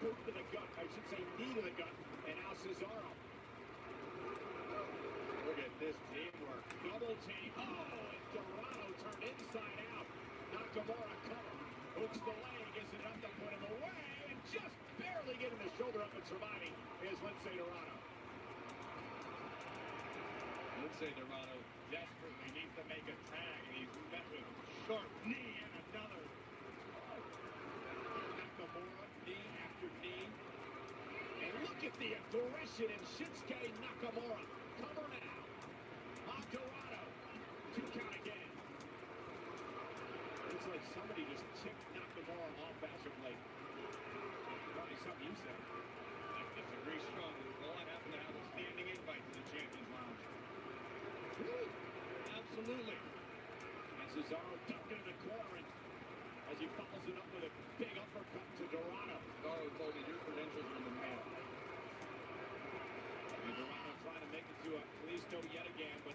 boot to the gut. I should say knee to the gut. And now Cesaro. Look at this teamwork. Double team. Oh, and Dorado turned inside out. Nakamura cover. Hooks the leg. Is enough to put him away. And just barely getting the shoulder up and surviving is Lince Dorado. Lince Dorado desperately needs to make a tag. And he's met with a sharp knee and another. Nakamura, knee after knee. And look at the aggression in Shinsuke Nakamura. Cover now. Dorado. 2 count again. Looks like somebody just tipped Nakamura off as of late. Probably something you said. I disagree strongly. Well, I happen to have a standing invite to the Champions Lounge. Woo! Absolutely. And Cesaro ducked into the corner and as he follows it up with a big uppercut to Dorado. Cesaro told me your credentials are the man. And Dorado trying to make it to a Kalisto yet again, but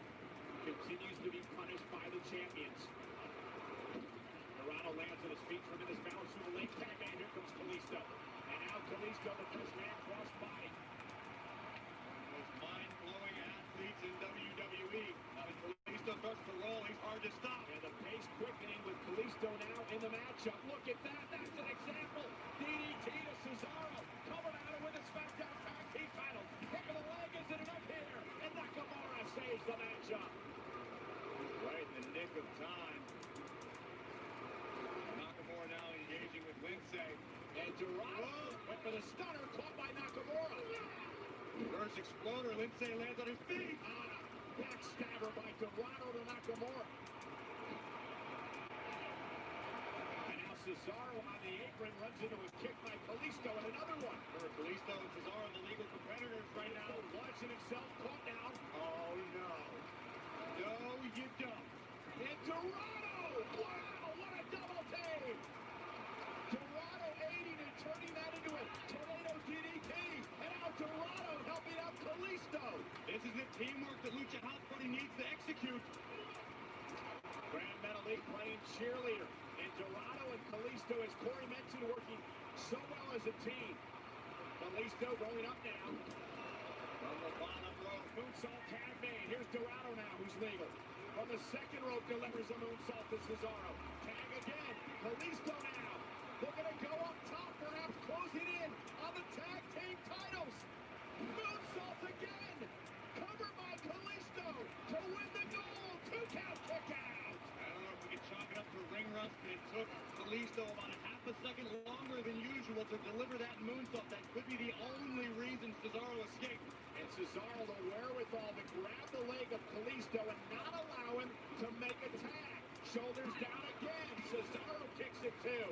continues to be punished by the champions. Dorado lands on his feet from his balance to the late tag man. Here comes Kalisto. And now Kalisto, the first man crossbody. Most mind-blowing athletes in WWE. When Kalisto starts to roll, he's hard to stop. And the pace quickening with Kalisto now in the matchup. Look at that. That's an example. DDT to Cesaro. Covered out with a SmackDown Tag Team title. Kick of the leg isn't enough here. And Nakamura saves the matchup. Right in the nick of time. Nakamura now engaging with Lince. And Dorado went for the stunner, caught by Nakamura. Reverse exploder, Lince lands on his feet. Backstabber by Dorado to Nakamura. And now Cesaro on the apron runs into a kick by Kalisto and another one. For Kalisto and Cesaro, the legal competitors right now. Launching himself, caught down. Oh no. No, you don't. And Dorado! Wow, what a double team! Dorado aiding and turning that into a tornado DDT. And now Dorado helping out Kalisto. This is the teamwork that Lucha House Party needs to execute. Grand Metal League playing cheerleader. And Dorado and Kalisto, as Corey mentioned, working so well as a team. Kalisto going up now. From the bottom rope, moonsault tag made. Here's Dorado now, who's legal. From the second rope, delivers a moonsault to Cesaro. Tag again. Kalisto now. Looking to go up top, perhaps closing in on the tag team titles. Moonsault again. Covered by Kalisto to win the goal. 2 count kick out. I don't know if we can chalk it up to ring rust, but it took Kalisto about a half a second longer than usual to deliver that moonsault. That could be the only reason Cesaro escaped. And Cesaro, the wherewithal to grab the leg of Kalisto and not allow him to make a tag. Shoulders down again. Cesaro kicks it too.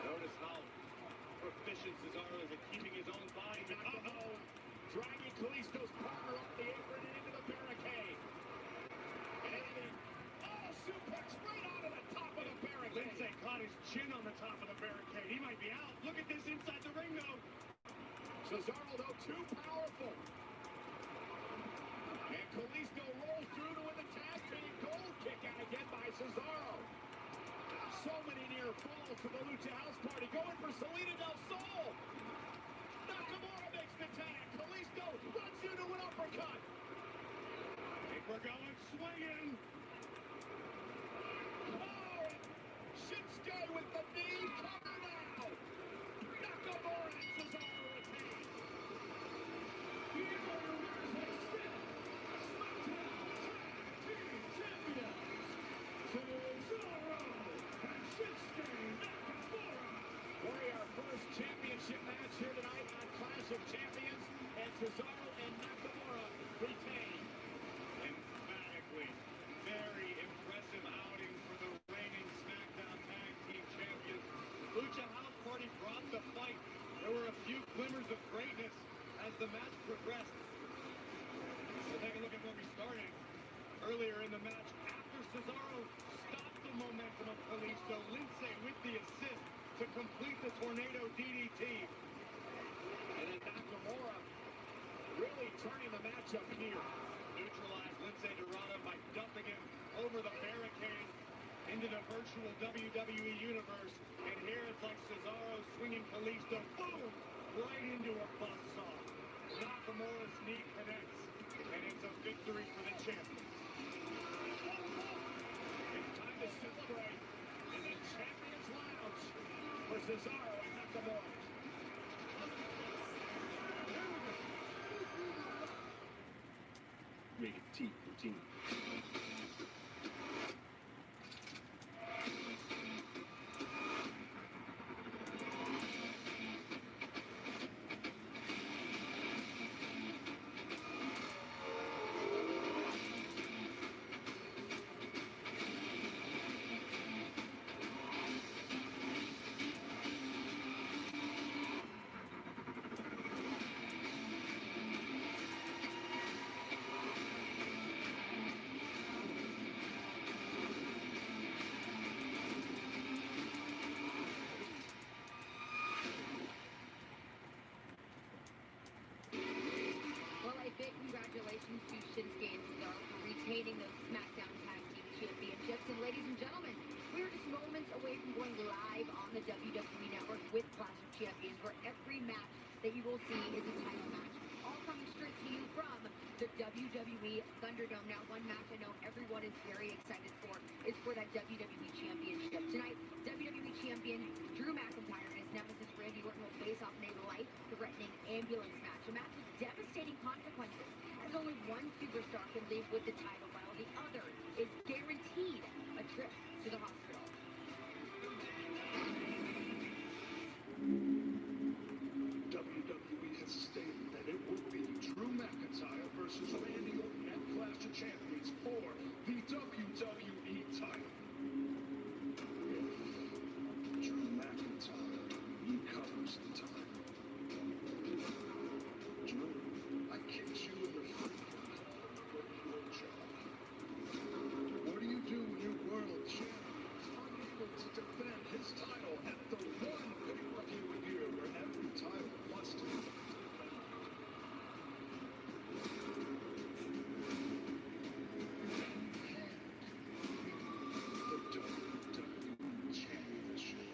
Notice how proficient Cesaro is at keeping his own body. Dragging Kalisto's partner up the apron and into the barricade. And suplex right onto the top of the barricade. Lince caught his chin on the top of the barricade. He might be out. Look at this inside the ring, though. Cesaro, though, too powerful. And Kalisto rolls through to win the tag team gold kick out again by Cesaro. So many near falls to the Lucha House Party. Going for Salida del Sol. Nakamura makes the tag. Kalisto runs into an uppercut. I think we're going swinging. Oh, Shinsuke with the knee cover now. Nakamura and Cesaro retain. Here are your winners and still SmackDown Tag Team Champions, Cesaro and Shinsuke Nakamura. For our first championship match here tonight on Clash of Champions, and Cesaro and Nakamura retain. Emphatically, very impressive outing for the reigning SmackDown Tag Team Champions. Lucha House Party brought the fight. There were a few glimmers of greatness as the match progressed. We'll take a look at where we started. Earlier in the match, after Cesaro stopped the momentum of Kalisto, Lince with the assist to complete the tornado DDT. And then Nakamura really turning the matchup here. Neutralized Lince Dorado by dumping him over the barricade. into the virtual WWE universe. And here it's like Cesaro swinging Kalisto, boom, right into a buzzsaw. Nakamura's knee connects, and it's a victory for the champion. It's time to celebrate in the Champions Lounge for Cesaro and Nakamura. Rated T for Team. Congratulations to Shinsuke and Cesaro for retaining those SmackDown Tag Team Championships. And ladies and gentlemen, we are just moments away from going live on the WWE Network with Clash of Champions, where every match that you will see is a title match, all coming straight to you from the WWE Thunderdome. Now, one match I know everyone is very excited for is for that WWE Championship. Tonight, WWE Champion Drew McIntyre and his nemesis Randy Orton will face off in a life-threatening ambulance match, a match with devastating consequences, as only one superstar can leave with the title, while the other is guaranteed a trip to the hospital. WWE has stated that it will be Drew McIntyre versus Randy Orton at Clash of Champions for the WWE title. If Drew McIntyre recovers in time, Drew, I kicked you in the freaking your job. What do you do when your world champion is unable to defend his title at the one pay-per-view a year where every title must be defended? The WWE Championship.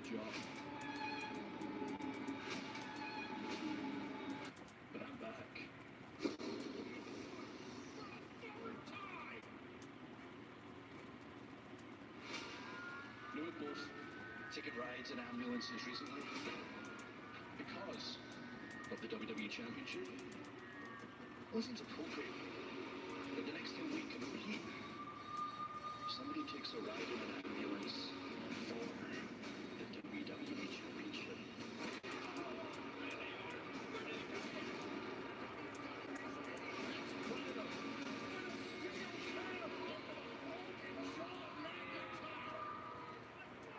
Job. But I'm back. Newark both ticket rides and ambulances recently because of the WWE Championship. Wasn't appropriate. But the next thing we can be, somebody takes a ride in an ambulance for the WWE Championship.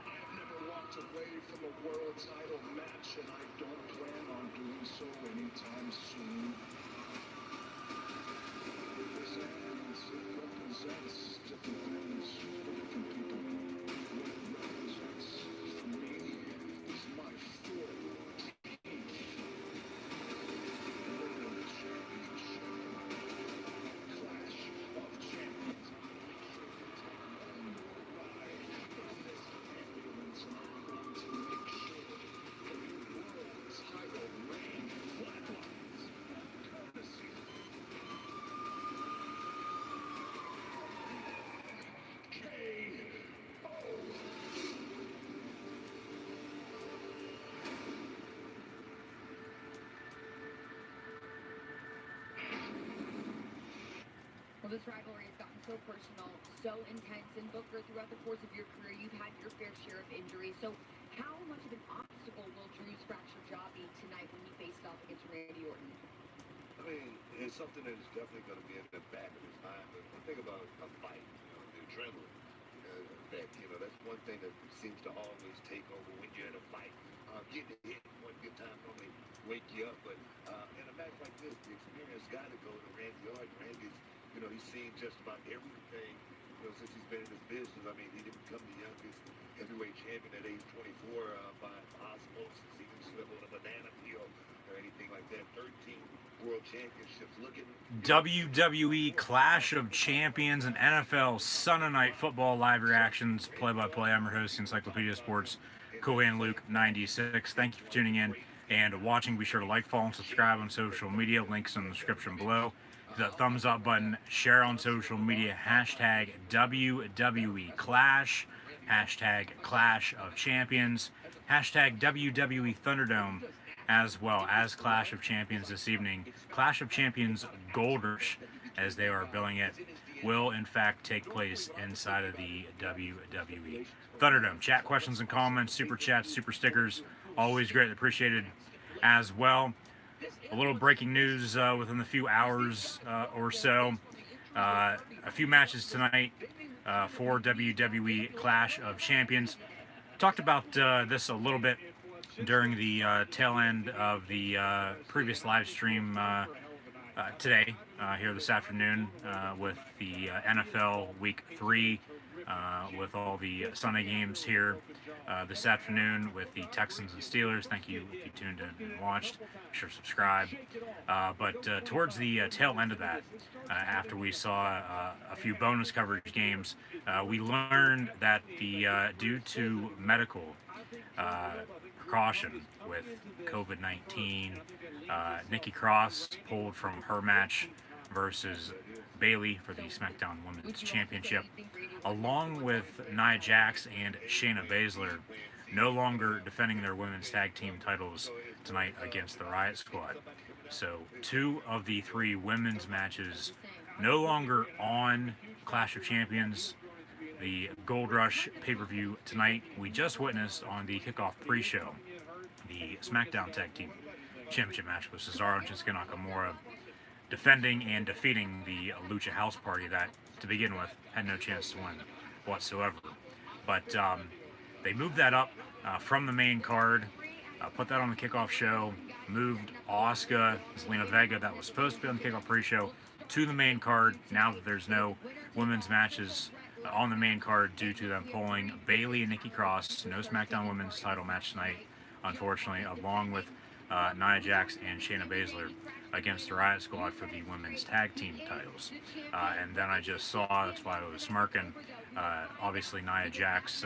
I've never walked away from a world title match, and I don't plan on doing so anytime soon. It represents different things for different people. What it represents for me is my full teeth. World Championship. Clash of Champions. One more ride in this ambulance, and I'm going to make sure that your world title reign flatlines. Courtesy. Well, this rivalry has gotten so personal, so intense, and Booker, throughout the course of your career, you've had your fair share of injuries. So how much of an obstacle will Drew's fractured jaw be tonight when he faces off against Randy Orton? I mean, it's something that is definitely going to be in the back of his mind. But one thing about a fight, the adrenaline, that, that's one thing that seems to always take over when you're in a fight. Getting hit one good time normally wake you up. But in a match like this, the experience got to go to Randy Orton. Randy's, he's seen just about everything, since he's been in this business. I mean, he didn't become the youngest heavyweight champion at age 24 by osmosis. He didn't slip on a banana peel or anything like that. 13 world championships. WWE Clash of Champions and NFL Sunday Night Football live reactions, play-by-play. I'm your host, Encyclopedia Sports, Cohen Luke 96. Thank you for tuning in and watching. Be sure to like, follow, and subscribe on social media. Links in the description below. Hit that thumbs up button. Share on social media. Hashtag WWE Clash. Hashtag Clash of Champions. Hashtag WWE Thunderdome. As well as Clash of Champions this evening. Clash of Champions Gold Rush, as they are billing it, will in fact take place inside of the WWE Thunderdome. Chat questions and comments, super chats, super stickers, always greatly appreciated as well. A little breaking news within the few hours or so. A few matches tonight for WWE Clash of Champions. Talked about this a little bit during the tail end of the previous live stream today, here this afternoon, with the NFL Week 3, with all the Sunday games here this afternoon with the Texans and Steelers. Thank you if you tuned in and watched. Be sure to subscribe. But towards the tail end of that, after we saw a few bonus coverage games, we learned that due to medical precaution with COVID-19, Nikki Cross pulled from her match versus Bayley for the SmackDown Women's Championship, along with Nia Jax and Shayna Baszler, no longer defending their women's tag team titles tonight against the Riot Squad. So 2 of the 3 women's matches no longer on Clash of Champions. The Gold Rush pay-per-view tonight, we just witnessed on the kickoff pre-show the SmackDown Tag Team Championship match with Cesaro and Shinsuke Nakamura defending and defeating the Lucha House Party that, to begin with, had no chance to win whatsoever. But they moved that up from the main card, put that on the kickoff show, moved Asuka, Zelina Vega, that was supposed to be on the kickoff pre-show, to the main card, now that there's no women's matches on the main card due to them pulling Bayley and Nikki Cross. No SmackDown Women's title match tonight, unfortunately, along with Nia Jax and Shayna Baszler against the Riot Squad for the women's tag team titles. And then I just saw, that's why I was smirking, obviously Nia Jax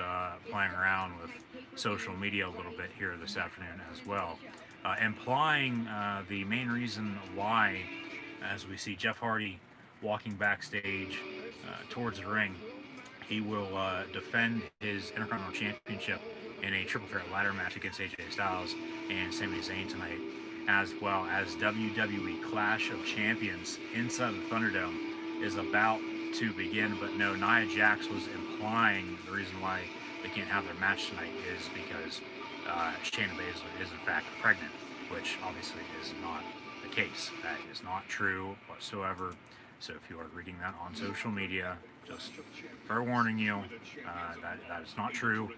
playing around with social media a little bit here this afternoon as well, implying the main reason why, as we see Jeff Hardy walking backstage towards the ring, he will defend his Intercontinental Championship in a triple threat ladder match against AJ Styles and Sami Zayn tonight, as well as WWE Clash of Champions inside the Thunderdome is about to begin. But no, Nia Jax was implying the reason why they can't have their match tonight is because Shayna Baszler is in fact pregnant, which obviously is not the case. That is not true whatsoever. So if you are reading that on social media, just fair warning you, that is not true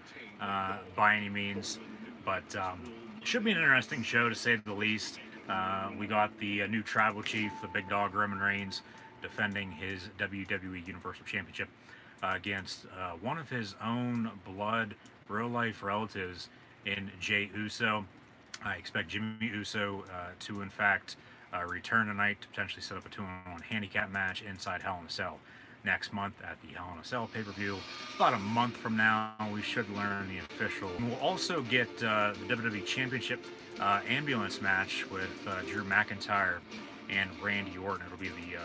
by any means. But it should be an interesting show, to say the least. We got the new tribal chief, the big dog Roman Reigns, defending his WWE Universal Championship against one of his own blood, real-life relatives in Jey Uso. I expect Jimmy Uso to, in fact, return tonight to potentially set up a 2-on-1 handicap match inside Hell in a Cell next month at the Hell in a Cell pay-per-view. About a month from now, we should learn the official. We'll also get the WWE Championship ambulance match with Drew McIntyre and Randy Orton. It'll be the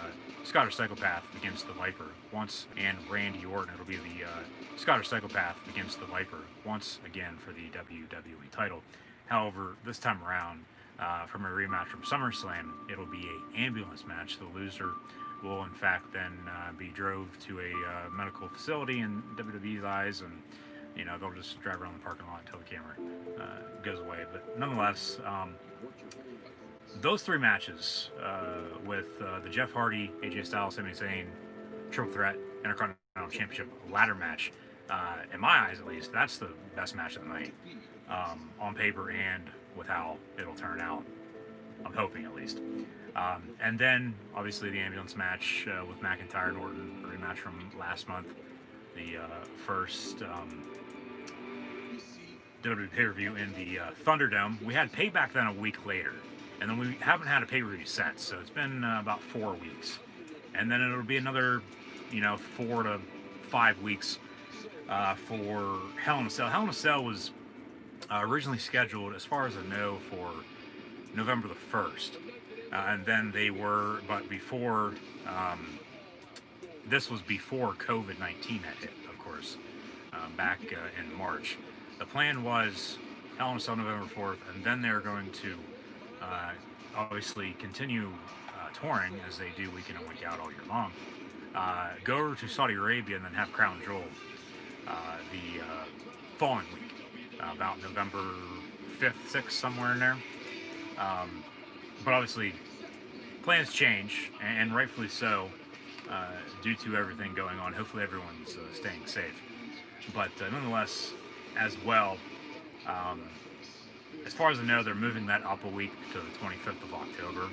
Scottish Psychopath against the Viper once, and Randy Orton. It'll be the Scottish Psychopath against the Viper once again for the WWE title. However, this time around, from a rematch from SummerSlam, it'll be an ambulance match. The loser will in fact then be drove to a medical facility in WWE's eyes, and they'll just drive around the parking lot until the camera goes away. But nonetheless, those 3 matches with the Jeff Hardy, AJ Styles, Sami Zayn Triple Threat Intercontinental Championship ladder match, in my eyes at least, that's the best match of the night, on paper and with how it'll turn out. I'm hoping, at least. And then, obviously, the ambulance match with McIntyre and Orton, a rematch from last month. The first WWE pay-per-view in the Thunderdome. We had Payback then a week later. And then we haven't had a pay-per-view since. So it's been about 4 weeks. And then it'll be another, 4 to 5 weeks for Hell in a Cell. Hell in a Cell was originally scheduled, as far as I know, for November the 1st. And then they were, but before, this was before COVID-19 had hit, of course, back in March. The plan was Hell in a Cell November 4th, and then they're going to obviously continue touring, as they do week in and week out all year long, go over to Saudi Arabia and then have Crown Jewel the following week, about November 5th, 6th, somewhere in there. But obviously, plans change, and rightfully so, due to everything going on. Hopefully everyone's staying safe. But nonetheless, as well, as far as I know, they're moving that up a week to the 25th of October.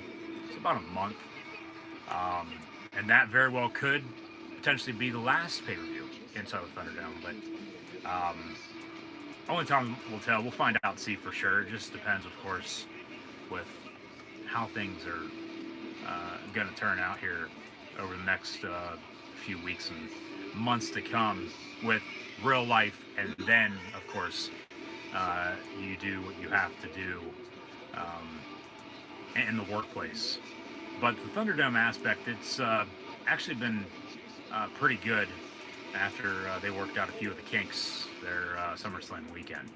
It's about a month. And that very well could potentially be the last pay-per-view inside the Thunderdome. But only time will tell. We'll find out, see for sure. It just depends, of course, with how things are going to turn out here over the next few weeks and months to come with real life, and then, of course, you do what you have to do in the workplace. But the Thunderdome aspect, it's actually been pretty good after they worked out a few of the kinks their SummerSlam weekend.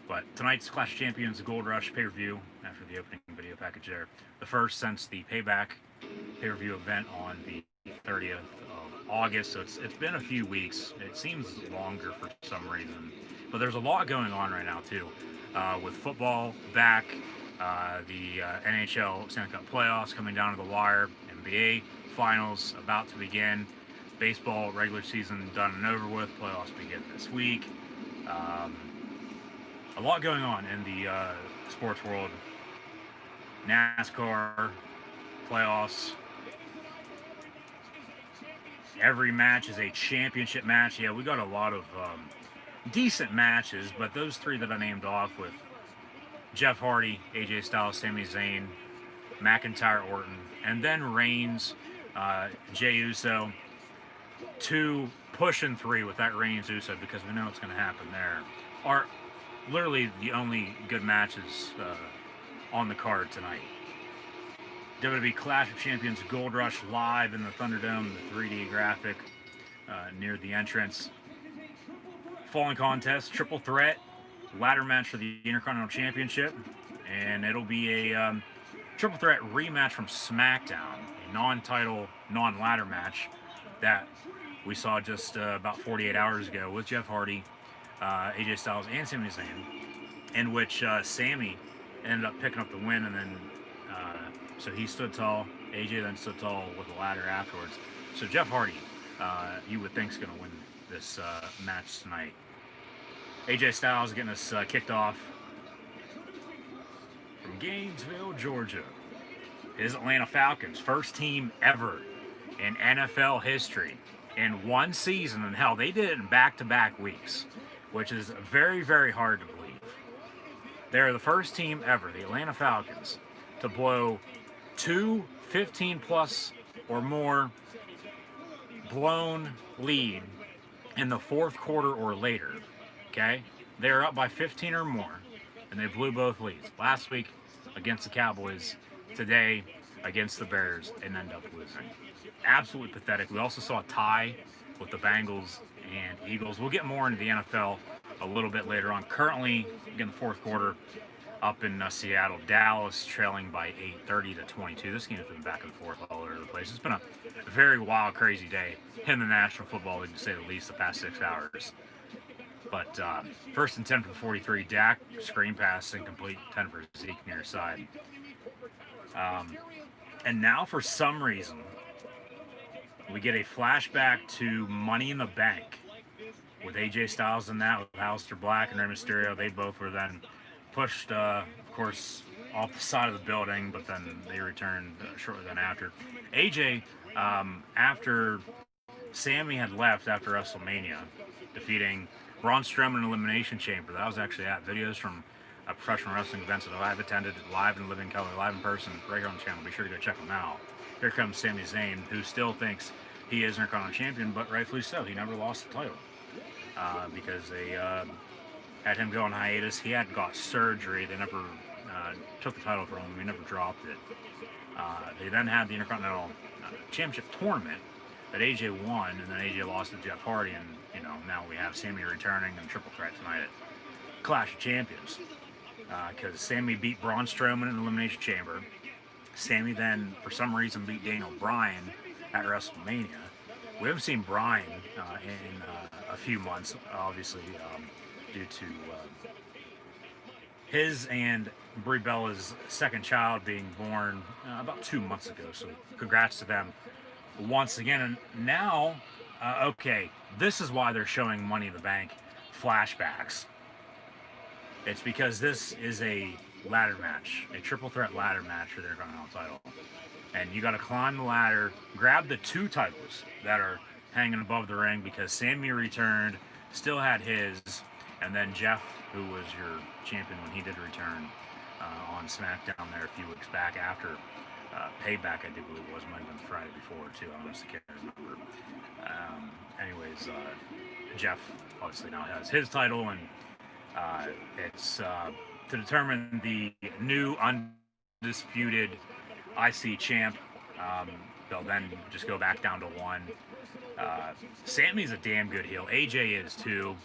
But tonight's Clash of Champions Gold Rush pay-per-view, after the opening video package there, the first since the Payback pay-per-view event on the 30th of August, so it's been a few weeks. It seems longer for some reason, but there's a lot going on right now too, with football back, the NHL Stanley Cup playoffs coming down to the wire, NBA finals about to begin, baseball regular season done and over with, playoffs begin this week. A lot going on in the sports world. NASCAR, playoffs. Every match is a championship match. Yeah, we got a lot of decent matches, but those 3 that I named off with Jeff Hardy, AJ Styles, Sami Zayn, McIntyre, Orton, and then Reigns, Jey Uso, 2 pushing 3 with that Reigns Uso, because we know what's going to happen there, are literally the only good matches on the card tonight. WWE Clash of Champions Gold Rush live in the Thunderdome, the 3D graphic near the entrance. Falling contest, triple threat, ladder match for the Intercontinental Championship, and it'll be a triple threat rematch from SmackDown, a non-title, non-ladder match that we saw just about 48 hours ago with Jeff Hardy, AJ Styles, and Sami Zayn, in which Sami ended up picking up the win, and then so he stood tall. AJ then stood tall with a ladder afterwards. So Jeff Hardy, you would think, is going to win this match tonight. AJ Styles getting us kicked off from Gainesville, Georgia. His Atlanta Falcons, first team ever in NFL history in one season, and hell, they did it in back-to-back weeks, which is very, very hard to believe. They're the first team ever, the Atlanta Falcons, to blow 2 15-plus or more blown lead in the 4th quarter or later, okay? They're up by 15 or more, and they blew both leads. Last week against the Cowboys, today against the Bears, and ended up losing. Absolutely pathetic. We also saw a tie with the Bengals and Eagles. We'll get more into the NFL a little bit later on. Currently, again, the 4th quarter, up in Seattle, Dallas trailing by 8, 30-22. This game's been back and forth all over the place. It's been a very wild, crazy day in the National Football League, to say the least, the past 6 hours. But first and 10 for 43. Dak, screen pass, incomplete. 10 for Zeke near side. And now, for some reason, we get a flashback to Money in the Bank with AJ Styles in that, with Aleister Black and Rey Mysterio. They both were then pushed, of course, off the side of the building, but then they returned shortly then after. AJ, after Sammy had left after WrestleMania, defeating Braun Strowman in Elimination Chamber. That was actually at videos from professional wrestling events that I've attended live in living color, live in person, right here on the channel. Be sure to go check them out. Here comes Sami Zayn, who still thinks he is Intercontinental Champion, but rightfully so. He never lost the title because they had him go on hiatus. He had got surgery. They never took the title from him. He never dropped it. They then had the Intercontinental Championship tournament that AJ won, and then AJ lost to Jeff Hardy, and now we have Sammy returning in triple threat tonight at Clash of Champions. Because Sammy beat Braun Strowman in the Elimination Chamber. Sammy then, for some reason, beat Daniel Bryan at WrestleMania. We haven't seen Bryan in a few months, obviously, due to his and Brie Bella's second child being born about 2 months ago. So congrats to them once again. And now, okay, this is why they're showing Money in the Bank flashbacks. It's because this is a ladder match, a triple threat ladder match for their Intercontinental title. And you got to climb the ladder, grab the 2 titles that are hanging above the ring, because Sammy returned, still had his, and then Jeff, who was your champion when he did return on SmackDown there a few weeks back after Payback, I do believe it was, might have been Friday before too, I honestly can't remember. Anyways, Jeff obviously now has his title, and it's to determine the new undisputed IC champ. They'll then just go back down to 1. Sammy's a damn good heel. AJ is too.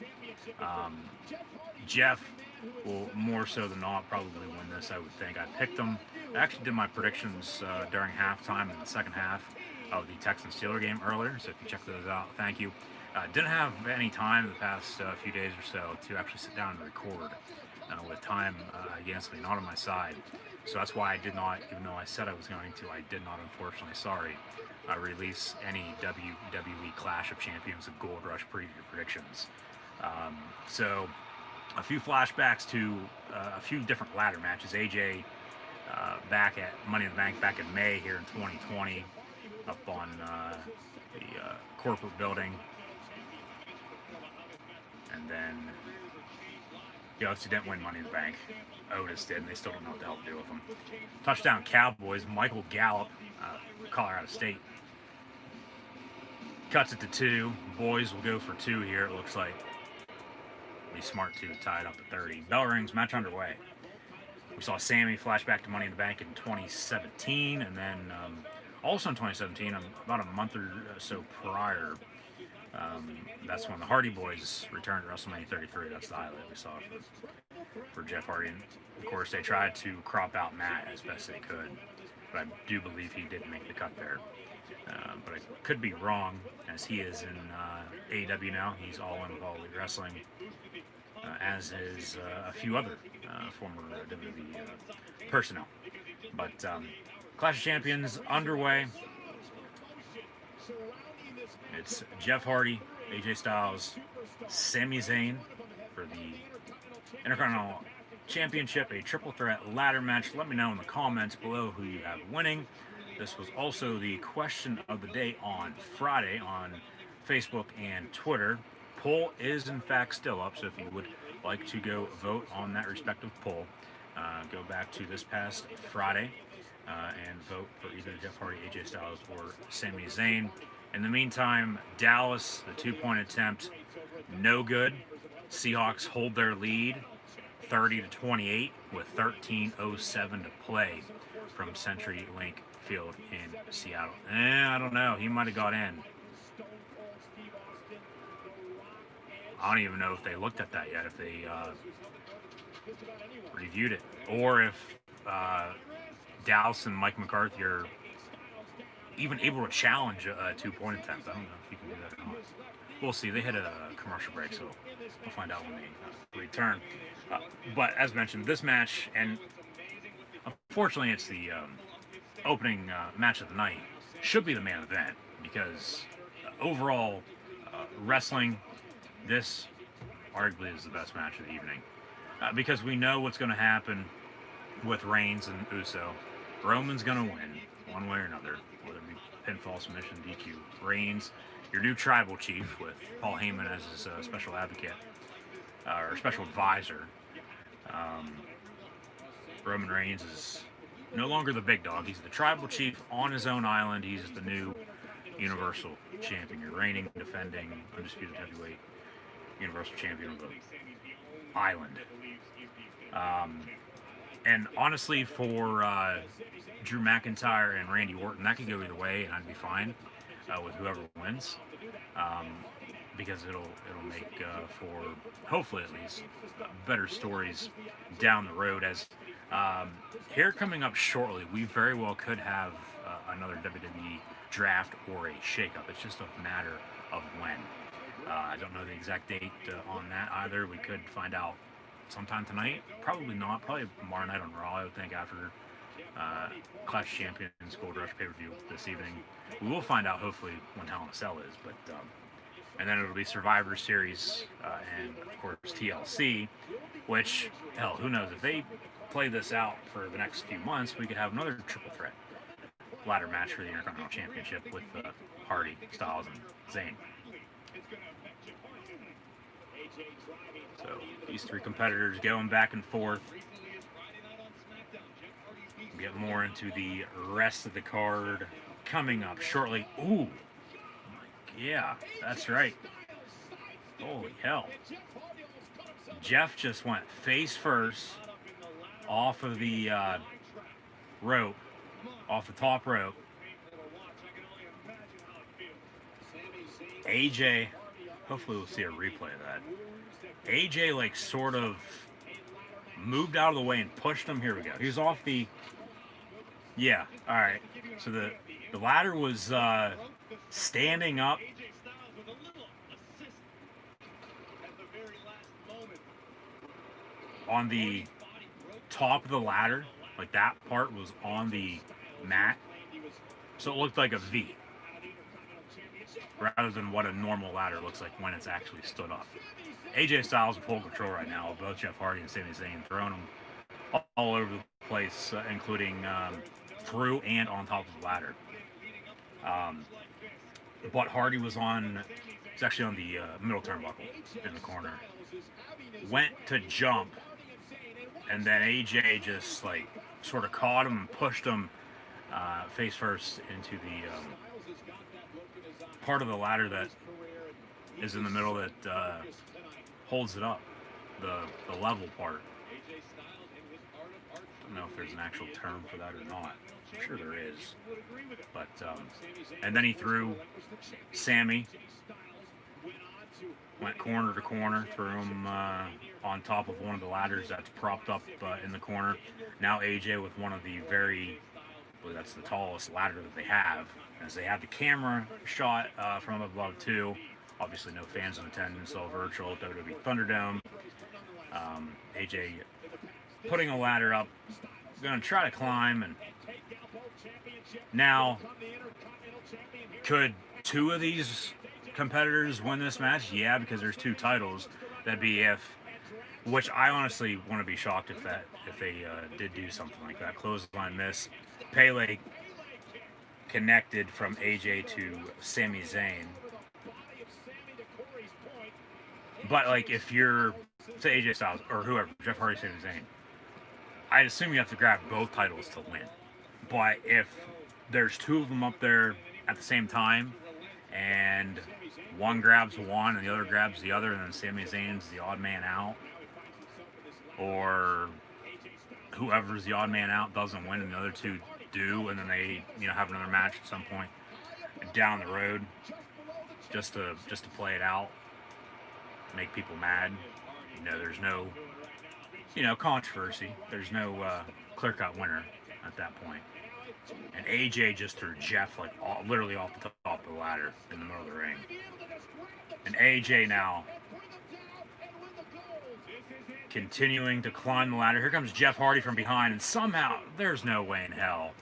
Jeff will more so than not probably win this, I would think. I picked them. I actually did my predictions during halftime in the second half of the Texans-Steelers game earlier, so if you check those out, thank you. Didn't have any time the past few days or so to actually sit down and record with time against me, not on my side. So that's why I did not, even though I said I was going to, I did not, unfortunately, release any WWE Clash of Champions and Gold Rush preview predictions. So a few flashbacks to a few different ladder matches. AJ back at Money in the Bank back in May here in 2020 up on the corporate building. And then he obviously didn't win Money in the Bank. Otis did, and they still don't know what the hell to do with him. Touchdown Cowboys, Michael Gallup, Colorado State. Cuts it to 2. Boys will go for 2 here, it looks like. Be smart to tie it up at 30. Bell rings, match underway. We saw Sammy flashback to Money in the Bank in 2017, and then also in 2017, about a month or so prior, that's when the Hardy Boys returned to WrestleMania 33. That's the highlight we saw for Jeff Hardy. And of course, they tried to crop out Matt as best they could, but I do believe he did make the cut there. But I could be wrong, as he is in AEW now. He's all in with All Elite Wrestling, as is a few other former WWE personnel. But Clash of Champions underway. It's Jeff Hardy, AJ Styles, Sami Zayn for the Intercontinental Championship, a triple threat ladder match. Let me know in the comments below who you have winning. This was also the question of the day on Friday on Facebook and Twitter. Poll is in fact still up, so if you would like to go vote on that respective poll, go back to this past Friday and vote for either Jeff Hardy, AJ Styles, or Sami Zayn. In the meantime, Dallas, the 2-point attempt, no good. Seahawks hold their lead 30-28 with 13:07 to play from CenturyLink Field in Seattle. I don't know. He might have got in. I don't even know if they looked at that yet, if they reviewed it, or if Dallas and Mike McCarthy are even able to challenge a 2-point attempt. I don't know if you can do that or not. we'll see. They hit a commercial break, so we'll find out when they return. But as mentioned, this match, and unfortunately it's the opening match of the night, should be the main event, because overall wrestling, this arguably is the best match of the evening. Because we know what's going to happen with Reigns and Uso. Roman's going to win one way or another, whether it be pinfall, submission, DQ. Reigns, your new tribal chief with Paul Heyman as his special advocate, or special advisor. Roman Reigns is no longer the big dog. He's the tribal chief on his own island. He's the new Universal Champion, your reigning, defending, undisputed heavyweight Universal Champion of the island. And honestly, for Drew McIntyre and Randy Orton, that could go either way, and I'd be fine with whoever wins, because it'll make for, hopefully at least, better stories down the road. As here coming up shortly, we very well could have another WWE draft or a shakeup. It's just a matter of when. I don't know the exact date on that either. We could find out sometime tonight. Probably not. Probably tomorrow night on Raw, I would think, after Clash of Champions Gold Rush pay-per-view this evening. We will find out hopefully when Hell in a Cell is, but and then it'll be Survivor Series and of course TLC, which, hell, who knows, if they play this out for the next few months, we could have another triple threat ladder match for the Intercontinental Championship with Hardy, Styles, and Zayn. So these three competitors going back and forth. We'll get more into the rest of the card coming up shortly. Ooh, yeah, that's right. Holy hell. Jeff just went face first off of the rope, off the top rope. AJ, hopefully we'll see a replay of that. AJ, like, sort of moved out of the way and pushed him. Here we go. He was off the... Yeah, all right. So the ladder was standing up. On the top of the ladder. Like, that part was on the mat. So it looked like a V, rather than what a normal ladder looks like when it's actually stood up. AJ Styles in full control right now, both Jeff Hardy and Sami Zayn, throwing them all over the place, including through and on top of the ladder. But Hardy was it's actually on the middle turnbuckle in the corner. Went to jump, and then AJ just, like, sort of caught him and pushed him face first into the part of the ladder that is in the middle that holds it up, the level part. I don't know if there's an actual term for that or not. I'm sure there is. But and then he threw Sammy, went corner to corner, threw him on top of one of the ladders that's propped up in the corner. Now AJ with one of the that's the tallest ladder that they have, as they have the camera shot from above too. Obviously no fans in attendance, all virtual, WWE Thunderdome. AJ putting a ladder up, going to try to climb, and now, could two of these competitors win this match? Yeah, because there's two titles. That'd be which I honestly want to be shocked if they did do something like that. Clothesline miss. Pele connected from AJ to Sami Zayn. But, like, if you're, say, AJ Styles or whoever, Jeff Hardy, Sami Zayn, I'd assume you have to grab both titles to win. But if there's two of them up there at the same time, and one grabs one and the other grabs the other, and then Sami Zayn's the odd man out, or whoever's the odd man out doesn't win and the other two do, and then they, have another match at some point down the road, just to play it out, make people mad. There's no, controversy. There's no clear-cut winner at that point. And AJ just threw Jeff like literally off the top of the ladder in the middle of the ring. And AJ now continuing to climb the ladder. Here comes Jeff Hardy from behind, and somehow there's no way in hell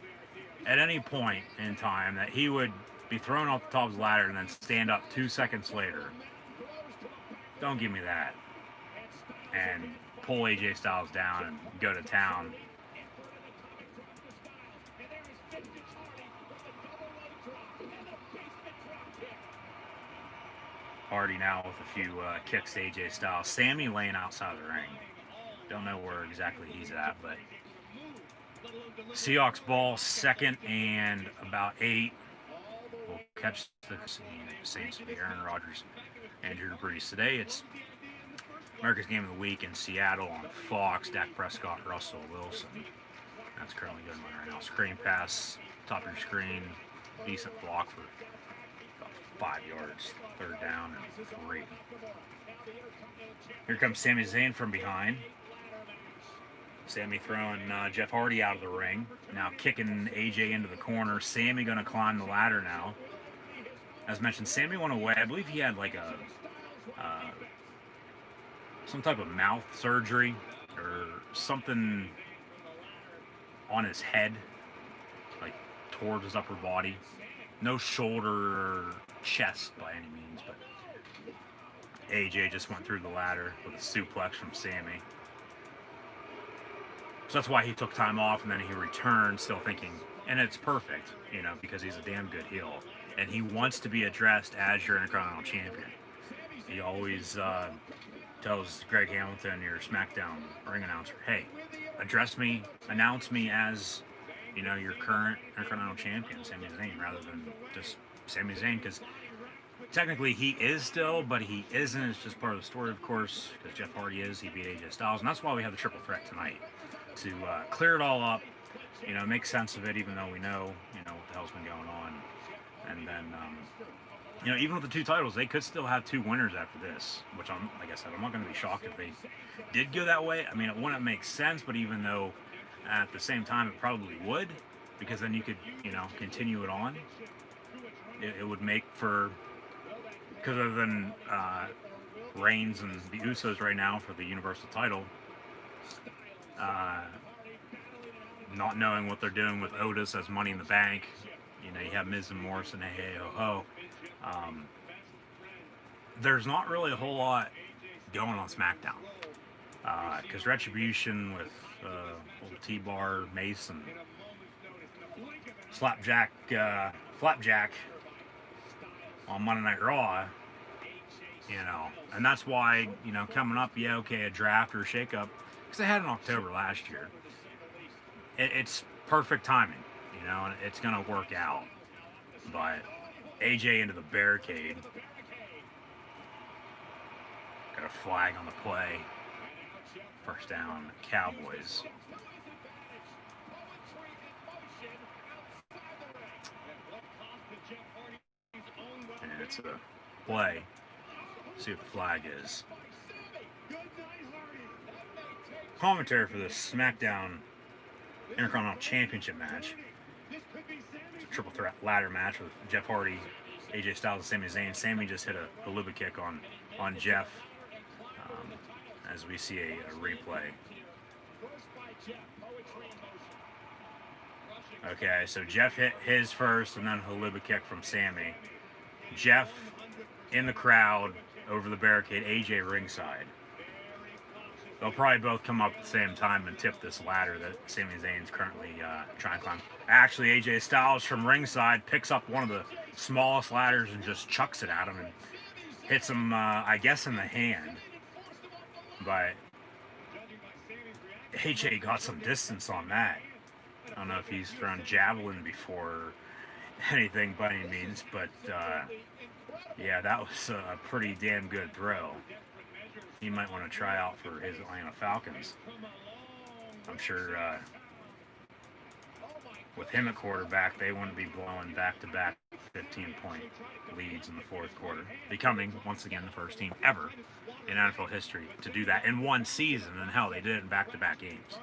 at any point in time that he would be thrown off the top of the ladder and then stand up 2 seconds later. Don't give me that. And pull AJ Styles down and go to town. Hardy now with a few kicks to AJ Styles. Sammy laying outside the ring. Don't know where exactly he's at, but Seahawks ball, 2nd and about 8. We'll catch the Saints with Aaron Rodgers and Drew Brees. Today it's America's Game of the Week in Seattle on Fox. Dak Prescott, Russell Wilson. That's currently going on right now. Screen pass, top of your screen. Decent block for about 5 yards. 3rd down and 3. Here comes Sami Zayn from behind. Sammy throwing Jeff Hardy out of the ring. Now kicking AJ into the corner. Sammy going to climb the ladder now. As mentioned, Sammy went away. I believe he had like a some type of mouth surgery or something on his head, like towards his upper body. No shoulder or chest by any means, but AJ just went through the ladder with a suplex from Sammy. So that's why he took time off, and then he returned still thinking, and it's perfect, you know, because he's a damn good heel. And he wants to be addressed as your Intercontinental Champion. He always tells Greg Hamilton, your SmackDown ring announcer, hey, address me, announce me as, you know, your current Intercontinental Champion, Sami Zayn, rather than just Sami Zayn, because technically he is still, but he isn't. It's just part of the story, of course, because Jeff Hardy is. He beat AJ Styles, and that's why we have the triple threat tonight, to clear it all up, you know, make sense of it, even though we know, you know, what the hell's been going on. And then, you know, even with the 2 titles, they could still have 2 winners after this, which I'm, like I said, I'm not going to be shocked if they did go that way. I mean, it wouldn't make sense, but even though at the same time it probably would, because then you could, you know, continue it on. It would make for, because other than Reigns and the Usos right now for the Universal title, not knowing what they're doing with Otis as Money in the Bank, you know, you have Miz and Morrison, hey, ho, ho. There's not really a whole lot going on SmackDown. Because Retribution with old T-Bar, Mace, and Flapjack on Monday Night Raw, you know, and that's why, you know, coming up, yeah, okay, a draft or a shakeup, because they had it in October last year. It's perfect timing, you know, and it's going to work out. But AJ into the barricade. Got a flag on the play. 1st down, Cowboys. And it's a play. See what the flag is. Commentary for the SmackDown Intercontinental Championship match. It's a triple threat ladder match with Jeff Hardy, AJ Styles, and Sami Zayn. Sami just hit a Luba kick on Jeff, as we see a replay. Okay, so Jeff hit his first, and then a Haluba kick from Sami. Jeff in the crowd over the barricade, AJ ringside. They'll probably both come up at the same time and tip this ladder that Sami Zayn's currently trying to climb. Actually, AJ Styles from ringside picks up one of the smallest ladders and just chucks it at him and hits him, I guess, in the hand. But AJ got some distance on that. I don't know if he's thrown javelin before or anything by any means, but yeah, that was a pretty damn good throw. He might want to try out for his Atlanta Falcons. I'm sure with him at quarterback, they wouldn't be blowing back-to-back 15-point leads in the 4th quarter, becoming, once again, the first team ever in NFL history to do that in one season. And hell, they did it in back-to-back games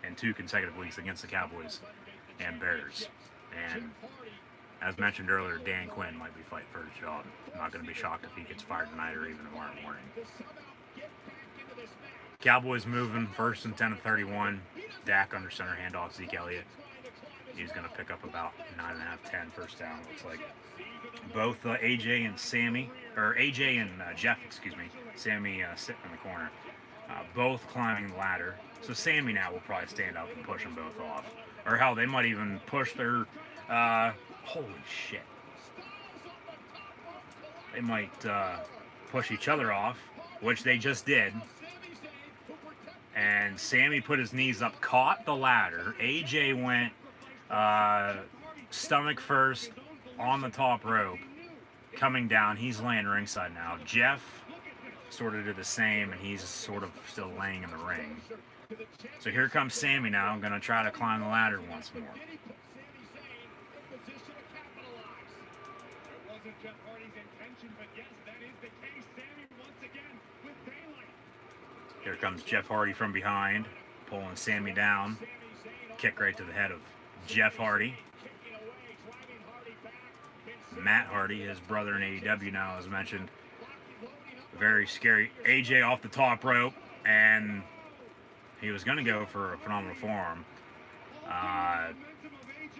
in 2 consecutive weeks against the Cowboys and Bears. And as mentioned earlier, Dan Quinn might be fighting for his job. I'm not going to be shocked if he gets fired tonight or even tomorrow morning. Cowboys moving, 1st and 10 and 31. Dak under center, handoff Zeke Elliott. He's going to pick up about 9.5, 10 first down, looks like. Both AJ and Sammy, or AJ and Jeff, excuse me. Sammy sitting in the corner. Both climbing the ladder. So Sammy now will probably stand up and push them both off. Or hell, they might even push their... holy shit. They might push each other off, which they just did. And Sammy put his knees up, caught the ladder. AJ went stomach first on the top rope, coming down. He's laying ringside now. Jeff sort of did the same, and he's sort of still laying in the ring. So here comes Sammy now. I'm going to try to climb the ladder once more. Here comes Jeff Hardy from behind, pulling Sammy down. Kick right to the head of Jeff Hardy. Matt Hardy, his brother in AEW now, as mentioned. Very scary. AJ off the top rope, and he was going to go for a phenomenal forearm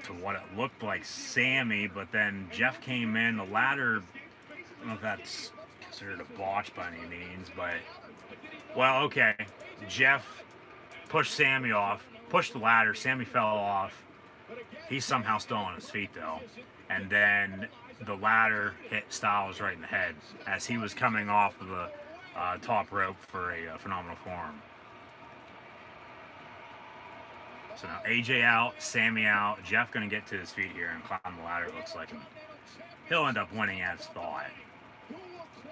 to what it looked like Sammy, but then Jeff came in. The ladder, I don't know if that's considered a botch by any means, but, well, okay. Jeff pushed Sammy off, pushed the ladder. Sammy fell off. He's somehow still on his feet, though. And then the ladder hit Styles right in the head as he was coming off of the top rope for a phenomenal forearm. So now AJ out, Sammy out. Jeff going to get to his feet here and climb the ladder, it looks like. And he'll end up winning as thought.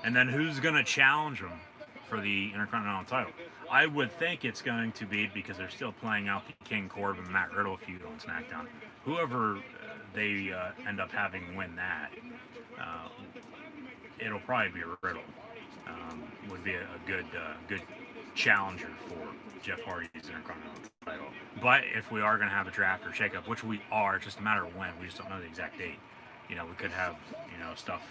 And then who's going to challenge him for the Intercontinental title? I would think it's going to be, because they're still playing out the King Corbin and Matt Riddle feud on SmackDown. Whoever they end up having win that, it'll probably be Riddle. Would be a good challenger for Jeff Hardy's Intercontinental title. But if we are going to have a draft or shakeup, which we are, it's just a matter of when. We just don't know the exact date. You know, we could have, stuff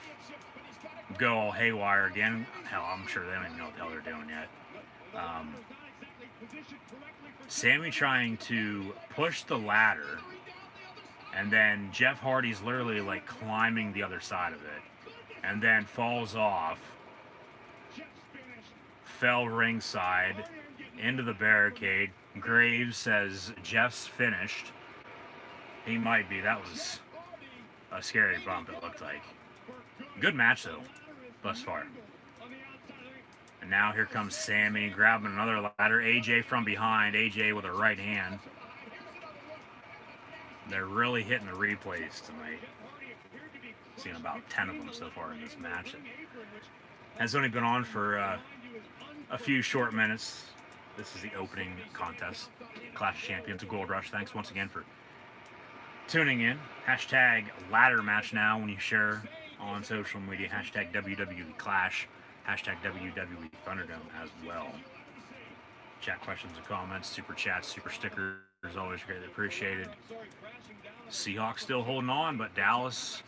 go all haywire again. Hell, I'm sure they don't even know what the hell they're doing yet. Sammy trying to push the ladder, and then Jeff Hardy's literally like climbing the other side of it, and then falls off, fell ringside into the barricade. Graves says Jeff's finished. He might be. That was a scary bump, it looked like. Good match though, thus far. And now here comes Sammy grabbing another ladder. AJ from behind. AJ with a right hand. They're really hitting the replays tonight. Seen about 10 of them so far in this match. It has only been on for a few short minutes. This is the opening contest. Clash of Champions of Gold Rush. Thanks once again for tuning in. Hashtag ladder match now when you share on social media. Hashtag WWE Clash. Hashtag WWE Thunderdome as well. Chat questions and comments, super chats, super stickers, always greatly appreciated. Seahawks still holding on, but Dallas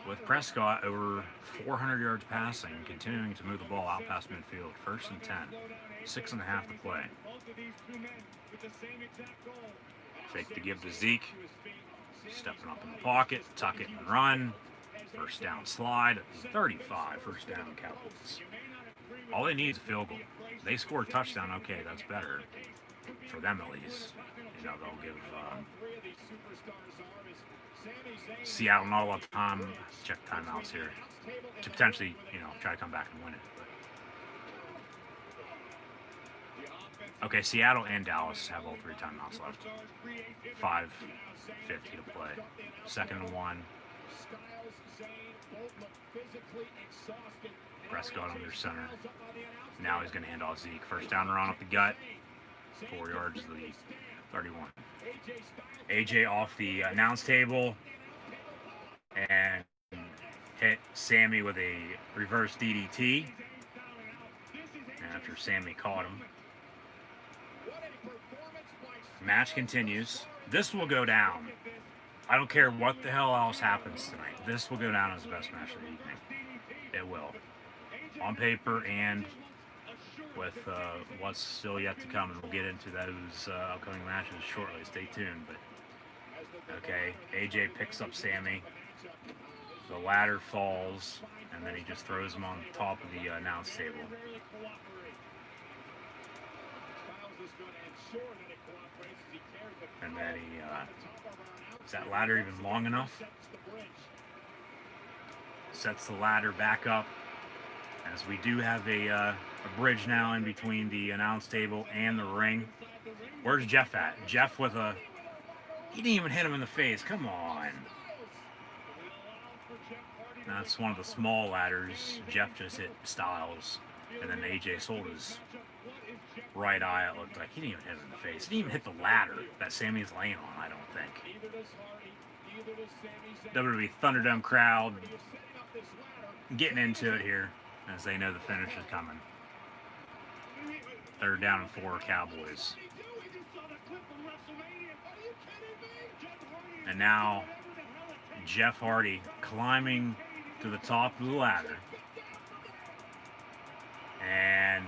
with Prescott over 400 yards passing, continuing to move the ball out past midfield. 1st and 10, 6.5 to play. Fake to give to Zeke. Stepping up in the pocket, tuck it and run. First down slide, 35, first down Cowboys. All they need is a field goal. They score a touchdown, okay, that's better. For them at least. They'll give Seattle not a lot of time. Check timeouts here. To potentially, try to come back and win it. But. Okay, Seattle and Dallas have all 3 timeouts left. 5:50 to play. 2nd and 1. Prescott under center. Now he's going to hand off Zeke. First down run up the gut. 4 yards to the 31. AJ off the announce table and hit Sammy with a reverse DDT. After Sammy caught him. Match continues. This will go down. I don't care what the hell else happens tonight. This will go down as the best match of the evening. It will. On paper and with what's still yet to come. And we'll get into those upcoming matches shortly. Stay tuned. But okay, AJ picks up Sammy. The ladder falls, and then he just throws him on the top of the announce table. And then he, is that ladder even long enough? Sets the ladder back up, as we do have a bridge now in between the announce table and the ring. Where's Jeff at? Jeff with a, he didn't even hit him in the face, come on. That's one of the small ladders. Jeff just hit Styles, and then AJ sold his right eye. It looked like he didn't even hit him in the face. He didn't even hit the ladder that Sammy's laying on, I don't think. WWE Thunderdome crowd getting into it here as they know the finish is coming. 3rd down and 4 Cowboys. And now Jeff Hardy climbing to the top of the ladder. And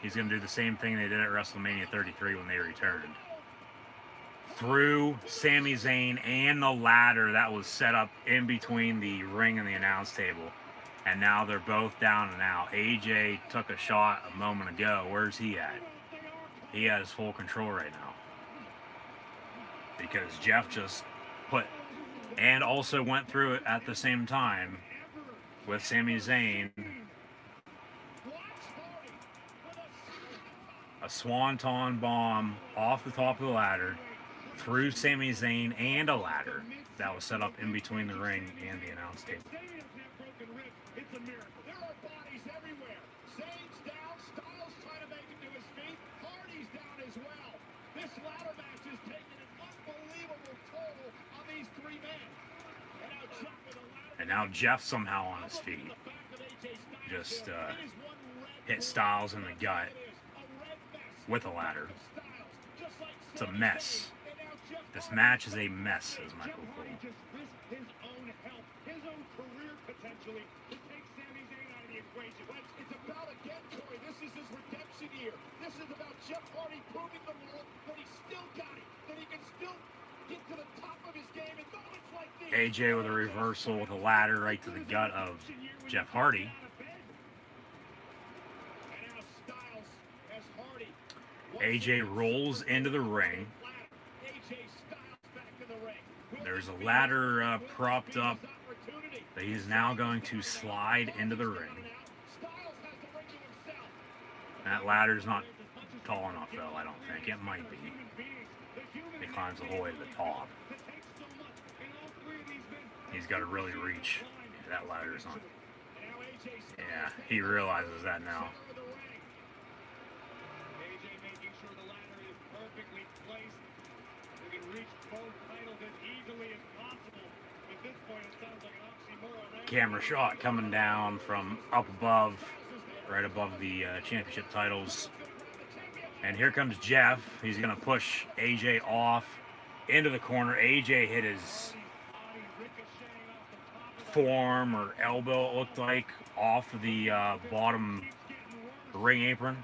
he's going to do the same thing they did at WrestleMania 33 when they returned. Through Sami Zayn and the ladder that was set up in between the ring and the announce table. And now they're both down and out. AJ took a shot a moment ago. Where's he at? He has full control right now. Because Jeff just put, and also went through it at the same time with Sami Zayn. A swanton bomb off the top of the ladder through Sami Zayn and a ladder that was set up in between the ring and the announce table. It's a miracle. There are bodies everywhere. Zayn's down, Styles trying to make it to his feet. Hardy's down as well. This ladder match is taking an unbelievable toll on these 3 men. And now Jeff somehow on his feet. Just hit Styles in the gut with a ladder. It's a mess. This match is a mess, says Michael Cole. His own health, his own career potentially to take Sami Zayn out of the equation. It's about, again, Corey, this is his redemption year. This is about Jeff Hardy proving the world that he's still got it, that he can still get to the top of his game in moments like these. AJ with a reversal with a ladder right to the gut of Jeff Hardy. AJ rolls into the ring. There's a ladder propped up that he's now going to slide into the ring. That ladder's not tall enough, though, I don't think. It might be. He climbs the whole way to the top. He's got to really reach. That ladder's not. Yeah, he realizes that now. Camera shot coming down from up above, right above the championship titles. And here comes Jeff. He's going to push AJ off into the corner. AJ hit his forearm or elbow, it looked like, off of the bottom ring apron.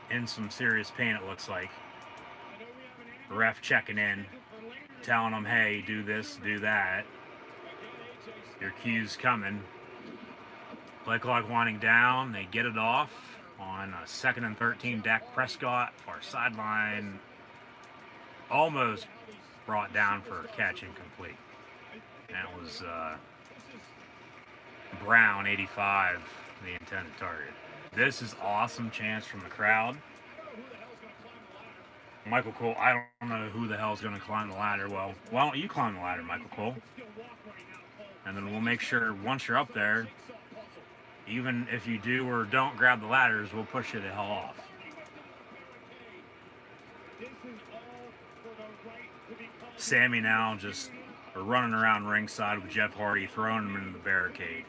In some serious pain, it looks like. The ref checking in, telling him, hey, do this, do that. Your cue's coming. Play clock winding down. They get it off on a 2nd and 13. Dak Prescott, far sideline. Almost brought down for a catch incomplete. That was Brown, 85, the intended target. This is awesome chance from the crowd. Michael Cole, I don't know who the hell is going to climb the ladder. Well, why don't you climb the ladder, Michael Cole? And then we'll make sure once you're up there, even if you do or don't grab the ladders, we'll push you the hell off. Sammy now just running around ringside with Jeff Hardy, throwing him into the barricade.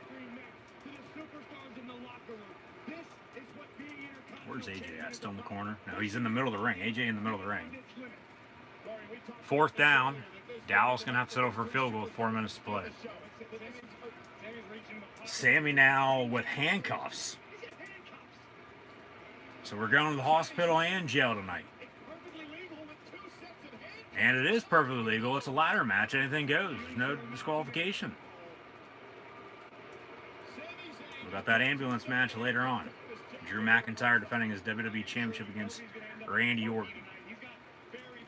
Where's AJ at? Still in the corner? No, he's in the middle of the ring. AJ in the middle of the ring. 4th down. Dallas going to have to settle for a field goal with 4 minutes to play. Sami now with handcuffs. So we're going to the hospital and jail tonight. And it is perfectly legal. It's a ladder match. Anything goes. There's no disqualification. We got that ambulance match later on. Drew McIntyre defending his WWE Championship against Randy Orton.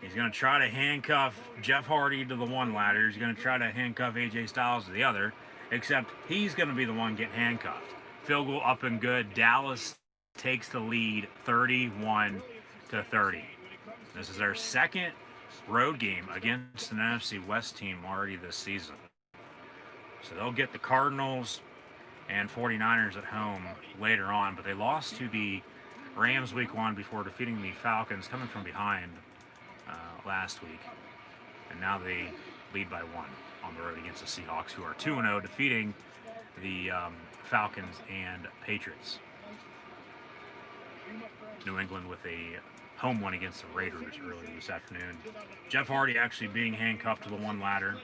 He's going to try to handcuff Jeff Hardy to the one ladder. He's going to try to handcuff AJ Styles to the other. Except he's going to be the one getting handcuffed. Field goal up and good. Dallas takes the lead 31-30. This is their second road game against an NFC West team already this season. So they'll get the Cardinals and 49ers at home later on, but they lost to the Rams week 1 before defeating the Falcons coming from behind last week. And now they lead by 1 on the road against the Seahawks, who are 2-0, defeating the Falcons and Patriots. New England with a home win against the Raiders earlier this afternoon. Jeff Hardy actually being handcuffed to the one ladder.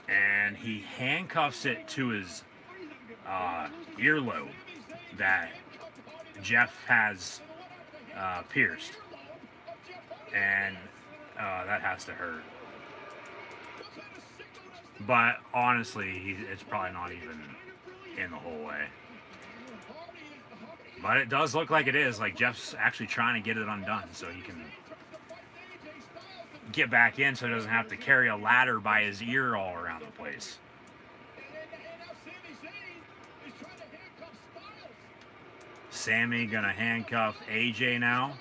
And he handcuffs it to his earlobe that Jeff has pierced. And that has to hurt. But honestly, it's probably not even in the whole way. But it does look like it is. Like Jeff's actually trying to get it undone so he can get back in so he doesn't have to carry a ladder by his ear all around the place. Sami gonna handcuff AJ now.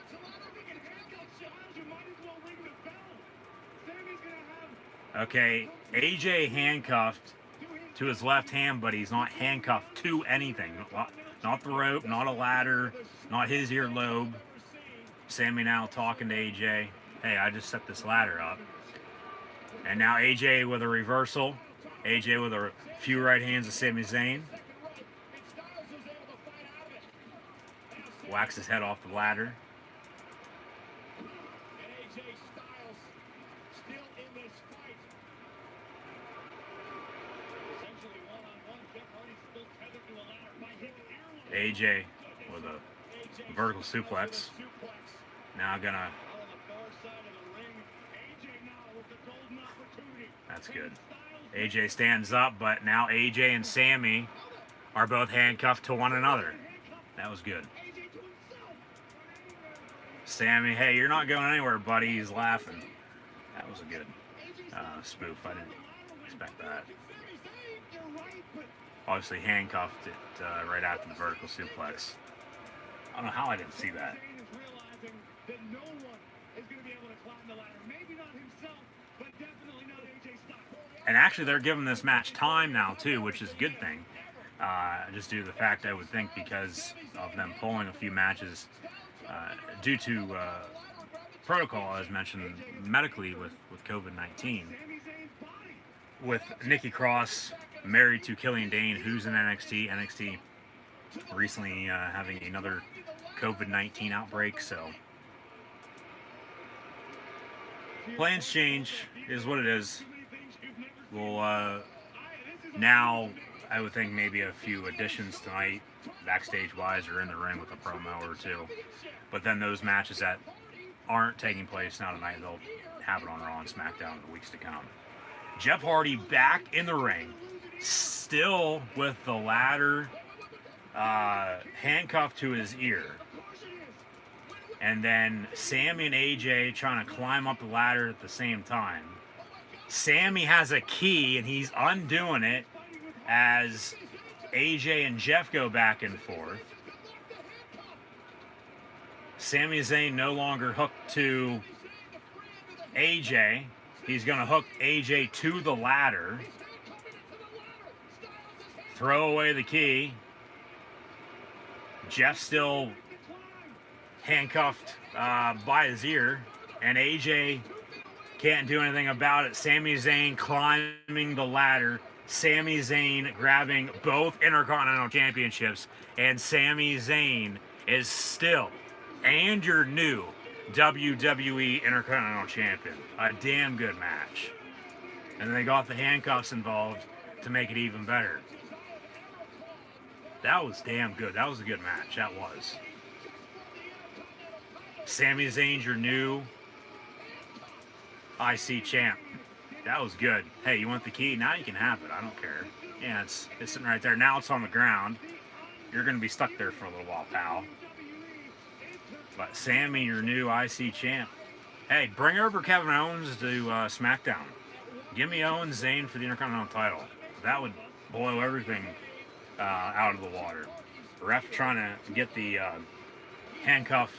Okay, AJ handcuffed to his left hand, but he's not handcuffed to anything. Not the rope, not a ladder, not his earlobe. Sami now talking to AJ. Hey, I just set this ladder up. And now AJ with a reversal. AJ with a few right hands of Sami Zayn. Whacks his head off the ladder. AJ with a vertical suplex. Now gonna... That's good. AJ stands up, but now AJ and Sami are both handcuffed to one another. That was good. Sami, hey, you're not going anywhere, buddy. He's laughing. That was a good spoof. I didn't expect that. Obviously handcuffed it right after the vertical suplex. I don't know how I didn't see that. And actually they're giving this match time now too, which is a good thing. Just due to the fact, I would think, because of them pulling a few matches due to protocol, as mentioned, medically with COVID-19. With Nikki Cross married to Killian Dane, who's in NXT. NXT recently having another COVID-19 outbreak, so plans change, is what it is. We'll now, I would think maybe a few additions tonight, backstage-wise or in the ring with a promo or two. But then those matches that aren't taking place now tonight, they'll happen on Raw and SmackDown in the weeks to come. Jeff Hardy back in the ring, still with the ladder handcuffed to his ear. And then Sami and AJ trying to climb up the ladder at the same time. Sami has a key and he's undoing it as AJ and Jeff go back and forth. Sami Zayn no longer hooked to AJ. He's going to hook AJ to the ladder. Throw away the key. Jeff still handcuffed by his ear. And AJ can't do anything about it. Sami Zayn climbing the ladder. Sami Zayn grabbing both Intercontinental Championships. And Sami Zayn is still, and you're new, WWE Intercontinental Champion. A damn good match. And then they got the handcuffs involved to make it even better. That was damn good. That was a good match. That was. Sami Zayn's your new IC champ. That was good. Hey, you want the key? Now you can have it. I don't care. Yeah, it's sitting right there. Now it's on the ground. You're going to be stuck there for a little while, pal. But Sami, your new IC champ. Hey, bring over Kevin Owens to SmackDown. Give me Owens Zayn for the Intercontinental title. That would boil everything out of the water. The ref trying to get the handcuff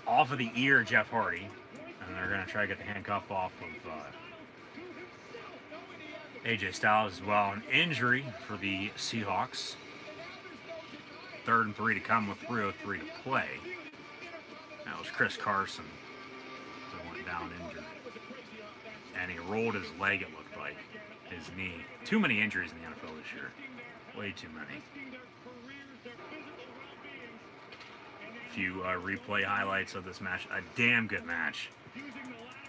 off of the ear of Jeff Hardy. And they're going to try to get the handcuff off of AJ Styles as well. An injury for the Seahawks. 3rd and 3 to come with 3:03 to play. That was Chris Carson that went down injured. And he rolled his leg, it looked like. His knee. Too many injuries in the NFL this year. Way too many. A few replay highlights of this match. A damn good match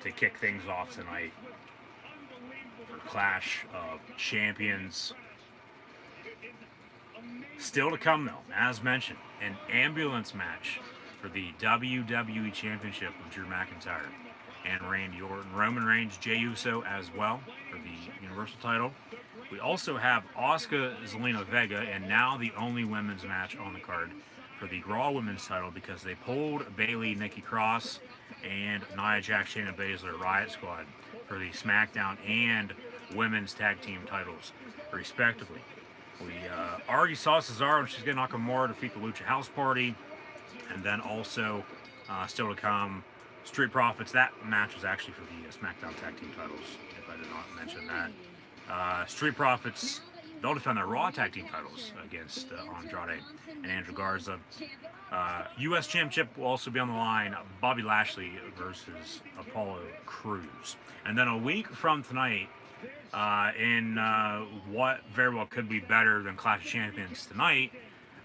to kick things off tonight. For Clash of Champions. Still to come, though, as mentioned, an ambulance match for the WWE Championship with Drew McIntyre and Randy Orton. Roman Reigns, Jey Uso as well for the Universal title. We also have Asuka, Zelina Vega, and now the only women's match on the card for the Raw Women's title because they pulled Bayley, Nikki Cross, and Nia Jax, Shayna Baszler, Riot Squad for the SmackDown and Women's Tag Team titles, respectively. We already saw Cesaro and Shinsuke Nakamura defeat the Lucha House Party. And then also, still to come, Street Profits. That match was actually for the SmackDown Tag Team titles, if I did not mention that. Street Profits, they'll defend their Raw Tag Team titles against Andrade and Angel Garza. U.S. Championship will also be on the line. Bobby Lashley versus Apollo Crews. And then a week from tonight, in what very well could be better than Clash of Champions tonight,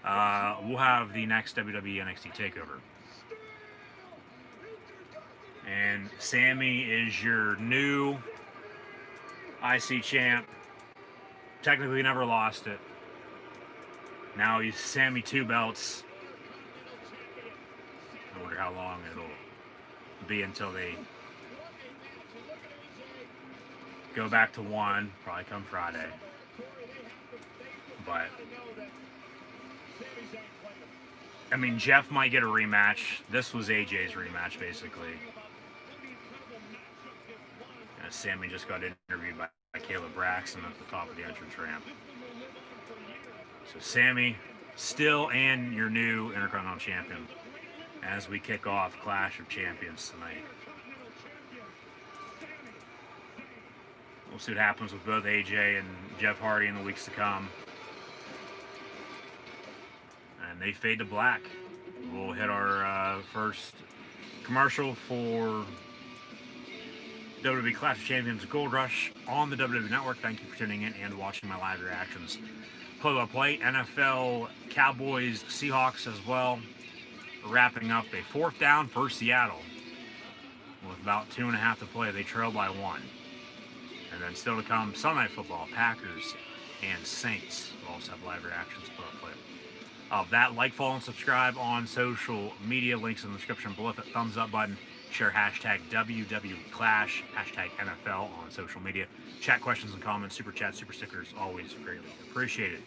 we'll have the next WWE NXT TakeOver. And Sami is your new IC champ. Technically never lost it. Now he's Sami 2 belts. I wonder how long it'll be until they go back to 1, probably come Friday. But I mean, Jeff might get a rematch. This was AJ's rematch, basically. As Sami just got interviewed by Caleb Braxton at the top of the entrance ramp. So Sami, still and your new Intercontinental Champion as we kick off Clash of Champions tonight. We'll see what happens with both AJ and Jeff Hardy in the weeks to come. And they fade to black. We'll hit our first commercial for WWE Clash of Champions Gold Rush on the WWE Network. Thank you for tuning in and watching my live reactions. Play-by-play, NFL, Cowboys, Seahawks as well. Wrapping up a 4th down for Seattle. With about 2.5 to play, they trail by 1. And then still to come, Sunday Night Football, Packers, and Saints. We'll also have live reactions play-by-play. Of that, like, follow, and subscribe on social media. Links in the description below. Hit that thumbs up button. Share hashtag WWEClash, hashtag NFL on social media. Chat questions and comments, super chats, super stickers, always greatly appreciated.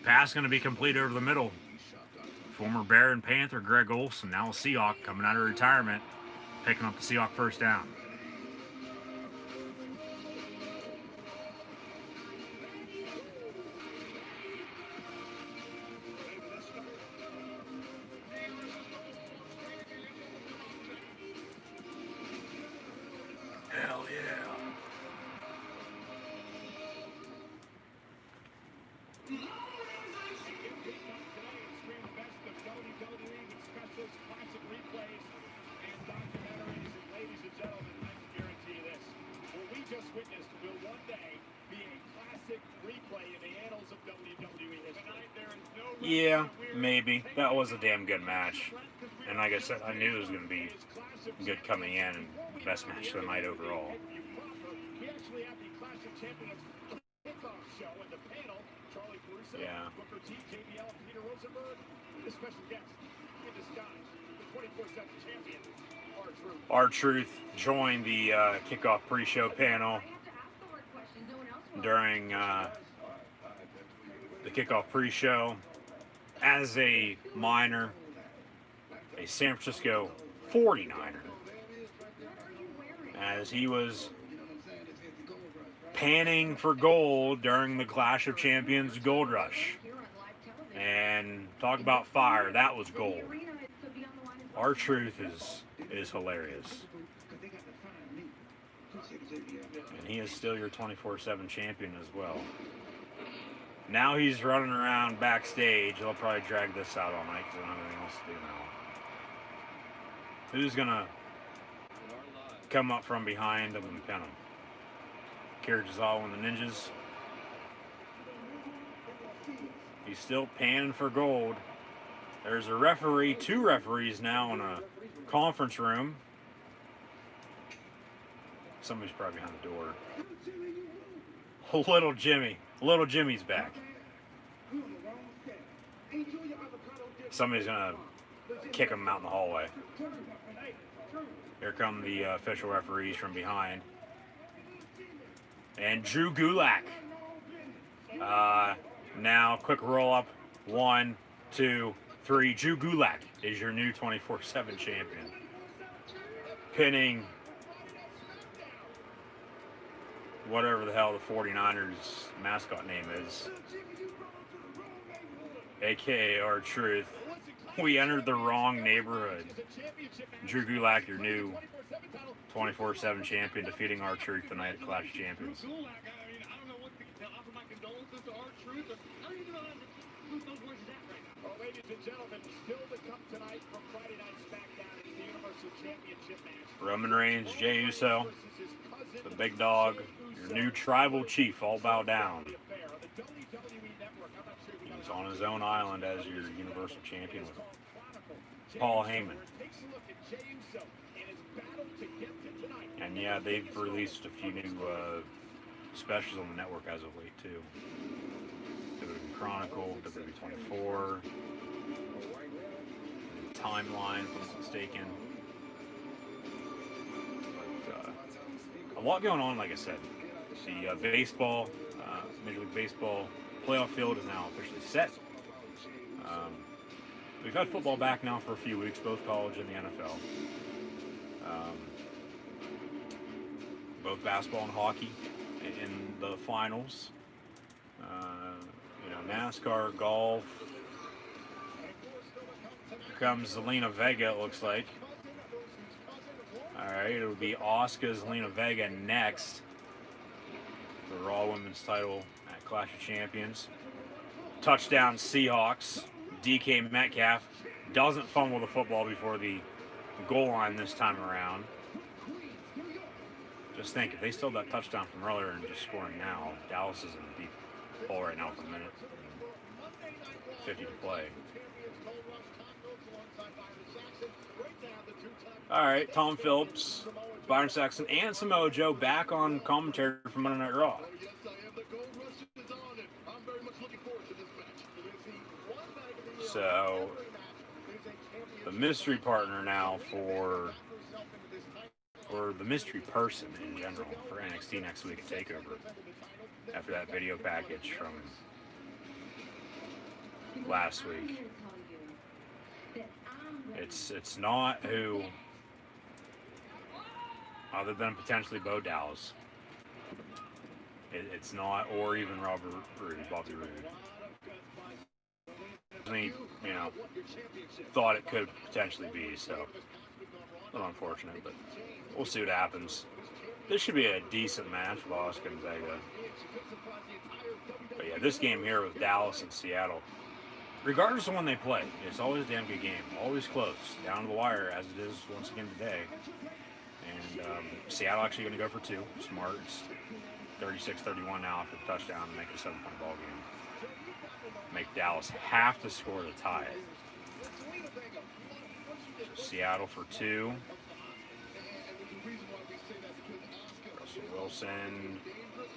Pass going to be complete over the middle. Former Bear and Panther Greg Olson, now a Seahawk, coming out of retirement, picking up the Seahawk first down. Hell yeah. Yeah, maybe. That was a damn good match. And like I said, I knew it was going to be good coming in and the best match of the night overall. Yeah. R-Truth joined the kickoff pre-show panel during the kickoff pre-show as a minor, a San Francisco 49er, as he was panning for gold during the Clash of Champions Gold Rush. And talk about fire, that was gold. R-Truth is hilarious. And he is still your 24/7 champion as well. Now he's running around backstage. They'll probably drag this out all night because they don't have anything else to do now. Who's going to come up from behind him and pin him? Kirijizawa and the Ninjas. He's still panning for gold. There's a referee, 2 referees now in a conference room. Somebody's probably behind the door. Little Jimmy's back. Somebody's gonna kick him out in the hallway. Here come the official referees from behind. And Drew Gulak. Now, quick roll up. 1, 2, 3. Drew Gulak is your new 24/7 champion. Pinning whatever the hell the 49ers mascot name is, aka R-Truth. We entered the wrong neighborhood. Drew Gulak, your new 24/7 champion, defeating R-Truth tonight at Clash of Champions. Ladies and gentlemen, still to come tonight from Friday Night SmackDown is the Universal Championship match. Roman Reigns, Jey Uso, the big dog, your new tribal chief, all bow down. He's on his own island as your Universal Champion with Paul Heyman. And yeah, they've released a few new specials on the network as of late too. WWE Chronicle, WWE 24, Timeline, if I'm not mistaken. But, a lot going on, like I said. The baseball, Major League Baseball playoff field is now officially set. We've had football back now for a few weeks, both college and the NFL. Both basketball and hockey in the finals. NASCAR, golf. Here comes Zelina Vega, it looks like. Alright, it would be Asuka's Zelina Vega next. The Raw Women's title at Clash of Champions. Touchdown Seahawks. DK Metcalf doesn't fumble the football before the goal line this time around. Just think, if they still had that touchdown from earlier and just scoring now, Dallas is in a deep hole right now for a minute. 50 to play. Alright, Tom Phillips, Byron Saxton, and Samoa Joe back on commentary for Monday Night Raw. So, the mystery partner now for the mystery person in general for NXT next week at TakeOver, after that video package from last week. It's not who, other than potentially Bo Dallas. It's not, or even Bobby Roode. He, thought it could potentially be, so a little unfortunate, but we'll see what happens. This should be a decent match with Asuka and Vega. But yeah, this game here with Dallas and Seattle, regardless of when they play, it's always a damn good game. Always close, down to the wire, as it is once again today. And Seattle actually going to go for 2. Smart. It's 36-31 now after the touchdown to make it a 7-point ball game. Make Dallas have to score to tie it. Seattle for 2. Russell Wilson.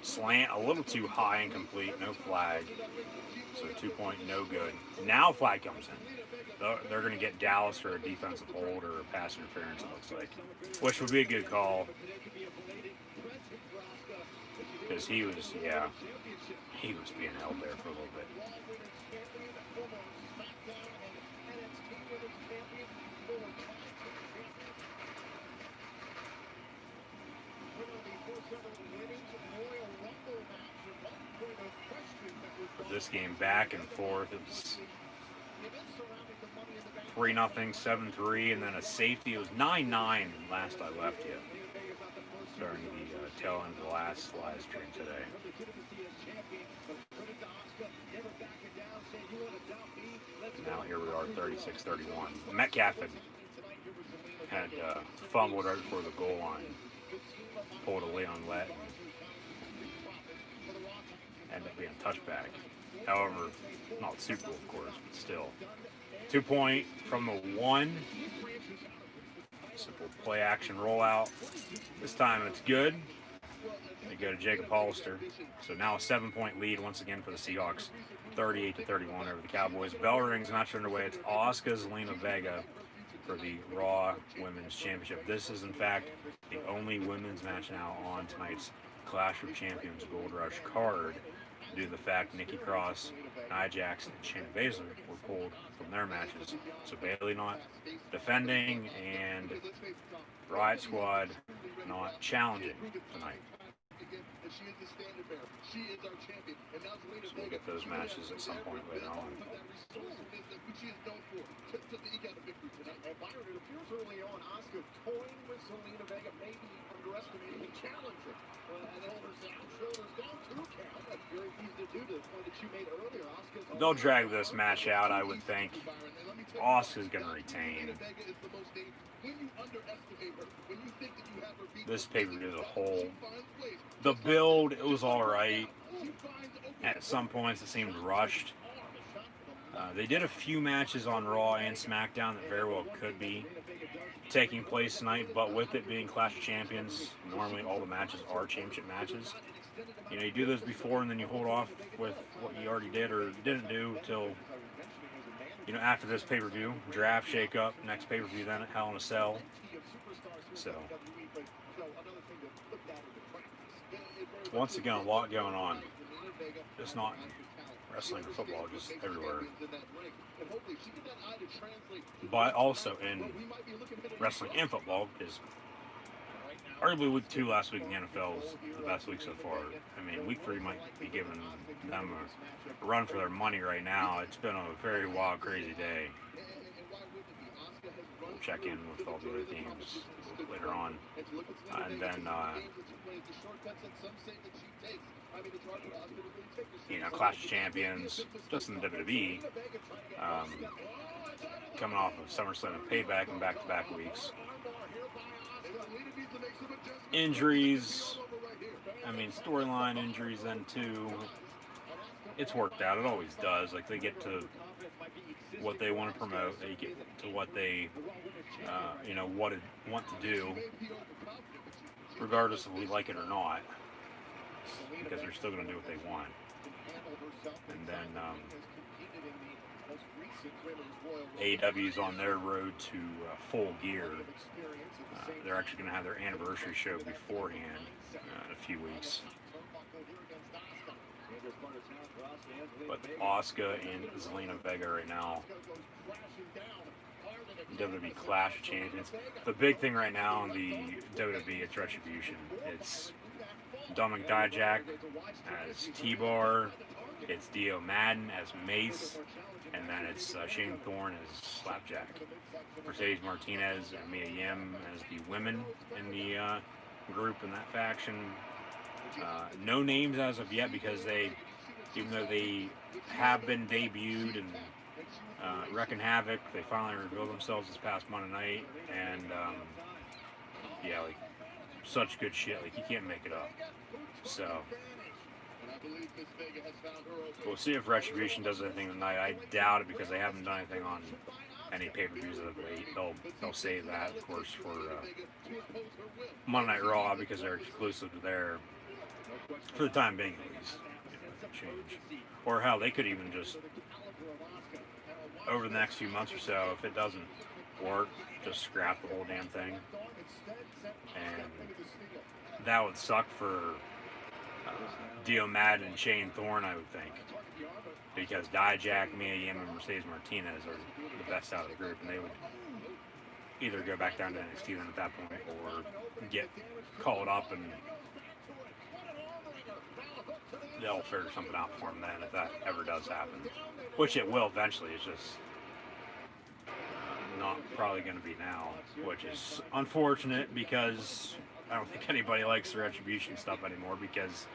Slant a little too high, incomplete, no flag. So 2-point, no good. Now flag comes in. They're going to get Dallas for a defensive hold or a pass interference, it looks like. Which would be a good call. Because he was being held there for a little bit. This game back and forth. It was 3-0, 7-3, and then a safety. It was 9-9 last I left you during the tail end of the last live stream today. Now here we are, 36-31. Metcalf had fumbled right before the goal line, pulled a Leon Lett, and ended up being a touchback. However, not Super Bowl, of course, but still. 2-point from the 1. Simple play action rollout. This time it's good. They go to Jacob Hollister. So now a 7-point lead once again for the Seahawks. 38-31 over the Cowboys. Bell rings, match underway. It's Asuka Zelina Vega for the Raw Women's Championship. This is, in fact, the only women's match now on tonight's Clash of Champions Gold Rush card, due to the fact Nikki Cross, Nia Jackson, and Shayna Baszler were pulled from their matches. So Bayley not defending, and Riot Squad not challenging tonight. So we'll get those matches at some point later on. And Byron, it appears early on, Asuka toying with Zelina Vega, maybe underestimating the challenger. And then shoulders down, 2 count. That's very easy to do to the point that you made earlier. Asuka's They'll drag this match out, I would think. Asuka's going to retain. This pay-per-view as a whole. The build, it was alright. At some points, it seemed rushed. They did a few matches on Raw and SmackDown that very well could be taking place tonight, but with it being Clash of Champions, normally all the matches are championship matches. You know, you do those before and then you hold off with what you already did or didn't do till, you know, after this pay-per-view. Draft, shake-up, next pay-per-view, then Hell in a Cell. So, once again, a lot going on. Just not wrestling or football, just everywhere. But also in wrestling and football, because arguably week 2 last week in the NFL was the best week so far. I mean, week 3 might be giving them a run for their money right now. It's been a very wild, crazy day. We'll check in with all the other teams later on. And then, you know, Clash of Champions, just in the WWE, coming off of SummerSlam and Payback and back-to-back weeks. Injuries, I mean, storyline injuries then too. It's worked out, it always does. Like, they get to what they want to promote, they get to what they, you know, want to do, regardless if we like it or not, because they're still going to do what they want. And then AEW's on their road to Full Gear. They're actually going to have their anniversary show beforehand in a few weeks. But Asuka and Zelina Vega right now, WWE Clash of Champions. The big thing right now in the WWE, it's Retribution. It's Dominic Dijak as T-Bar, it's Dio Madden as Mace, and then it's Shane Thorne as Slapjack. Mercedes Martinez and Mia Yim as the women in the group in that faction. No names as of yet, because they, even though they have been debuted and wrecking havoc, they finally revealed themselves this past Monday night, and yeah, like, such good shit, like, you can't make it up. So we'll see if Retribution does anything tonight. I doubt it, because they haven't done anything on any pay-per-views of late. They'll save that, of course, for Monday Night Raw because they're exclusive to there for the time being, at least. Change, or hell, they could even just over the next few months or so, if it doesn't work, just scrap the whole damn thing. And that would suck for Dio Madden and Shane Thorne, I would think, because Dijak, Mia Yim, and Mercedes Martinez are the best out of the group, and they would either go back down to NXT then at that point, or get called up and they'll figure something out for them then if that ever does happen, which it will eventually. It's just not probably going to be now, which is unfortunate because I don't think anybody likes the Retribution stuff anymore because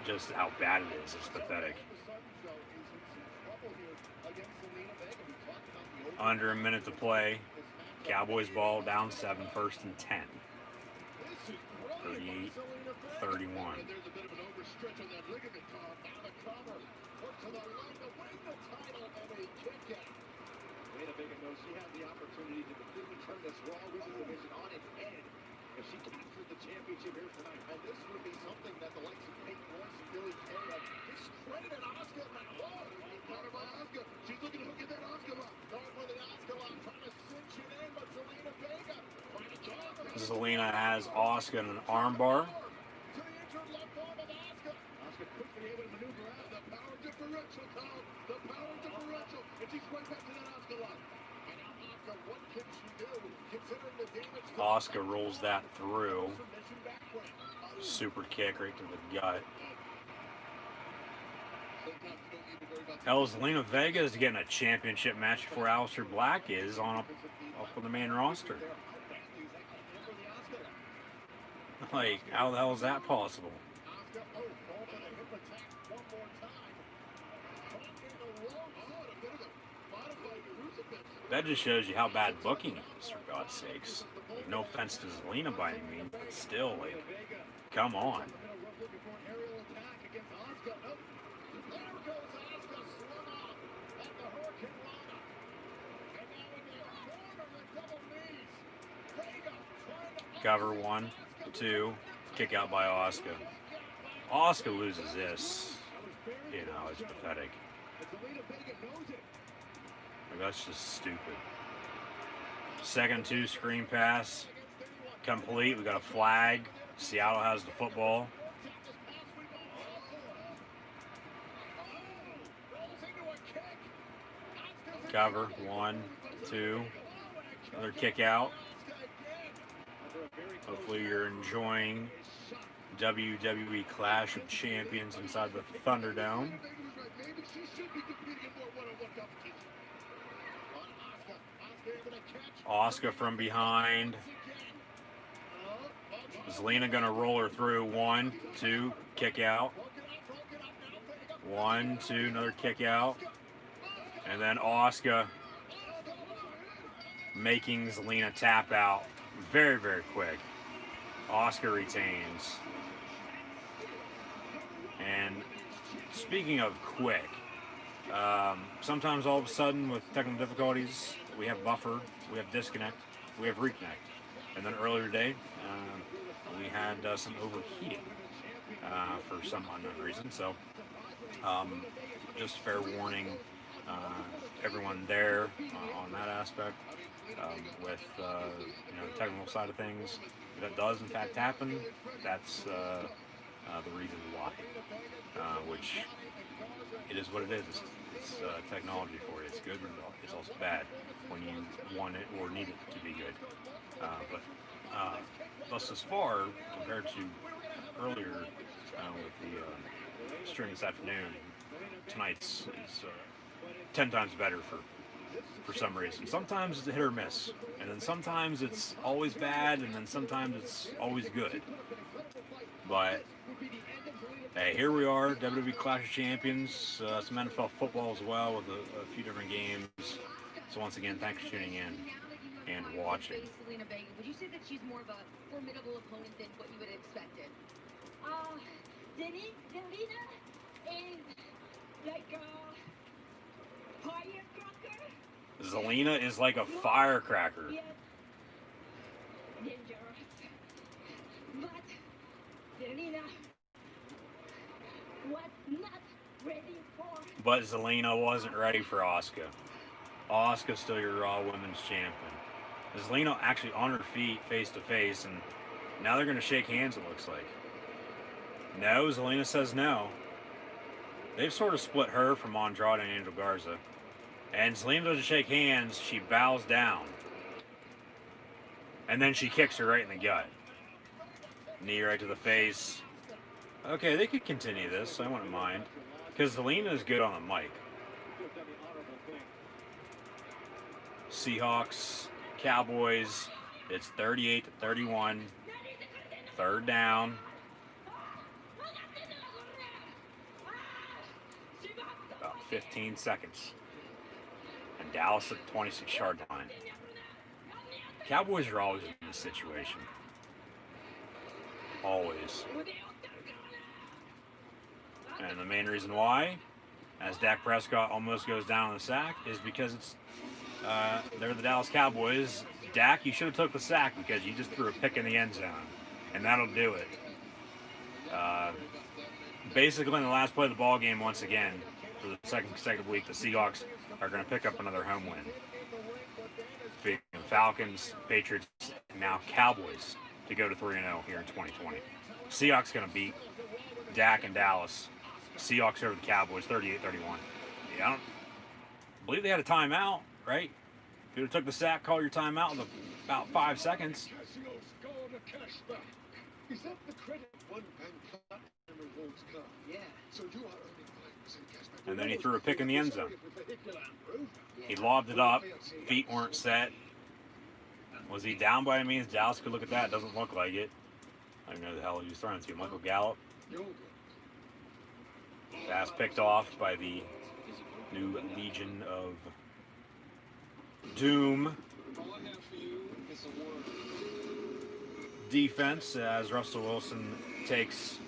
just how bad it is. It's pathetic. Under a minute to play. Cowboys ball down 7, 1st and 10. 38-31. She had the opportunity to completely turn this Raw Women's division on its head if she captured the championship here tonight. And this would be something that the likes of Peyton Royce and Billy Kay have discredited Asuka. Counter by Asuka. She's looking to hook in that Asuka lock. Going for the Asuka lock, trying to cinch it in, but Zelina Vega trying to counter. Zelina has Asuka in an armbar. To the injured left arm of Asuka. Asuka quickly able to maneuver out of the power differential, Kyle. The power differential. And she's right back to that Asuka lock. Asuka rolls that through. Super kick right to the gut. Hell, Zelina Vega is getting a championship match before Aleister Black is up on the main roster. Like, how the hell is that possible? That just shows you how bad booking is, for God's sakes. Like, no offense to Zelina by any means, but still, like, come on. Cover 1, 2, kick out by Asuka. Asuka loses this. You know, it's pathetic. That's just stupid. Second 2 screen pass. Complete. We got a flag. Seattle has the football. Cover. 1, 2. Another kick out. Hopefully you're enjoying WWE Clash of Champions inside the Thunderdome. Asuka from behind. Zelina gonna roll her through. 1, 2, kick out. 1, 2, another kick out. And then Asuka making Zelina tap out very, very quick. Asuka retains. And speaking of quick, sometimes all of a sudden with technical difficulties, we have buffer, we have disconnect, we have reconnect. And then earlier today, we had some overheating for some unknown reason. So just fair warning, everyone there on that aspect with the technical side of things. If that does in fact happen, that's the reason why, which it is what it is. It's technology for you. It's good, but it's also bad when you want it or need it to be good. But thus far, compared to earlier with the stream this afternoon, tonight's is 10 times better for some reason. Sometimes it's a hit or miss, and then sometimes it's always bad, and then sometimes it's always good. But hey, here we are, WWE Clash of Champions, some NFL football as well with a few different games. So once again, thanks for tuning in and watching. Zelina Vega, would you say that she's more of a formidable opponent than what you would have expected? Zelina is like a firecracker Zelina is like a firecracker. Yet dangerous. But Zelina was not ready for. But Zelina wasn't ready for Asuka. Asuka's still your Raw Women's Champion. Zelina actually on her feet, face to face, and now they're going to shake hands, it looks like. No, Zelina says no. They've sort of split her from Andrade and Angel Garza. And Zelina doesn't shake hands, she bows down. And then she kicks her right in the gut. Knee right to the face. Okay, they could continue this, I wouldn't mind. Because Zelina is good on the mic. Seahawks, Cowboys, it's 38-31. Third down. About 15 seconds. And Dallas at the 26-yard line. Cowboys are always in this situation. Always. And the main reason why, as Dak Prescott almost goes down on the sack, is because they're the Dallas Cowboys. Dak, you should have took the sack because you just threw a pick in the end zone. And that'll do it. Basically, in the last play of the ball game, once again, for the second consecutive week, the Seahawks are going to pick up another home win. Speaking of Falcons, Patriots, and now Cowboys to go to 3-0 here in 2020. Seahawks going to beat Dak and Dallas. Seahawks over the Cowboys, 38-31. Yeah, I don't believe they had a timeout, right? If you would have took the sack, call your timeout in about 5 seconds. And then he threw a pick in the end zone. He lobbed it up. Feet weren't set. Was he down by any means? Dallas could look at that. Doesn't look like it. I don't know who the hell he was throwing to. Michael Gallup. Pass picked off by the new Legion of Doom defense as Russell Wilson takes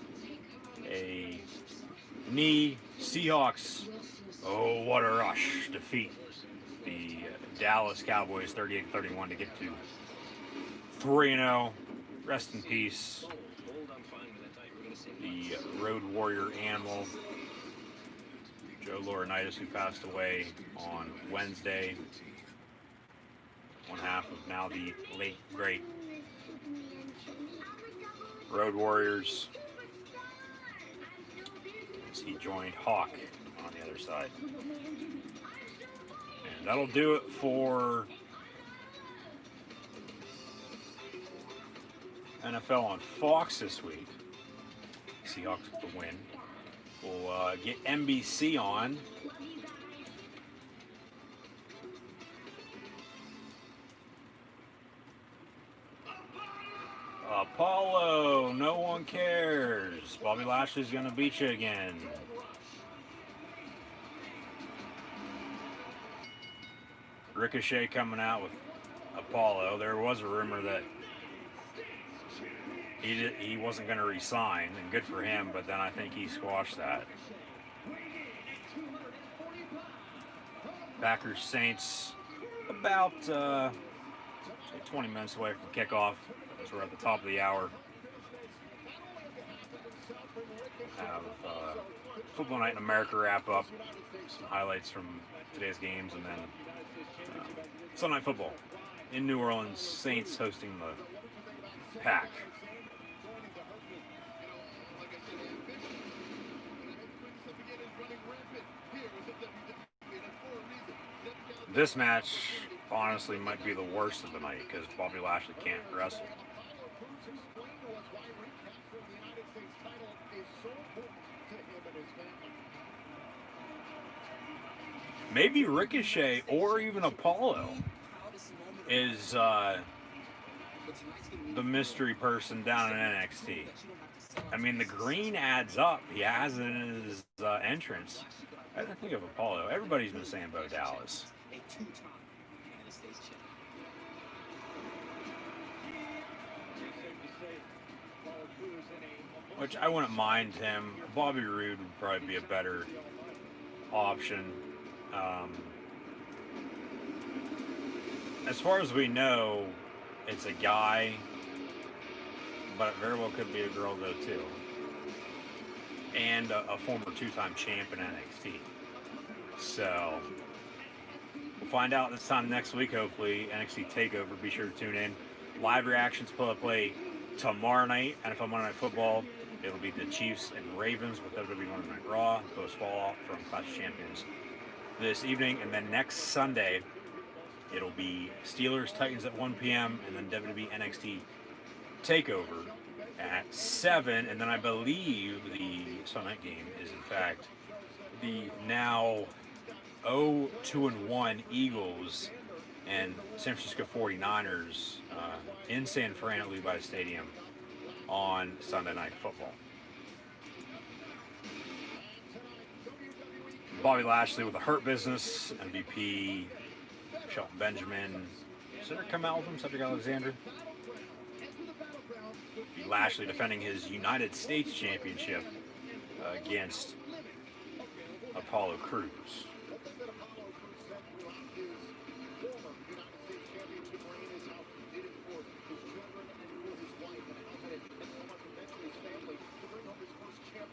a knee. Seahawks, oh, what a rush. Defeat the Dallas Cowboys 38-31 to get to 3-0. Rest in peace, the Road Warrior animal, Joe Laurinaitis, who passed away on Wednesday. One half of now the late, great Road Warriors. He joined Hawk on the other side. And that'll do it for NFL on Fox this week. Seahawks with the win. We'll get NBC on. Apollo, no one cares. Bobby Lashley's going to beat you again. Ricochet coming out with Apollo. There was a rumor that he wasn't going to resign, and good for him, but then I think he squashed that. Packers Saints about 20 minutes away from kickoff. As we're at the top of the hour. Have Football Night in America wrap up. Some highlights from today's games, and then Sunday Night Football in New Orleans. Saints hosting the Pack. This match honestly might be the worst of the night because Bobby Lashley can't wrestle. Maybe Ricochet or even Apollo is the mystery person down in NXT. I mean, the green adds up. He has it in his entrance. I didn't think of Apollo. Everybody's been saying Bo Dallas. Which I wouldn't mind him. Bobby Roode would probably be a better option. as far as we know, it's a guy, but it very well could be a girl though too, and a former two-time champ in NXT. So we'll find out this time next week, hopefully. NXT TakeOver. Be sure to tune in. Live reactions, play tomorrow night. NFL Monday Night Football. It'll be the Chiefs and Ravens with WWE Monday Night Raw. Post fallout from Clash of Champions this evening, and then next Sunday it'll be Steelers Titans at 1 p.m. and then WWE NXT TakeOver at 7, and then I believe the Sunday night game is in fact the now 0-2-1 Eagles and San Francisco 49ers in San Fran at Levi Stadium on Sunday Night Football. Bobby Lashley with the Hurt Business, MVP Shelton Benjamin. Should there come out with him, Cedric Alexander? Lashley defending his United States Championship against Apollo Crews.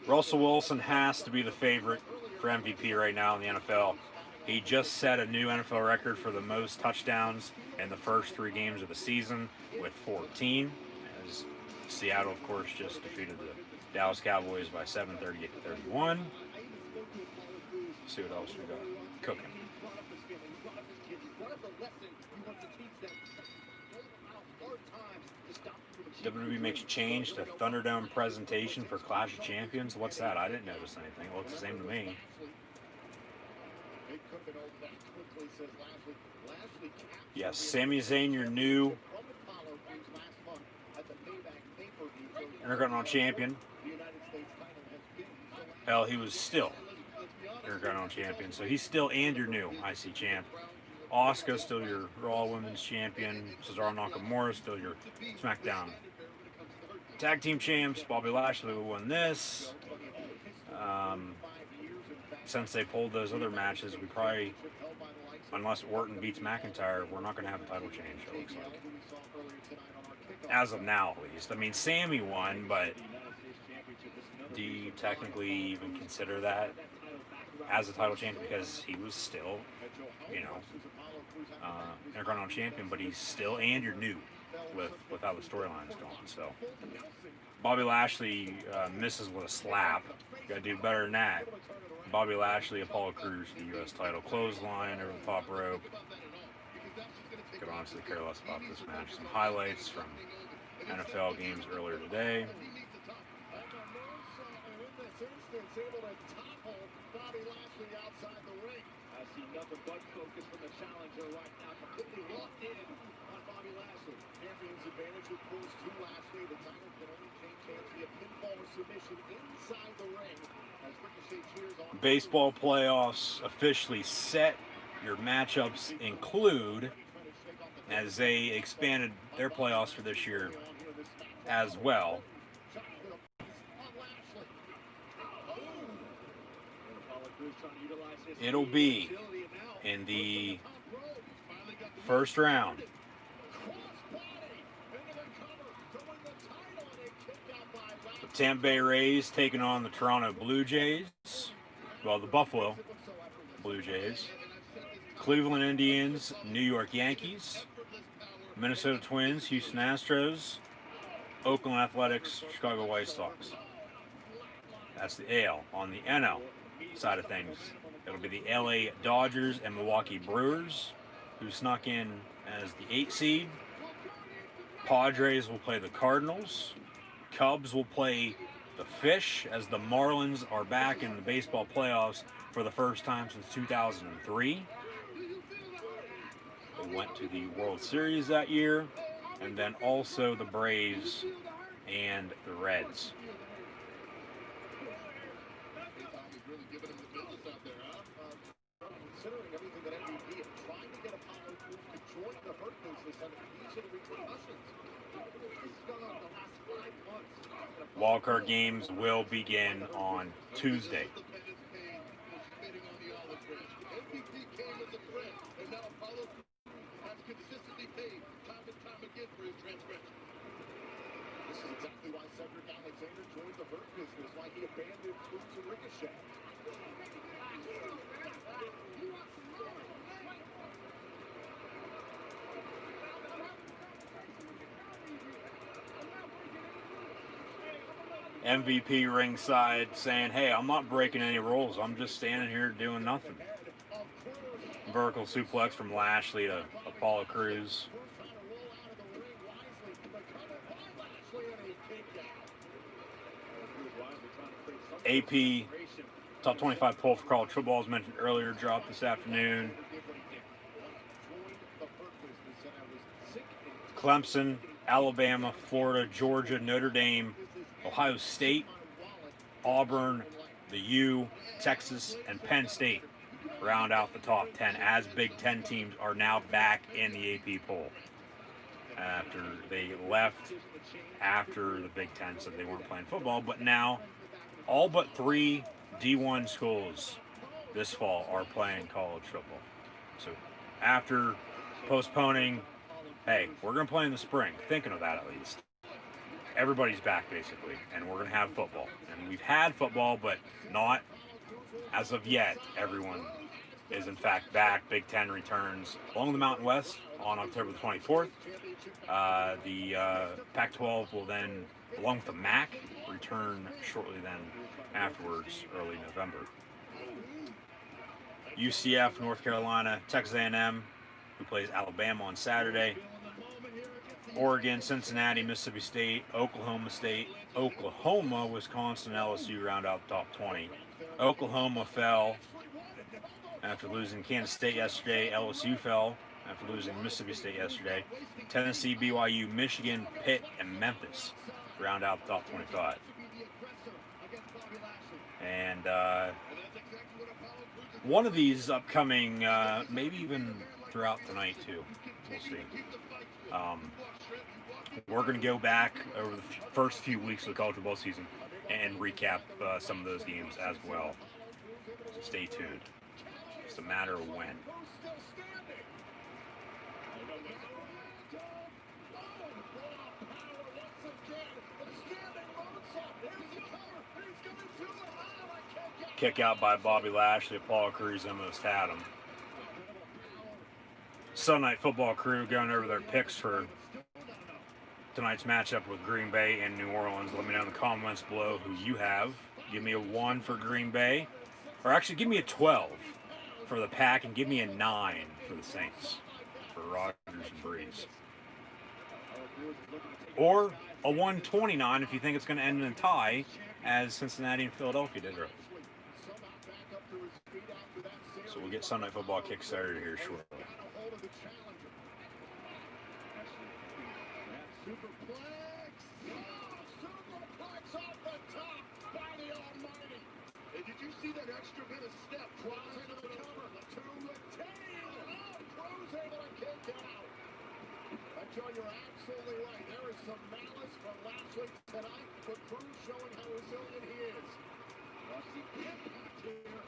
Russell Wilson has to be the favorite for MVP right now in the NFL. He just set a new NFL record for the most touchdowns in the first 3 games of the season with 14. As Seattle, of course, just defeated the Dallas Cowboys by 38-31. See what else we got cooking. WWE makes change to Thunderdome presentation for Clash of Champions. What's that? I didn't notice anything. It looks the same to me. Yes, Sami Zayn, your new Intercontinental Champion. Hell, he was still Intercontinental Champion, so he's still and your new IC Champ. Asuka, still your Raw Women's Champion. Cesaro Nakamura, still your SmackDown Tag Team Champs. Bobby Lashley will win this. Since they pulled those other matches, we probably, unless Orton beats McIntyre, we're not going to have a title change, it looks like. As of now, at least. I mean, Sammy won, but do you technically even consider that as a title change? Because he was still, Intercontinental Champion, but he's still, and you're new with how the storyline's going. So, Bobby Lashley misses with a slap. You got to do better than that. Bobby Lashley, Apollo Crews for the U.S. title. Clothesline over the top rope. Could honestly care less about this match. Some highlights from NFL games earlier today. I see nothing but focus from the challenger right now. Completely locked in on Bobby Lashley. Champion's advantage, of course, to Lashley. The title can only change hands via pinfall or submission inside the ring. As Ricochet cheers on. Baseball playoffs officially set. Your matchups include, as they expanded their playoffs for this year as well. It'll be in the first round. The Tampa Bay Rays taking on the Toronto Blue Jays. Well, the Buffalo Blue Jays. Cleveland Indians, New York Yankees. Minnesota Twins, Houston Astros. Oakland Athletics, Chicago White Sox. That's the AL. On the NL side of things, it'll be the LA Dodgers and Milwaukee Brewers, who snuck in as the 8th seed. Padres will play the Cardinals. Cubs will play the Fish, as the Marlins are back in the baseball playoffs for the first time since 2003. They went to the World Series that year. And then also the Braves and the Reds. Considering everything that MVP is trying to get Apollo Crews to join the Hurt Business under each of the repercussions. This has gone on the last 5 months. Wildcard games will begin on Tuesday. MVP came with the threat, and now Apollo Crews has consistently paid time and time again for his transgression. This is exactly why Cedric Alexander joined the Hurt business, why he abandoned Cruz and Ricochet. MVP ringside saying, hey, I'm not breaking any rules. I'm just standing here doing nothing. Vertical suplex from Lashley to Apollo Crews. AP top 25 poll for college football, as mentioned earlier, dropped this afternoon. Clemson, Alabama, Florida, Georgia, Notre Dame, Ohio State, Auburn, the U, Texas, and Penn State round out the top 10 as Big Ten teams are now back in the AP poll after they left after the Big Ten said they weren't playing football. But now all but 3 D1 schools this fall are playing college football. So after postponing, hey, we're going to play in the spring, thinking of that at least. Everybody's back basically, and we're going to have football. And we've had football, but not as of yet. Everyone is in fact back. Big Ten returns along the Mountain West on October the 24th. The Pac-12 will then, along with the MAC, return shortly then afterwards, early November. UCF, North Carolina, Texas A&M, who plays Alabama on Saturday. Oregon, Cincinnati, Mississippi State, Oklahoma, Wisconsin, LSU round out the top 20. Oklahoma fell after losing Kansas State yesterday. LSU fell after losing Mississippi State yesterday. Tennessee, BYU, Michigan, Pitt, and Memphis round out the top 25. And one of these upcoming, maybe even throughout tonight too. We'll see. We're going to go back over the first few weeks of the college football season and recap some of those games as well. So stay tuned. It's a matter of when. Kick out by Bobby Lashley. Apollo Crews almost had him. Sunday Night Football crew going over their picks for tonight's matchup with Green Bay and New Orleans. Let me know in the comments below who you have. Give me a 1 for Green Bay. Or actually, give me a 12 for the Pack and give me a 9 for the Saints. For Rodgers and Breeze. Or a 129 if you think it's going to end in a tie, as Cincinnati and Philadelphia did earlier. So we'll get Sunday Night Football kick-started here shortly. Did you see that extra bit of step? Cross into the cover to retain. Cruz able to kick out. John, you're absolutely right. There is some malice from Lashley tonight, but Cruz showing how resilient he is. Rusty impact here.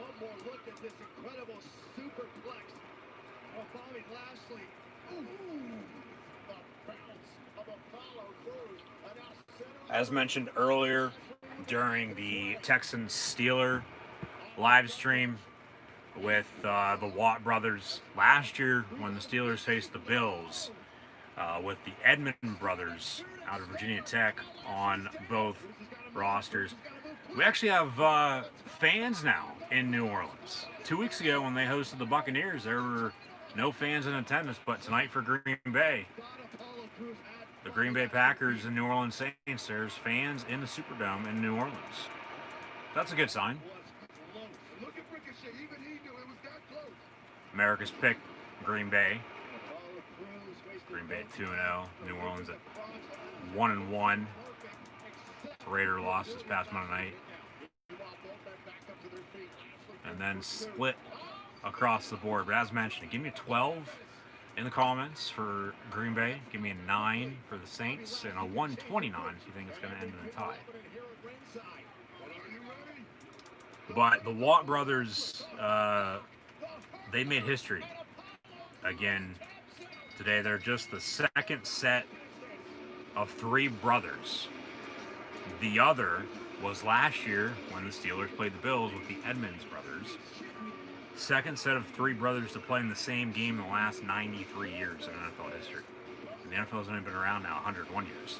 One more look at this incredible superplex of Bobby Lashley. Ooh, the bounce of Apollo Crews. As mentioned earlier, during the Texans-Steeler live stream with the Watt brothers last year when the Steelers faced the Bills, with the Edmond brothers out of Virginia Tech on both rosters. We actually have fans now in New Orleans. 2 weeks ago when they hosted the Buccaneers, there were no fans in attendance, but tonight for Green Bay, the Green Bay Packers and New Orleans Saints, there's fans in the Superdome in New Orleans. That's a good sign. America's pick, Green Bay. Green Bay at 2-0. New Orleans at 1-1. Raider lost this past Monday night. And then split across the board. But as mentioned, give me a 12 in the comments for Green Bay. Give me a 9 for the Saints and a 129 if you think it's going to end in a tie. But the Watt brothers, they made history again today. They're just the second set of 3 brothers. The other was last year when the Steelers played the Bills with the Edmonds brothers. Second set of 3 brothers to play in the same game in the last 93 years in NFL history. And the NFL's only been around now 101 years.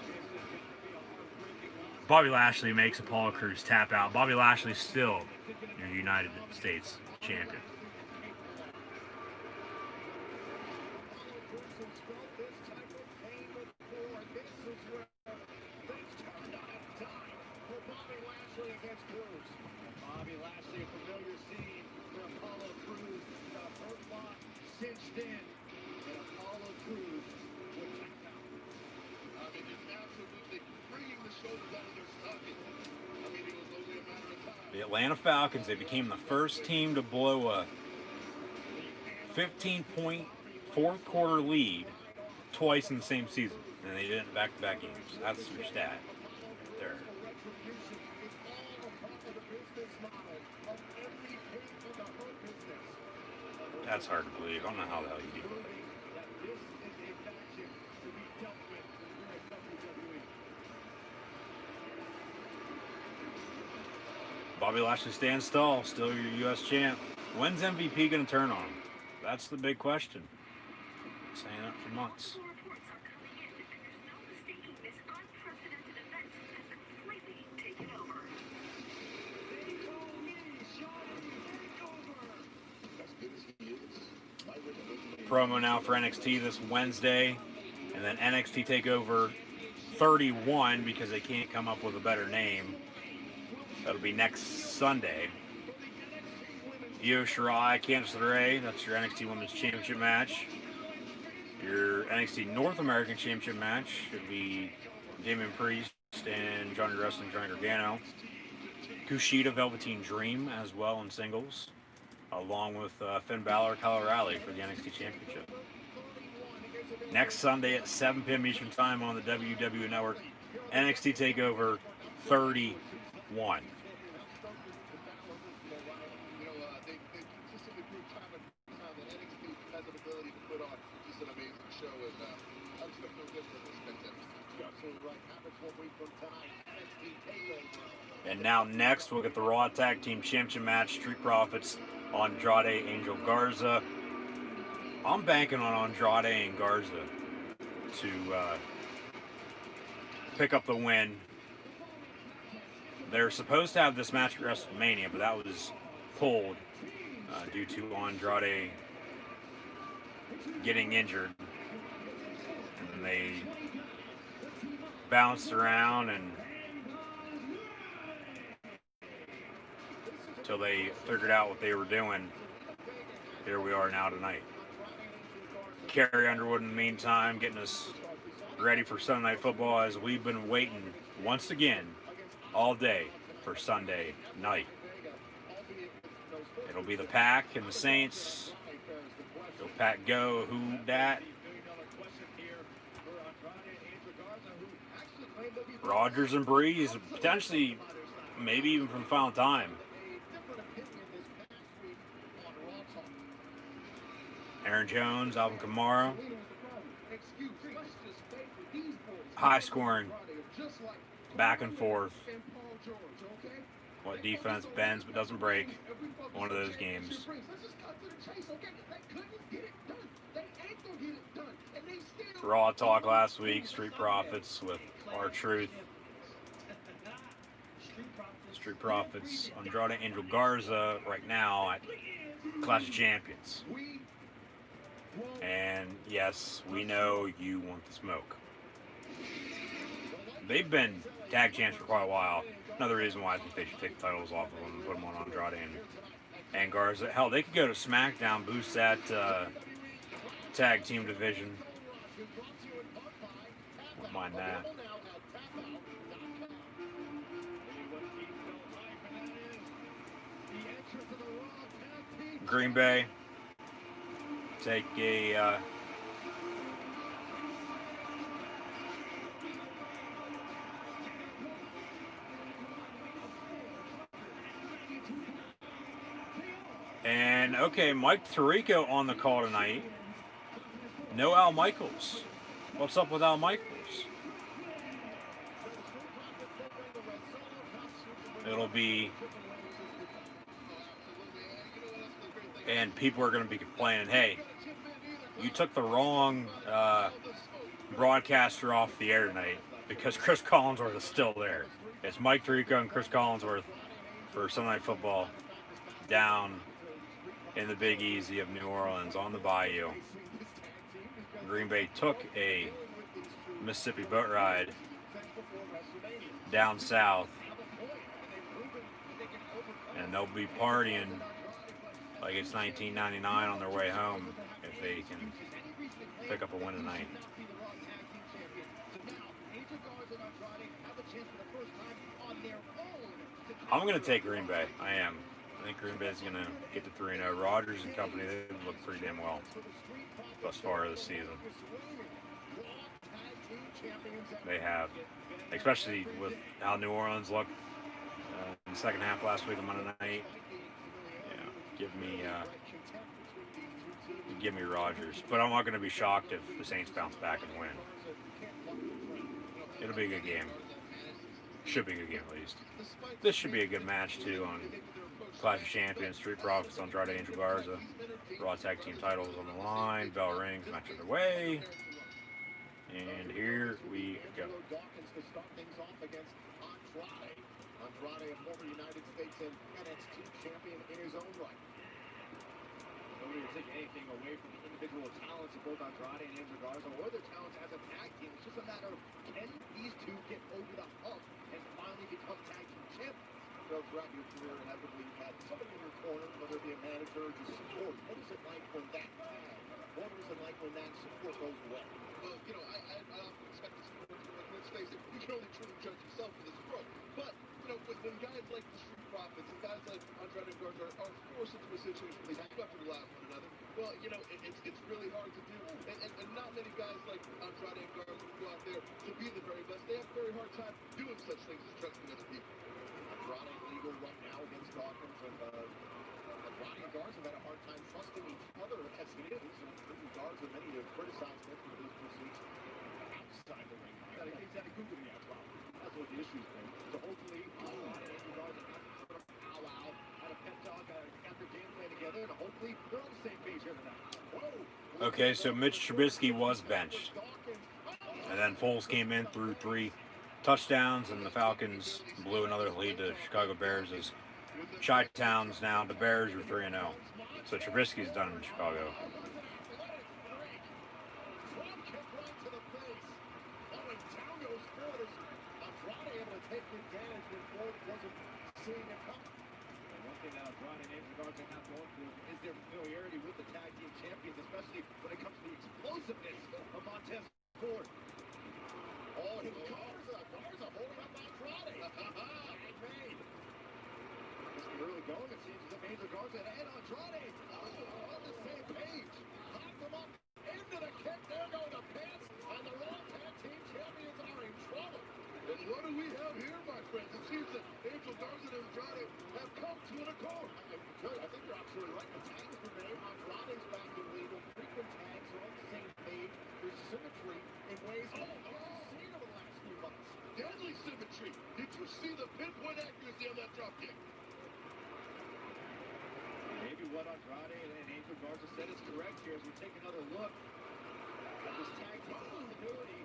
Bobby Lashley makes Apollo Crews tap out. Bobby Lashley's still your United States champion. Bobby Lashley, a familiar scene for Apollo Crews. The hurt lock cinched in, and Apollo Crews would tap out. I mean, just absolutely bringing the shoulders out of their stocking. I mean, it was only a matter of time. The Atlanta Falcons, they became the first team to blow a 15-point fourth quarter lead twice in the same season. And they did it in back-to-back games. That's your stat there. That's hard to believe. I don't know how the hell you do that. Bobby Lashley stands tall, still your U.S. champ. When's MVP going to turn on him? That's the big question. Been saying that for months. Promo now for NXT this Wednesday, and then NXT TakeOver 31 because they can't come up with a better name. That'll be next Sunday. Io Shirai, Candice LeRae, that's your NXT Women's Championship match. Your NXT North American Championship match should be Damian Priest and Johnny Wrestling, Johnny Gargano. Kushida, Velveteen Dream as well in singles, along with Finn Balor, Kyle O'Reilly for the NXT Championship. Next Sunday at 7 p.m. Eastern Time on the WWE Network, NXT TakeOver 31. You know, they consistently prove time and time that NXT has an ability to put on just an amazing show, and I expect no different this next episode. You're absolutely right. Happens 1 week from tonight. NXT TakeOver. And now next we'll get the Raw Tag Team Championship match, Street Profits, Andrade, Angel Garza. I'm banking on Andrade and Garza to pick up the win. They're supposed to have this match at WrestleMania, but that was pulled due to Andrade getting injured. And they bounced around and until they figured out what they were doing. Here we are now tonight. Carrie Underwood in the meantime getting us ready for Sunday Night Football as we've been waiting once again all day for Sunday night. It'll be the Pack and the Saints. Go Pack go, who dat? Rodgers and Breeze, potentially, maybe even for the final time. Aaron Jones, Alvin Kamara. High scoring. Back and forth. What defense bends but doesn't break. One of those games. Raw talk last week. Street Profits with R-Truth. Street Profits. Andrade, Angel Garza right now at Clash of Champions. And yes, we know you want the smoke. They've been tag champs for quite a while. Another reason why I think they should take the titles off of them and put them on Andrade and Garza. Hell, they could go to SmackDown, boost that tag team division. Wouldn't mind that. Green Bay take a and okay, Mike Tirico on the call tonight. No Al Michaels. What's up with Al Michaels? It'll be, and people are going to be complaining, hey, you took the wrong broadcaster off the air tonight because Chris Collinsworth is still there. It's Mike Tirico and Chris Collinsworth for Sunday Night Football down in the Big Easy of New Orleans on the bayou. Green Bay took a Mississippi boat ride down south, and they'll be partying like it's 1999 on their way home if they can pick up a win tonight. I'm going to take Green Bay. I am. I think Green Bay is going to get to 3-0. Rodgers and company, they look pretty damn well thus far this season. They have, especially with how New Orleans looked in the second half last week on Monday night. Yeah, give me Rodgers. But I'm not going to be shocked if the Saints bounce back and win. It'll be a good game. Should be a good game at least. This should be a good match too on Clash of Champions, Street Profits, Andrade Angel Garza. Raw Tag Team titles on the line. Bell rings, match underway. And here we go. Andrade, a former United States and NXT champion in his own right. Nobody will take anything away from the individual talents of both Andrade and Angel Garza or their talents as a tag team. It's just a matter of can these two get over the hump and finally become tag team champions. So throughout your career, inevitably you've had somebody in your corner, whether it be a manager or just support. What is it like when that support goes away? Well, I often expect the support to go, let's face it, you can only truly judge yourself for this growth. But, when guys like the Street Profits and guys like Andrade and Garza are forced into a situation where they have to rely on one another, well, it's really hard to do. And not many guys like Andrade and Garza who go out there to be the very best. They have a very hard time doing such things as trusting other people. Andrade legal right now against Dawkins, and Andrade and Garza have had a hard time trusting each other as it is. And Garza, many have criticized him for his pursuits outside the ring. He's had a Google me as well. That's what the issue's been. So hopefully, Andrade and Garza have sort of powwow, had a pep talk, got their game plan together, and hopefully they're on the same page here tonight. Whoa! Okay, so Mitch Trubisky was benched. And then Foles came in, threw 3 touchdowns, and the Falcons blew another lead to Chicago Bears as Chi-Town's now, the Bears are 3-0. So Trubisky's done in Chicago. Is their familiarity with the tag team champions, especially when it comes to the explosiveness of Montez Ford. Oh, his Garza holding up Andrade. Made. This is really going, it seems, as if Angel Garza and Andrade on the same page. Popped them up into the kick. There go the pants, and the Raw Tag Team Champions are in trouble. And what do we have here, my friends? It seems that Angel Garza and Andrade have come to an accord. I think you're absolutely right. The tags were made. Andrade's back in legal. Frequent tags are on the same page. There's symmetry in ways we've seen over the last few months. Deadly symmetry. Did you see the pinpoint accuracy on that drop kick? Maybe what Andrade and Angel Garza said is correct here as we take another look at this tag team continuity.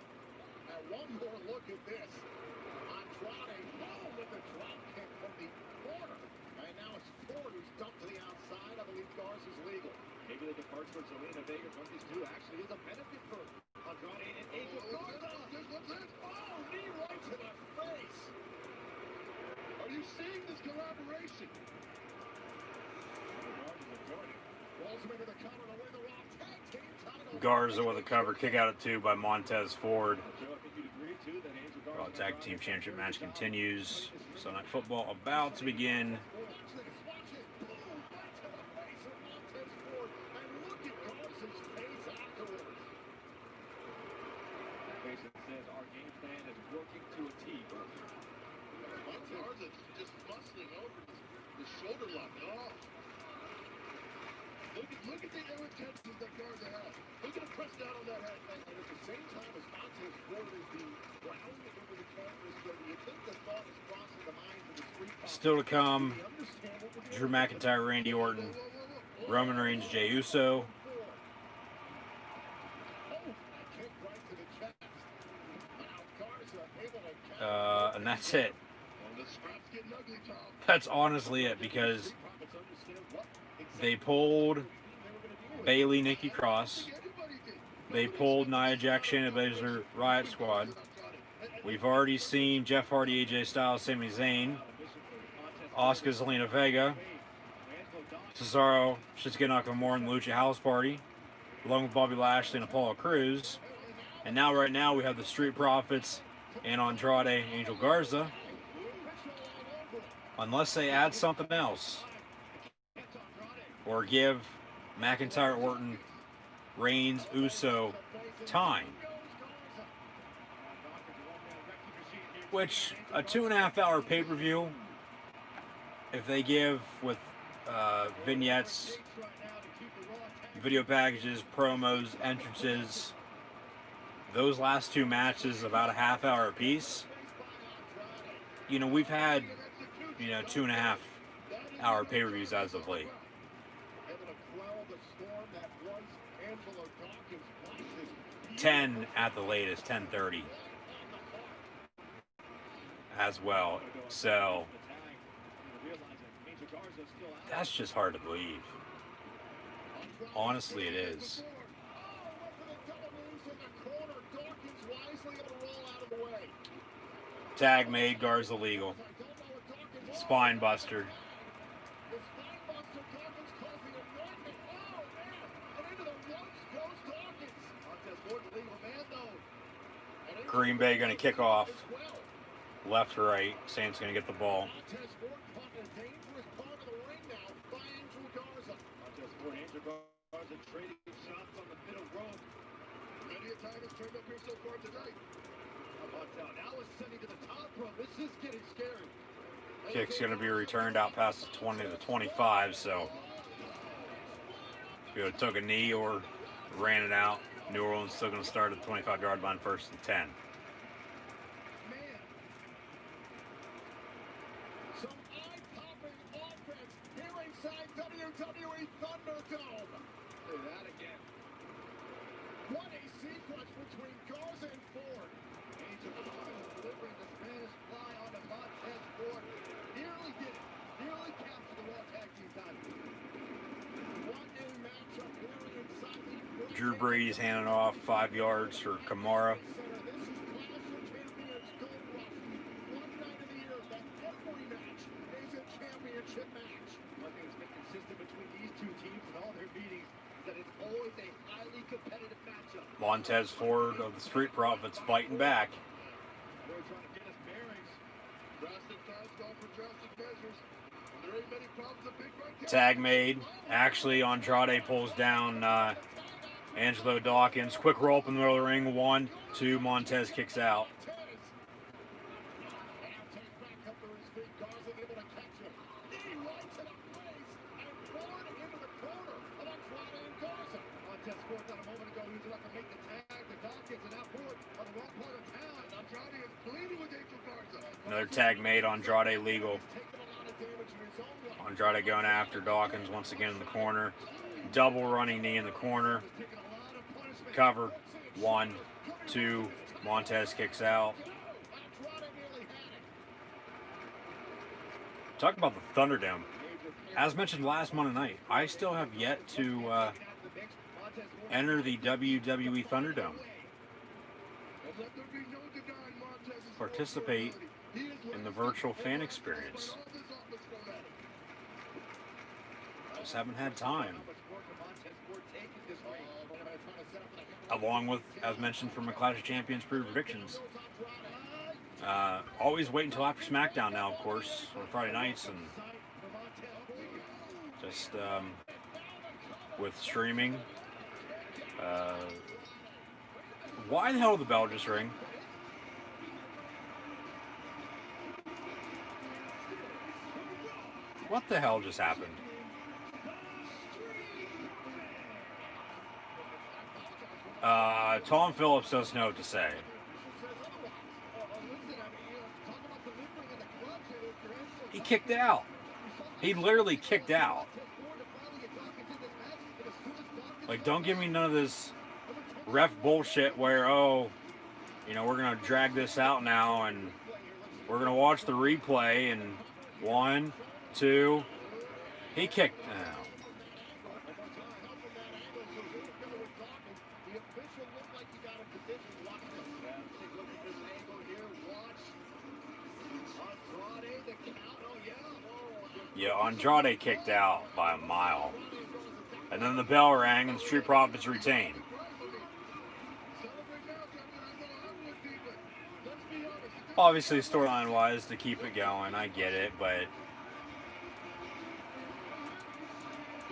And one more look at this. Andrade with the drop kick from the corner. And now it's Ford who's dumped to the outside. I believe Garza's legal. Maybe the departure of Zelina Vega from these two actually is a benefit for Andrade and Angel Garza. Oh, knee right to the face. Are you seeing this collaboration? Garza with a cover, kick out at 2 by Montez Ford. Raw Tag Team Championship match continues. Sunday Night Football about to begin. Says our game plan is working to a T. Garza just muscling over the shoulder lock. Oh. Look at the irritation that Garza has. Look at him press down on that head. And at the same time, as Montez Ford is the ground over the canvas, so do you think the thought is crossing the minds of the street profits? Still to come, Do we understand what we're Drew doing? McIntyre, Randy Orton, Roman Reigns, Jey Uso. Oh, kick right to the chest. Now Garza able to counter. And that's it. And the scrap's getting ugly, Tom. That's honestly it, because Street profits understand what they pulled they were going to do with Bailey, Nikki Cross. Anybody did. They pulled Nia Jax, Shayna Baszler, Riot Squad. We've already seen Jeff Hardy, AJ Styles, Sami Zayn, Asuka, Zelina Vega, Cesaro, Shinsuke Nakamura, and the Lucha House Party, along with Bobby Lashley and Apollo Crews. And now, right now, we have the Street Profits and Andrade, Angel Garza. Unless they add something else, or give McIntyre, Orton, Reigns, Uso time. Which, a 2.5 hour pay-per-view, if they give with vignettes, video packages, promos, entrances, those last two matches about a half hour apiece. You know, we've had, 2.5 hour pay-per-views as of late. able to quell the storm that was Angelo Dawkins' flashes. 10 at the latest, 10:30 as well. So that's just hard to believe. Honestly, it is. Tag made, Garza legal. Spine buster. Green Bay going to kick off. Left to right. Saints going to get the ball. Kick's going to be returned out past the 20 to 25, so if you would have took a knee or ran it out, New Orleans still going to start at the 25-yard line, 1st and 10. Some eye-popping offense here inside WWE Thunderdome. Say that again. What a sequence between Garza and Ford. Angel Garza delivering the Spanish fly onto Montez Ford. Nearly did it. Nearly captured the Raw Tag Team title. What a matchup here inside the Drew Brady's handing off 5 yards for Kamara. This is Clash of Champions Gold Rush. One night of the year that every match is a championship match. One thing that's been consistent between these two teams and all their meetings is that it's always a highly competitive matchup. Montez Ford of the Street Profits fighting back. They're trying to get us bearings. Drastic times call for drastic measures. There ain't many problems a big run can. Tag made. Actually, Andrade pulls down Angelo Dawkins. Quick roll up in the middle of the ring. 1, 2. Montez kicks out. Another tag made. Andrade legal. Andrade going after Dawkins once again in the corner. Double running knee in the corner. Cover. 1, 2. Montez kicks out. Talk about the Thunderdome. As mentioned last Monday night, I still have yet to enter the WWE Thunderdome. Participate in the virtual fan experience. Just haven't had time. Along with, as mentioned from my Clash of Champions predictions. Always wait until after SmackDown now, of course, on Friday nights, and just with streaming. Why the hell did the bell just ring? What the hell just happened? Tom Phillips doesn't know what to say. He kicked out. He literally kicked out. Like, don't give me none of this ref bullshit where, oh, you know, we're going to drag this out now and we're going to watch the replay and 1, 2. He kicked out. Yeah, Andrade kicked out by a mile. And then the bell rang and the Street Profits retained. Obviously, storyline-wise, to keep it going, I get it, but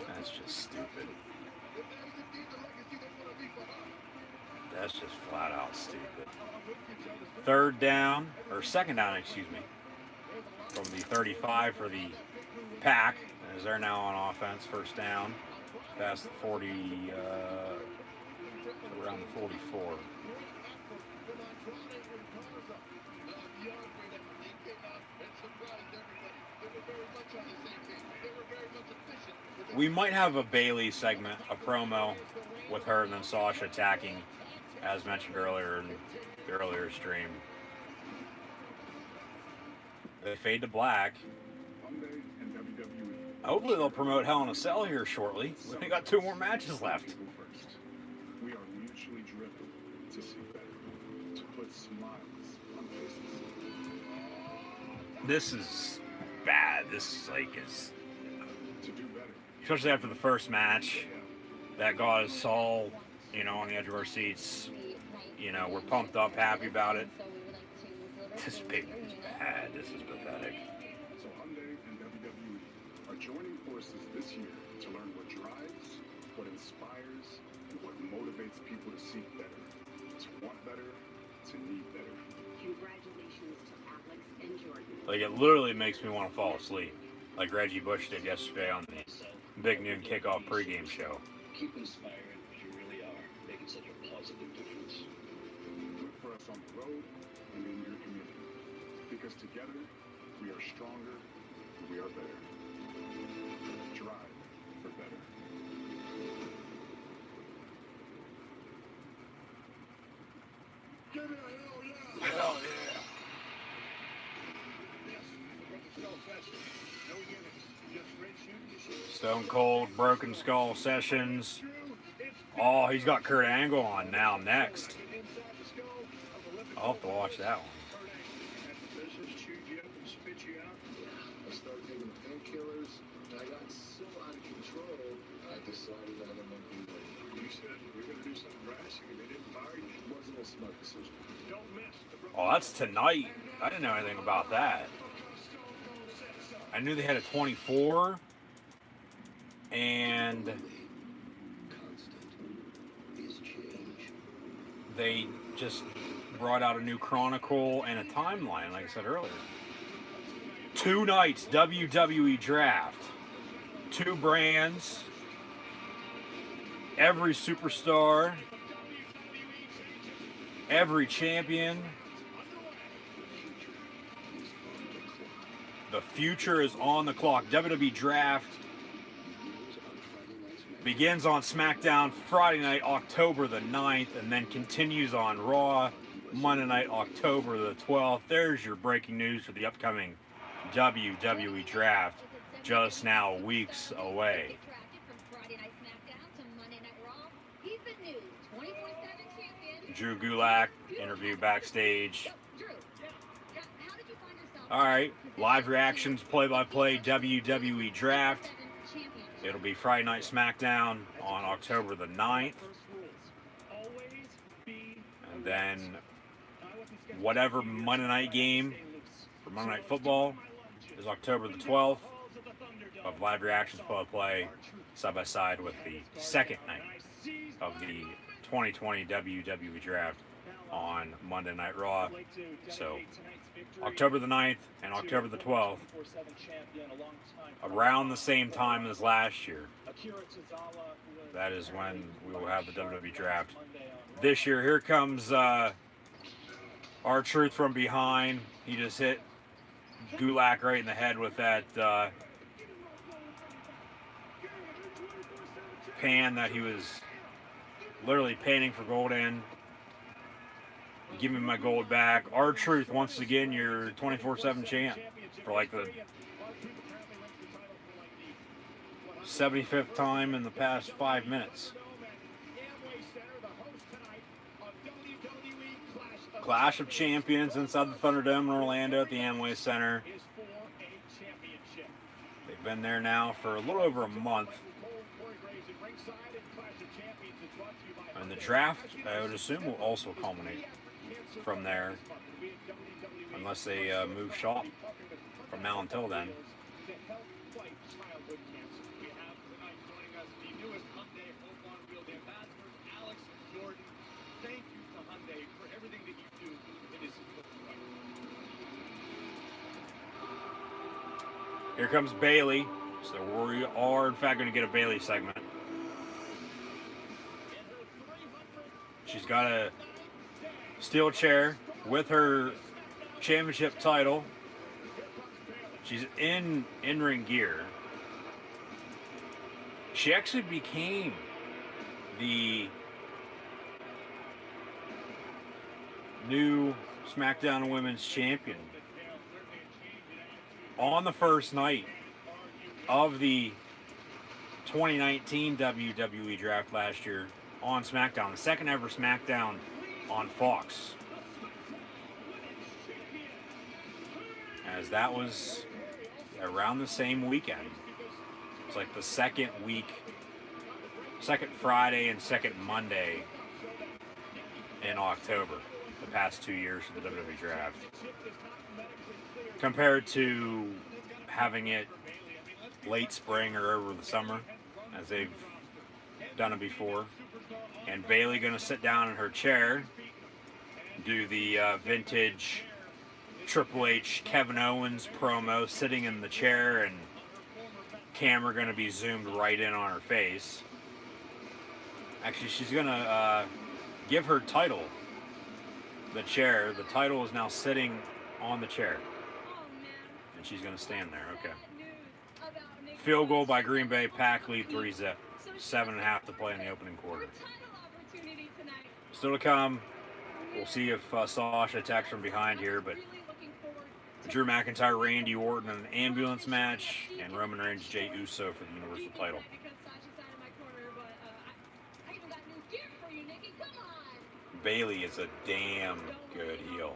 that's just stupid. That's just flat out stupid. Third down, or second down, excuse me, from the 35 for the Pack, as they're now on offense. First down, past the 40, around the 44. We might have a Bailey segment, a promo with her and then Sasha attacking, as mentioned earlier in the earlier stream. They fade to black. Hopefully they'll promote Hell in a Cell here shortly. We only got 2 more matches left. We are mutually driven to see better, to put smiles on faces. This is bad. This is To do better. especially after the first match that got us all, you know, on the edge of our seats. You know, we're pumped up, happy about it. This pay is bad. This is pathetic. So Hyundai and WWE are joining forces this year to learn what drives, what inspires, and what motivates people to seek better, to want better, to need better. Congratulations to Alex and Jordan. Like, it literally makes me want to fall asleep, like Reggie Bush did yesterday on the Big Noon Kickoff pregame show. Keep inspiring as you really are, making such a positive difference. Look for us on the road and in your community. Because together, we are stronger and we are better. Drive for better. Give me a hell yeah! Hell yeah. Stone Cold, Broken Skull Sessions. Oh, he's got Kurt Angle on now next. I'll have to watch that one. I started taking painkillers, and I got so out of control, I decided I didn't want to do it. You said you were going to do something drastic, and they didn't fire you. It wasn't a smart decision. Don't miss the Oh, that's tonight. I didn't know anything about that. I knew they had a 24, and they just brought out a new Chronicle and a timeline, like I said earlier. 2 nights, WWE Draft. 2 brands. Every superstar. Every champion. The future is on the clock. WWE Draft begins on SmackDown Friday night, October the 9th, and then continues on Raw Monday night, October the 12th. There's your breaking news for the upcoming WWE Draft, just now weeks away. Drew Gulak, interview backstage. Alright, live reactions, play-by-play, WWE Draft. It'll be Friday Night SmackDown on October the 9th. And then whatever Monday night game for Monday Night Football is October the 12th. Of live reactions, play-by-play, side-by-side with the second night of the 2020 WWE Draft on Monday Night Raw. So October the 9th and October the 12th, around the same time as last year. That is when we will have the WWE Draft. This year, here comes R-Truth from behind. He just hit Gulak right in the head with that pan that he was literally panning for gold in. Give me my gold back. R-Truth, once again, your 24/7 champ for like the 75th time in the past 5 minutes. Clash of Champions inside the Thunderdome in Orlando at the Amway Center. They've been there now for a little over a month. And the draft, I would assume, will also culminate from there, unless they move shop from now until then. Here comes Bayley. So we are, in fact, going to get a Bayley segment. She's got a steel chair with her championship title. She's in in-ring gear. She actually became the new SmackDown Women's Champion on the first night of the 2019 WWE Draft last year on SmackDown, the second ever SmackDown on Fox. As that was around the same weekend. It's like the second Friday and second Monday in October, the past 2 years for the WWE Draft. Compared to having it late spring or over the summer, as they've done it before. And Bayley going to sit down in her chair, do the vintage Triple H Kevin Owens promo, sitting in the chair, and camera going to be zoomed right in on her face. Actually, she's going to give her title, the chair. The title is now sitting on the chair. And she's going to stand there. Okay. Field goal by Green Bay. Pack lead 3-zip. 7.5 to play in the opening quarter. Still to come. We'll see if Sasha attacks from behind here, but Drew McIntyre, Randy Orton in an ambulance match, and Roman Reigns, Jey Uso for the Universal title. Bayley is a damn good heel.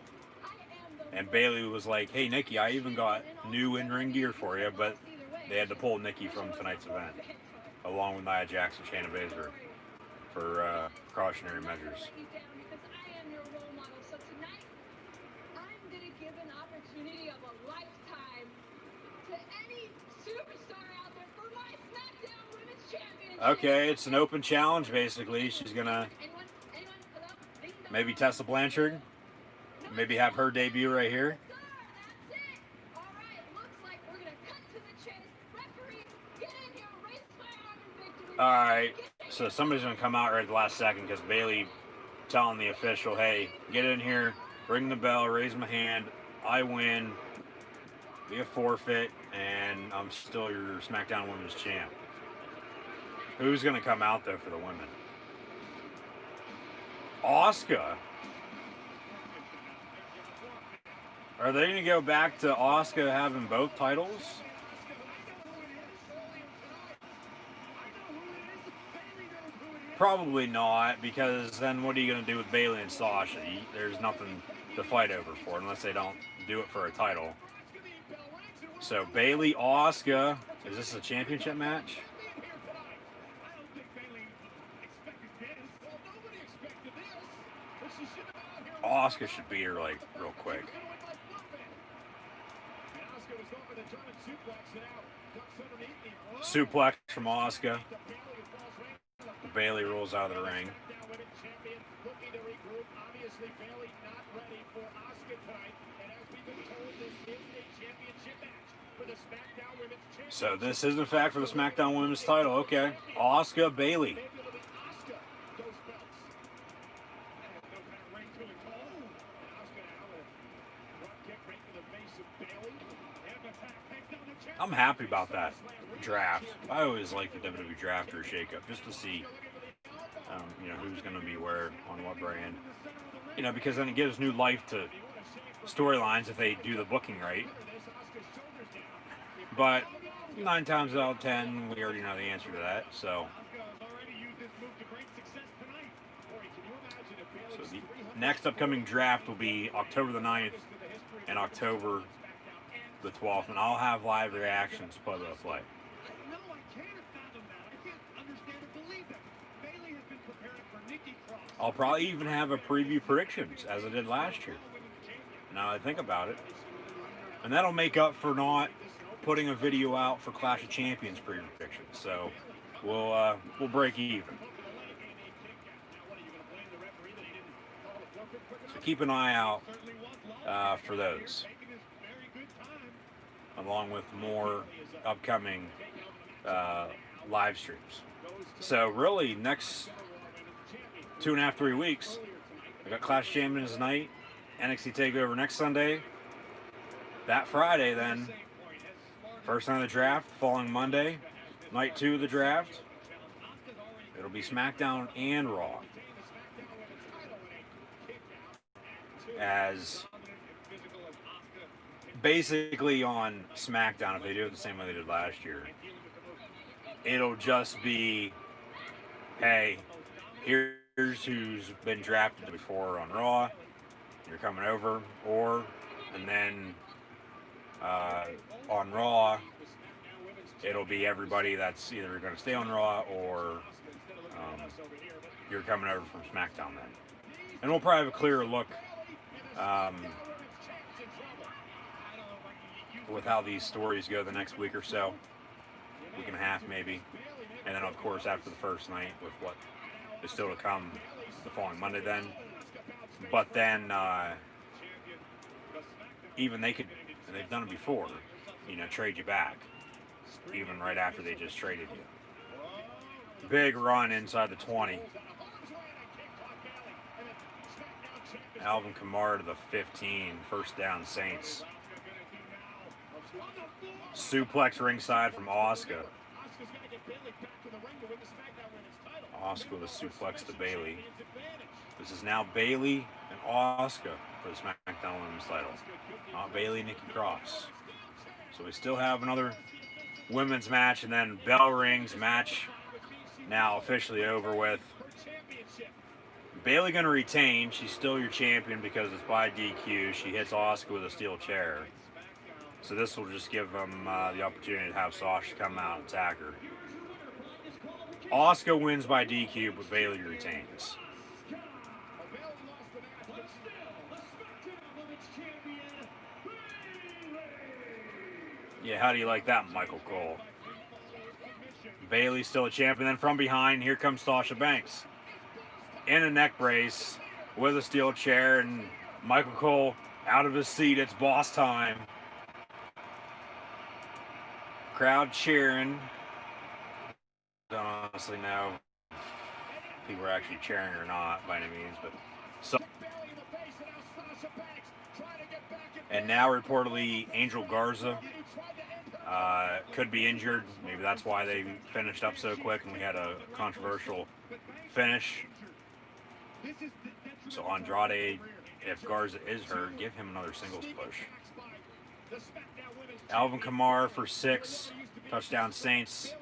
And Bayley was like, hey, Nikki, I even got new in-ring gear for you, but they had to pull Nikki from tonight's event, along with Nia Jax and Shayna Baszler for precautionary measures. Okay, it's an open challenge, basically. She's going to maybe Tessa Blanchard, maybe have her debut right here. Alright, so somebody's going to come out right at the last second because Bayley telling the official, hey, get in here, ring the bell, raise my hand, I win, be a forfeit, and I'm still your SmackDown Women's Champ. Who's going to come out, though, for the women? Asuka. Are they going to go back to Asuka having both titles? Probably not, because then what are you going to do with Bayley and Sasha? There's nothing to fight over for unless they don't do it for a title. So Bayley, Asuka. Is this a championship match? Asuka should beat her like real quick. Suplex from Asuka. Bayley rolls out of the ring. So this is in fact for the SmackDown Women's title. Okay, Asuka, Bayley. I'm happy about that draft. I always like the WWE draft or shakeup just to see, who's going to be where on what brand. Because then it gives new life to storylines if they do the booking right. But 9 times out of 10, we already know the answer to that. So the next upcoming draft will be October the 9th and October the 12th, and I'll have live reactions play-by-play. I'll probably even have a preview predictions as I did last year. Now I think about it. And that'll make up for not putting a video out for Clash of Champions preview predictions. So we'll break even. So keep an eye out for those, along with more upcoming live streams. So really, next 2.5, 3 weeks, I got Clash Champions night, NXT TakeOver next Sunday. That Friday, then, first night of the draft, following Monday, night 2 of the draft. It'll be SmackDown and Raw. As basically on SmackDown, if they do it the same way they did last year, it'll just be, hey, here's who's been drafted before on Raw, you're coming over, and then on Raw, it'll be everybody that's either going to stay on Raw or you're coming over from SmackDown then. And we'll probably have a clearer look with how these stories go the next week or so, week and a half maybe, and then of course after the first night with what is still to come the following Monday then. But then even they could, and they've done it before, trade you back even right after they just traded you. Big run inside the 20. Alvin Kamara to the 15, first down Saints. Suplex ringside from Asuka. Asuka with a suplex to Bayley. This is now Bayley and Asuka for the SmackDown Women's title. Not Bayley and Nikki Cross. So we still have another women's match, and then bell rings, match now officially over with. Bayley going to retain. She's still your champion because it's by DQ. She hits Asuka with a steel chair. So this will just give them the opportunity to have Sasha come out and attack her. Asuka wins by DQ, but Bayley retains. Yeah, how do you like that, Michael Cole? Bayley's still a champion. Then from behind, here comes Sasha Banks. In a neck brace with a steel chair, and Michael Cole out of his seat. It's boss time. Crowd cheering. Don't honestly know if people are actually cheering or not by any means, but so. And now reportedly Angel Garza could be injured. Maybe that's why they finished up so quick and we had a controversial finish. So Andrade, if Garza is hurt, give him another singles push. Alvin Kamara for 6. Touchdown Saints.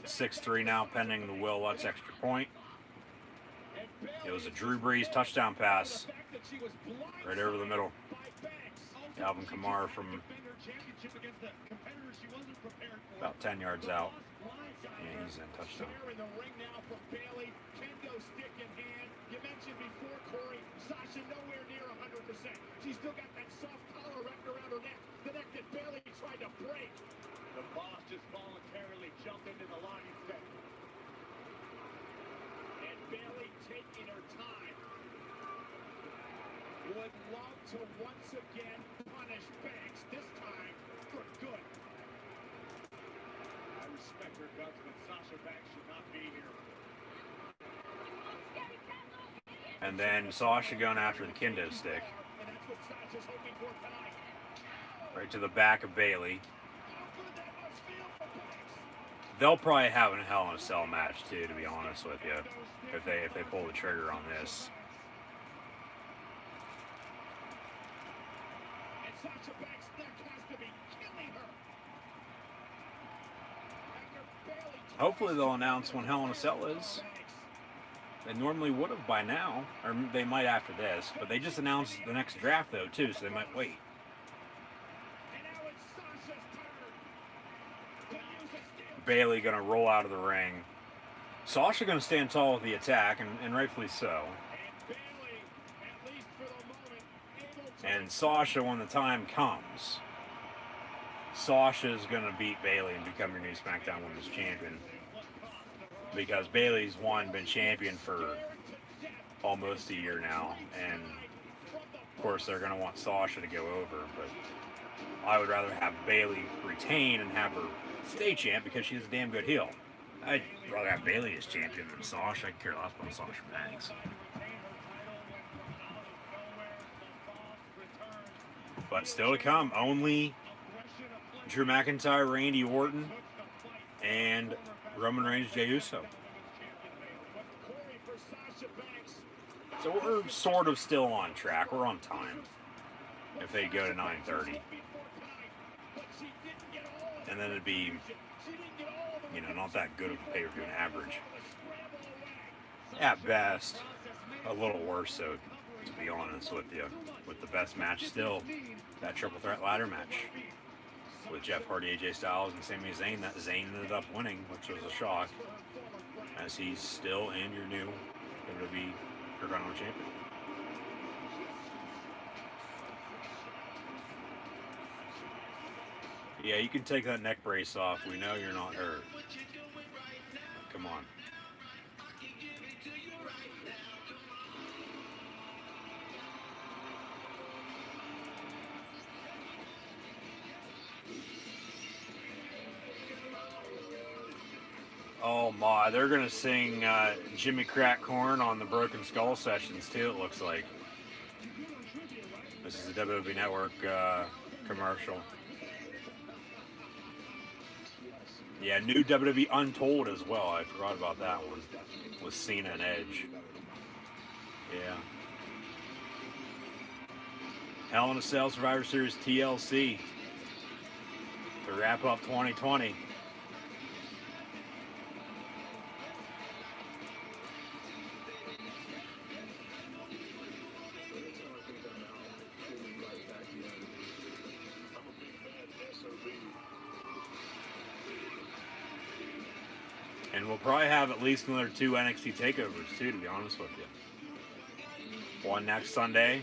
6-3 now pending the Will Lutz extra point. It was a Drew Brees touchdown pass right over the middle. Alvin Kamara from about 10 yards out. Yeah, he's in touchdown. You mentioned before, Corey, Sasha nowhere near 100%. She's still got that soft collar wrapped around her neck, the neck that Bayley tried to break. The boss just voluntarily jumped into the line instead. And Bayley taking her time. would love to once again punish Banks, this time for good. I respect her guts, but Sasha Banks should not be here. And then Sasha going after the kendo stick. And that's what Sasha's hoping for tonight. Right to the back of Bayley. How good that must feel for Banks. They'll probably have a Hell in a Cell match too, to be honest with you, if they pull the trigger on this. And Sasha Banks' neck has to be killing her. After Bayley Hopefully they'll announce when Hell in a Cell is. They normally would have by now, or they might after this, but they just announced the next draft though too, so they might wait. And now it's Sasha's turn to use a steel. Bayley gonna roll out of the ring. Sasha gonna stand tall with the attack, and rightfully so. And Bayley, at least for the moment, able to And Sasha, when the time comes, Sasha's gonna beat Bayley and become your new SmackDown Women's Champion. Because Bayley's been champion for almost a year now, and of course they're gonna want Sasha to go over, but I would rather have Bayley retain and have her stay champ because she's a damn good heel. I'd rather have Bayley as champion than Sasha. I could care less about Sasha Banks. But still to come, only Drew McIntyre, Randy Orton, and Roman Reigns, Jey Uso. So we're sort of still on track. We're on time. If they go to 9:30. And then it'd be, not that good of a pay-per-view on average. At best, a little worse, so to be honest with you. With the best match still, that triple threat ladder match. With Jeff Hardy, AJ Styles, and Sami Zayn, that Zayn ended up winning, which was a shock, as he's still in your new WWE Intercontinental Champion. Yeah, you can take that neck brace off. We know you're not hurt. Come on. Oh my, they're gonna sing Jimmy Crack Corn on the Broken Skull sessions too, it looks like. This is a WWE Network commercial. Yeah, new WWE Untold as well. I forgot about that one. With Cena and Edge. Yeah. Hell in a Cell Survivor Series TLC. To wrap up 2020. And we'll probably have at least another 2 NXT takeovers too, to be honest with you. One next Sunday,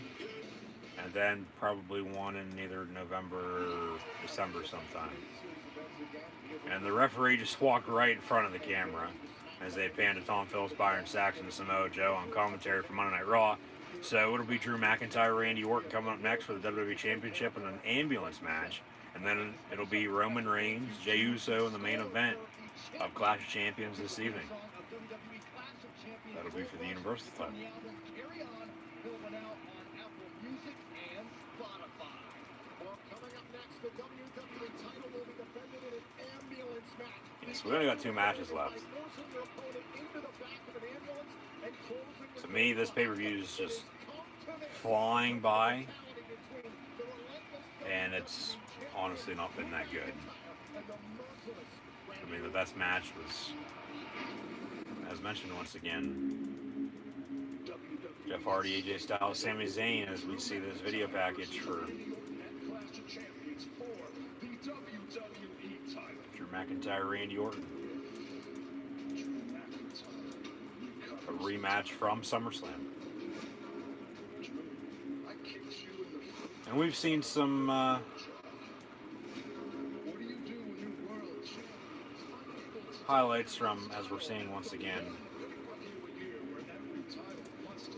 and then probably one in either November or December sometime. And the referee just walked right in front of the camera as they panned to Tom Phillips, Byron Saxton, and Samoa Joe on commentary for Monday Night Raw. So it'll be Drew McIntyre, Randy Orton coming up next for the WWE Championship in an ambulance match. And then it'll be Roman Reigns, Jey Uso in the main event of Clash of Champions this evening. That'll be for the Universal title. Yes, we only got 2 matches left. To me, this pay-per-view is just flying by, and it's honestly not been that good. I mean, the best match was, as mentioned once again, Jeff Hardy, AJ Styles, Sami Zayn, as we see this video package for Drew McIntyre, Randy Orton. A rematch from SummerSlam. And we've seen some highlights from, as we're seeing once again,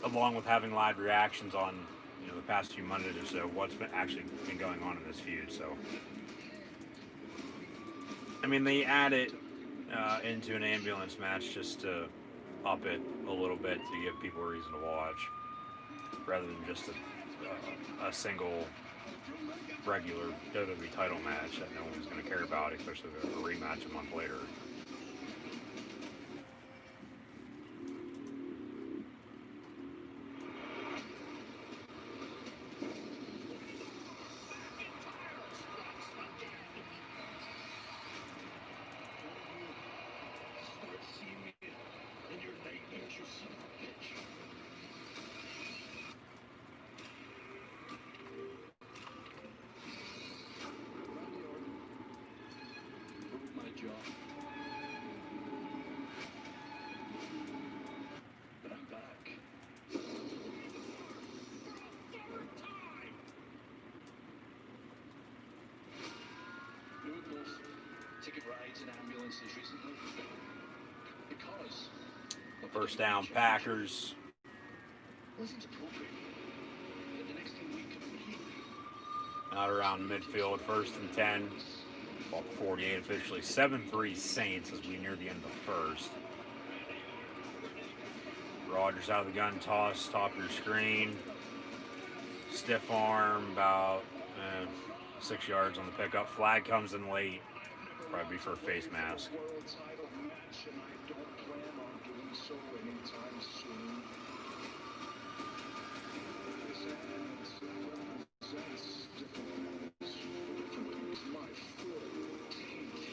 along with having live reactions on the past few Mondays or so what's actually been going on in this feud. So, I mean, they add it into an ambulance match just to up it a little bit to give people a reason to watch, rather than just a single regular WWE title match that no one's going to care about, especially a rematch a month later. But I'm back. Noodles, ticket rides and ambulances recently. Because of the First down, WWE Packers. Wasn't appropriate. But the next thing we could hear. Out around midfield, 1st and 10. Ball 48 officially. 7-3 Saints as we near the end of the first. Rogers out of the gun, toss, top of your screen. Stiff arm, about 6 yards on the pickup. Flag comes in late. Probably for a face mask. World title match, and I don't plan on doing so anytime soon. This represents different things. My foot, teeth.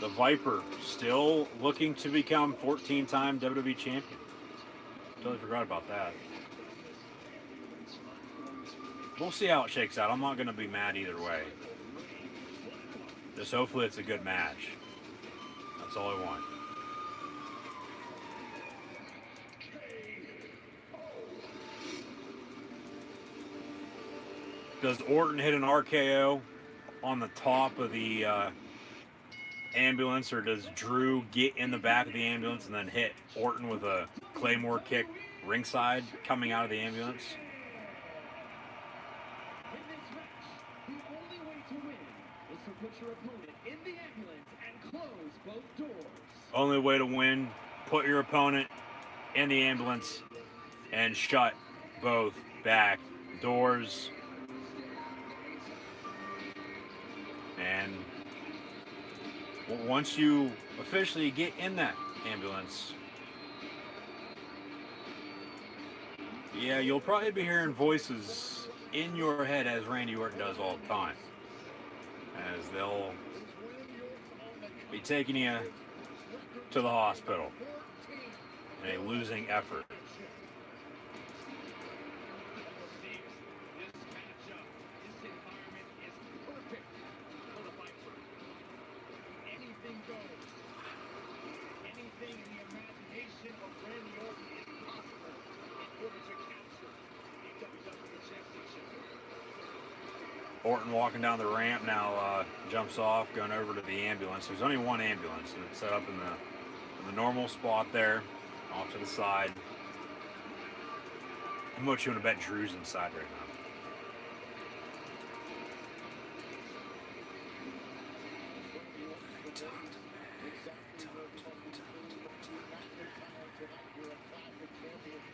The Viper still looking to become 14-time WWE champion. Totally forgot about that. We'll see how it shakes out. I'm not going to be mad either way. Just hopefully it's a good match. That's all I want. Does Orton hit an RKO on the top of the ambulance, or does Drew get in the back of the ambulance and then hit Orton with a Claymore kick ringside coming out of the ambulance? In this match, the only way to win is to put your opponent in the ambulance and close both doors. Only way to win, put your opponent in the ambulance and shut both back doors. And once you officially get in that ambulance, yeah, you'll probably be hearing voices in your head as Randy Orton does all the time, as they'll be taking you to the hospital in a losing effort. This matchup, this environment is perfect for the Viper. Anything goes. Anything in the imagination of Randy Orton is possible in order to capture a WWE Championship. Orton walking down the ramp now, jumps off, going over to the ambulance. There's only one ambulance, and it's set up in the normal spot there, off to the side. How much you want to bet Drew's inside right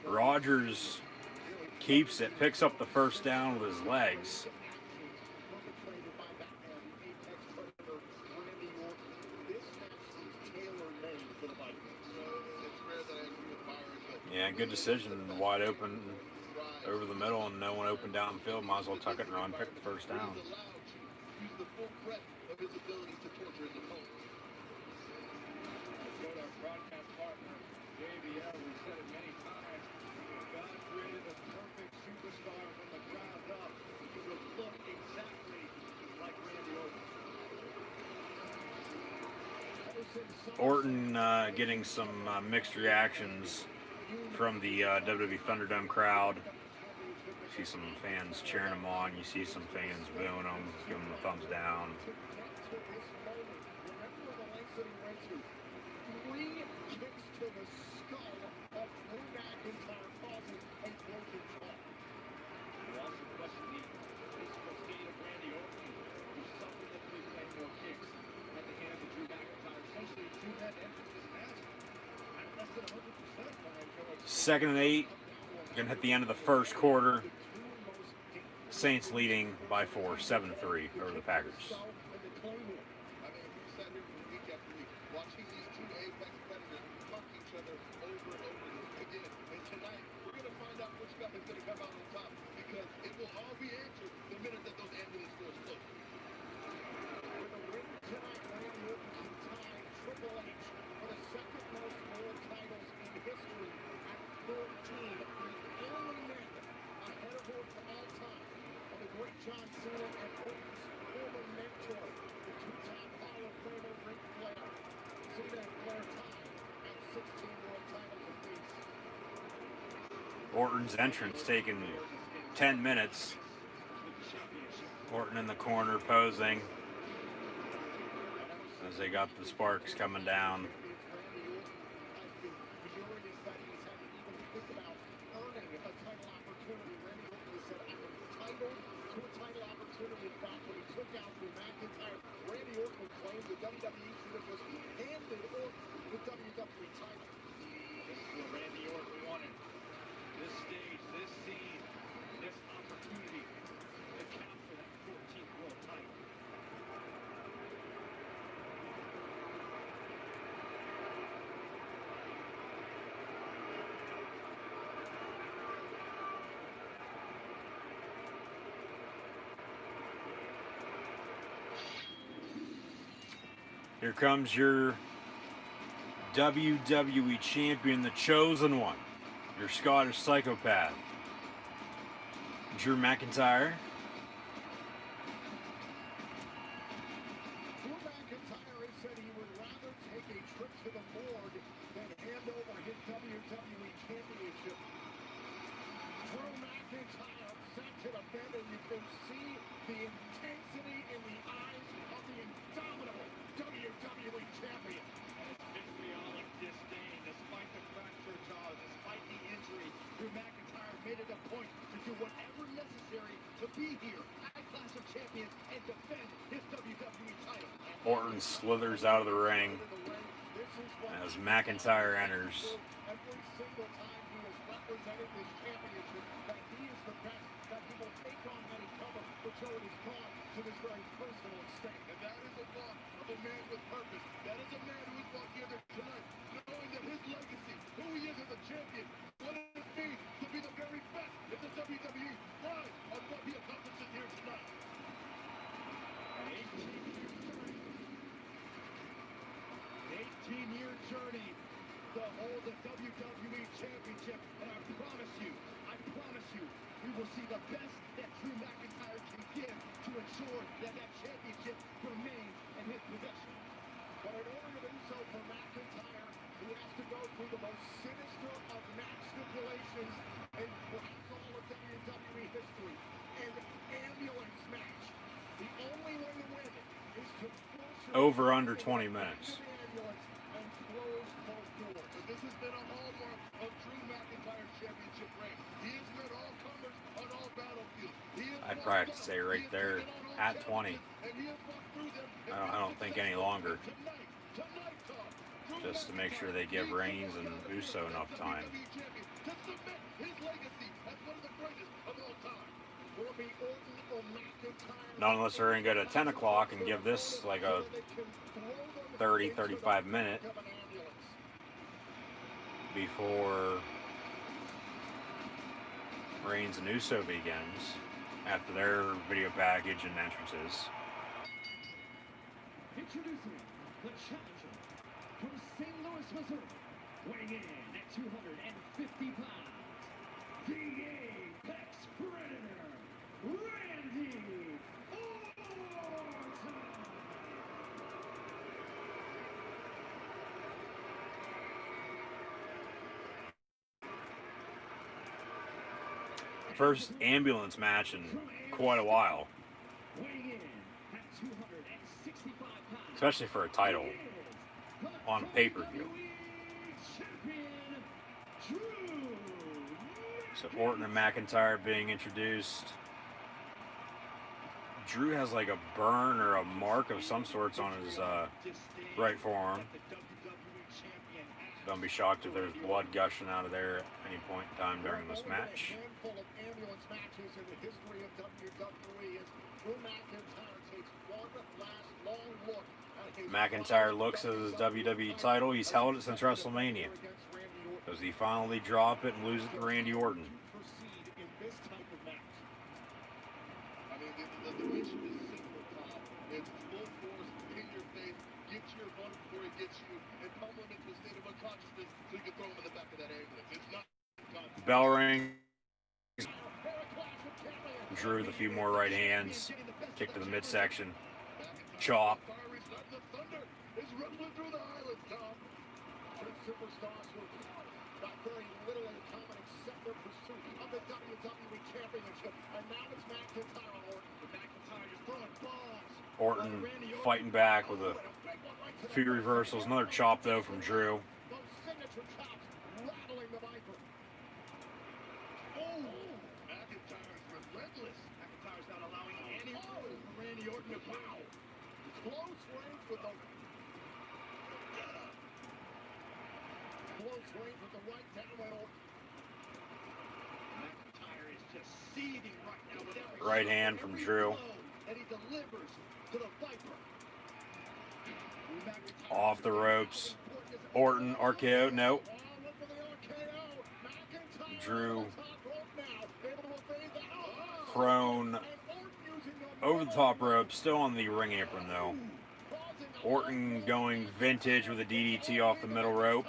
now? Rogers keeps it, picks up the first down with his legs. Yeah, good decision. Wide open over the middle and no one open downfield. Might as well tuck it and run, pick the first down. Use the full breadth of his ability to torture his opponent. Let's go to our broadcast partner, JBL. We've said it many times. God created the perfect superstar from the ground up. He would look exactly like Randy Orton. Orton getting some mixed reactions from the WWE Thunderdome crowd. You see some fans cheering him on. You see some fans booing him, giving him a thumbs down. 3 kicks to the skull of Drew McIntyre, causing a broken jaw. You also question the physical state of Randy Orton, who suffered the 3 more kicks at the hands of Drew McIntyre. Essentially, Drew had entered this match at less than 100%. Second and 8. Gonna hit the end of the first quarter. Saints leading by 4, 7-3 over the Packers. I mean, we sat here week after week watching these two Apex predators fuck each other over and over again. And tonight, we're going to find out which guy is going to come out on top, because it will all be answered the minute that those ambulance doors close. With a win tonight, Randy Orton can tie Triple H for the second most world titles in history at 14. The only man ahead of Orton all time are the great John Cena and Orton's former mentor, the two-time Hall of Famer Ric Flair. Cena and Flair tied at 16 world titles apiece. Orton's entrance taking 10 minutes. Orton in the corner posing as they got the sparks coming down. Randy Orton claimed the WWE should have just handed Orton the WWE title. This is what Randy Orton wanted. This stage, this scene, this opportunity to capture that 14th world title. Here comes your WWE champion, the chosen one, your Scottish psychopath, Drew McIntyre. Drew McIntyre has said he would rather take a trip to the morgue than hand over his WWE Championship. Drew McIntyre set to the bed, and you can see the intensity in the eyes of the indomitable WWE Champion. Vitriolic disdain, despite the fractured jaw, despite the injury, Drew McIntyre made it a point to do whatever necessary to be here at Clash of Champions and defend his WWE title. Orton slithers out of the ring as McIntyre enters. Every single time he has represented this championship, that he is the best, that he will take on any cover, which it is gone to this very personal extent. And that is a walk of a man with purpose. That is a man who is walking here tonight, knowing that his legacy, who he is as a champion, what it means to be the very best in the WWE. Pride of what he accomplishes here tonight. An 18-year journey to hold the WWE Championship, and I promise you, we will see the best that Drew McIntyre can give to ensure that that championship remains in his possession. But in order to do so for McIntyre, he has to go through the most sinister of match stipulations in perhaps all of WWE history, an ambulance match. The only way to win it is to force Over under 20 minutes. the ambulance and close both doors. But this has been a hallmark of Drew McIntyre's championship reign. He has met all comers on all battlefields. I'd probably have to say right there at 20. I don't think any longer, just to make sure they give Reigns and Uso enough time. Not unless they're going to go to 10 o'clock and give this like a 30, 35 minute before Reigns and Uso begins after their video package and entrances. Introducing the challenger from St. Louis, Missouri, weighing in at 250 pounds, the Apex Predator, Randy Orton. First ambulance match in quite a while, Weighing in at 265 pounds, especially for a title. the on pay-per-view. So Orton and McIntyre being introduced. Drew has like a burn or a mark of some sorts on his right forearm. Don't be shocked if there's blood gushing out of there at any point in time during this match. McIntyre looks at his WWE title. He's held it since WrestleMania. Does he finally drop it and lose it to Randy Orton? I mean, the mission is simple, Tom. It's full force, in your face, get your opponent before he gets you, and pummel him into a state of unconsciousness so you can throw him in the back of that ambulance. It's not bell ring. Drew with a few more right hands. Kick to the midsection. Chop. It's rumbling through the islands, Tom. Superstars who got very little in common except their pursuit of the WWE Championship. And now it's McIntyre on Orton. McIntyre just throwing bombs. Orton fighting back with a few reversals. Another chop, though, from Drew. Those signature chops rattling the Viper. Oh, McIntyre's relentless. McIntyre's not allowing any room for Randy Orton to pow. Close range with the... Close range with the right down on Orton. McIntyre is just seething right now with every Right hand from Drew. that he delivers to the Viper. Off the ropes. Orton, RKO, no. Drew prone over the top rope, still on the ring apron though. Orton going vintage with a DDT off the middle rope.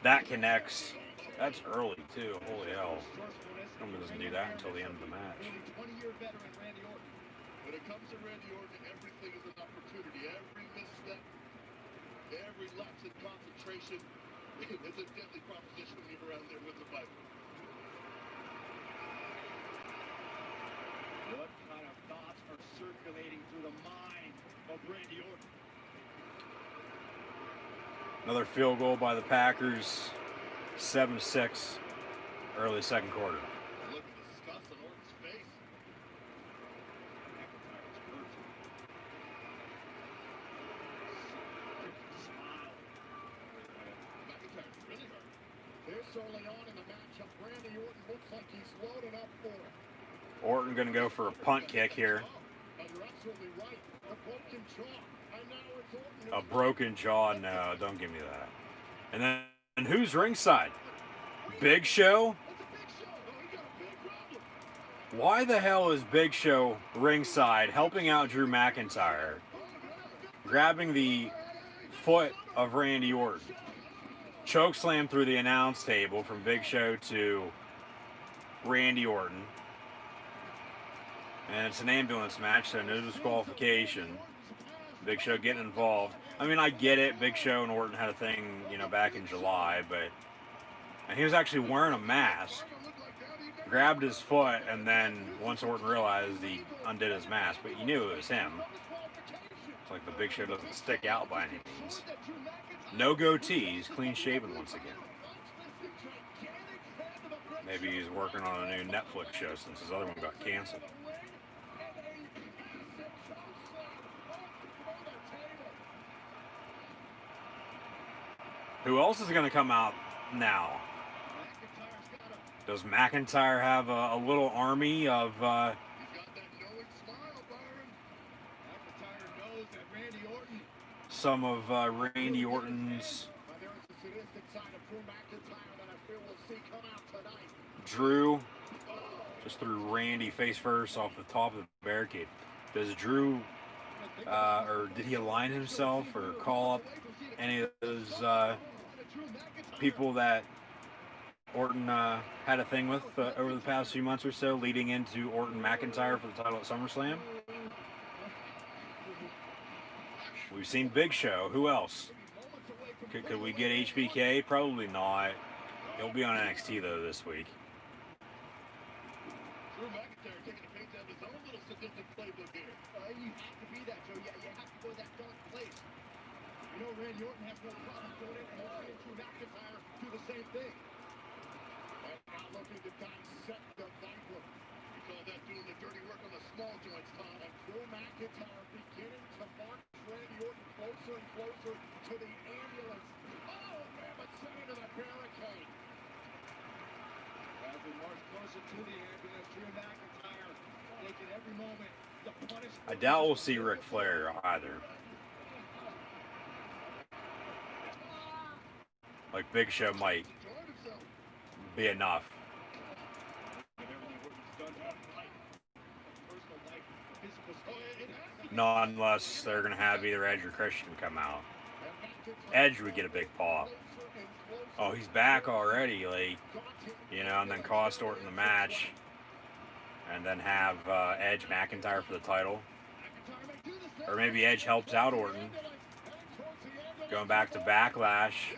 That connects. That's early too, holy hell. Normally doesn't do that until the end of the match. When it comes to Randy Orton, everything is an opportunity. Every misstep, every lapse in concentration is a deadly proposition when you're around there with the Viper. What kind of thoughts are circulating through the mind of Randy Orton? Another field goal by the Packers. 7-6, early second quarter. Look at the disgust on Orton's face. McIntyre's really hurt. This early on in the matchup, Randy Orton looks like he's loaded up for it. Orton gonna go for a punt kick here. And you're absolutely right. A broken jaw. And now it's Orton. A broken jaw? No, don't give me that. And then, and who's ringside? Big Show? Why the hell is Big Show ringside helping out Drew McIntyre, grabbing the foot of Randy Orton? Chokeslam through the announce table from Big Show to Randy Orton. And it's an ambulance match, so no disqualification. Big Show getting involved. I mean, I get it. Big Show and Orton had a thing, you know, back in July, but and he was actually wearing a mask. Grabbed his foot, and then once Orton realized, he undid his mask, but you knew it was him. It's like the Big Show doesn't stick out by any means. No goatees, clean shaven once again. Maybe he's working on a new Netflix show since his other one got canceled. Who else is going to come out now? Does McIntyre have a little army of He's got that knowing smile, Byron. McIntyre knows that Randy Orton. some of Randy Orton's? There is a sadistic side of Drew McIntyre that I feel we'll see come out tonight. Drew just threw Randy face first off the top of the barricade. Does Drew, or did he align himself or call up any of those people that Orton had a thing with over the past few months or so, leading into Orton McIntyre for the title at SummerSlam? We've seen Big Show. Who else? Could we get HBK? Probably not. He'll be on NXT though this week. Drew McIntyre taking a page out of his own little sadistic playbook here. You have to be that, Joe. You have to go to that dark place. You know, Randy Orton has no problem doing it, and we'll see Drew McIntyre do the same thing. And now looking to dissect the Viper. You call that doing the dirty work on the small joints, Tom. And Drew McIntyre beginning to march Randy Orton closer and closer to the ambulance. Oh, man, but sent into the barricade. As we march closer to the ambulance, Drew McIntyre taking every moment to punish. I doubt we'll see Ric Flair either. Like Big Show might be enough. Not unless they're going to have either Edge or Christian come out. Edge would get a big paw. Oh, he's back already, like, you know, and then cost Orton the match. And then have Edge McIntyre for the title. Or maybe Edge helps out Orton. Going back to Backlash.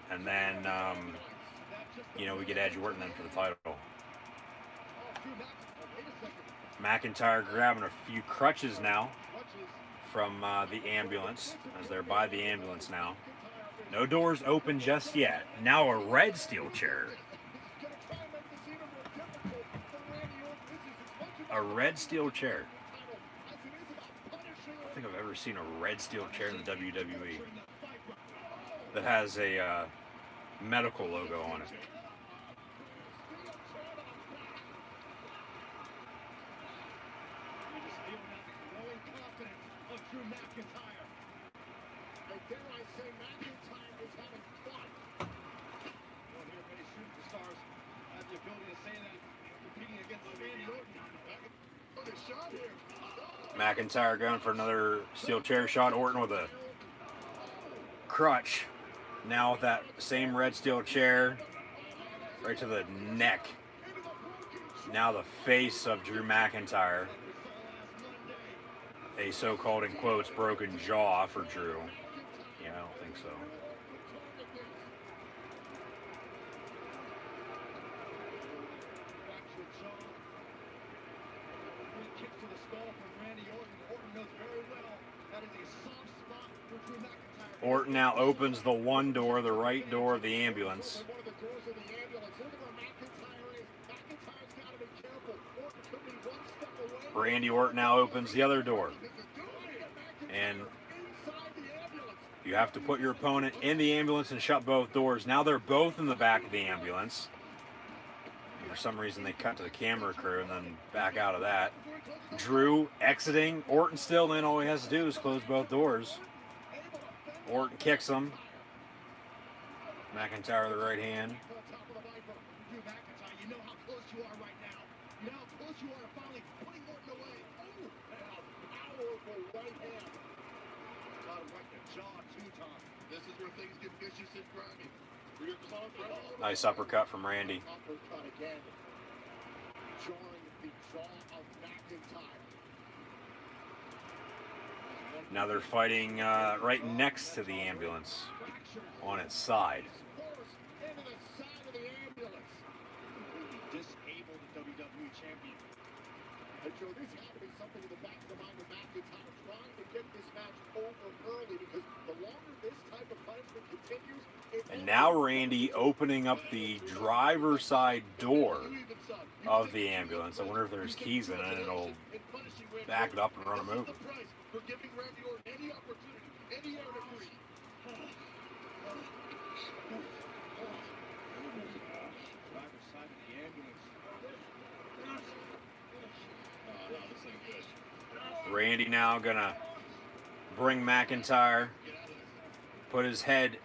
And then, you know, we get Edge Orton then for the title. McIntyre grabbing a few crutches now from the ambulance, as they're by the ambulance now. No doors open just yet. Now a red steel chair. A red steel chair. I think I've ever seen a red steel chair in the WWE that has a medical logo on it. McIntyre going for another steel chair shot. Orton with a crutch. Now with that same red steel chair right to the neck. Now the face of Drew McIntyre. A so-called, in quotes, broken jaw for Drew. Yeah, I don't think so. Orton now opens the one door, the right door of the ambulance. Randy Orton now opens the other door. And you have to put your opponent in the ambulance and shut both doors. Now they're both in the back of the ambulance. And for some reason they cut to the camera crew and then back out of that. Drew exiting. Orton still in. All he has to do is close both doors. Orton kicks him. McIntyre with the right hand. Nice uppercut from Randy. Now they're fighting right next to the ambulance on its side. And now Randy opening up the driver's side door of the ambulance. I wonder if there's keys in it and it'll back it up and run him over. Randy now gonna bring McIntyre, put his head,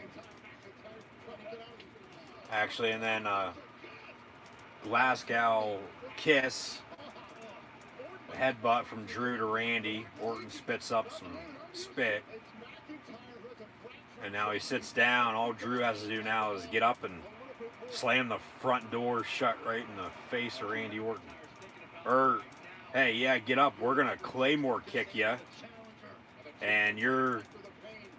actually, and then Glasgow kiss, a headbutt from Drew to Randy. Orton spits up some spit, and now he sits down. All Drew has to do now is get up and slam the front door shut right in the face of Randy Orton. Or, hey, yeah, get up. We're gonna Claymore kick you, and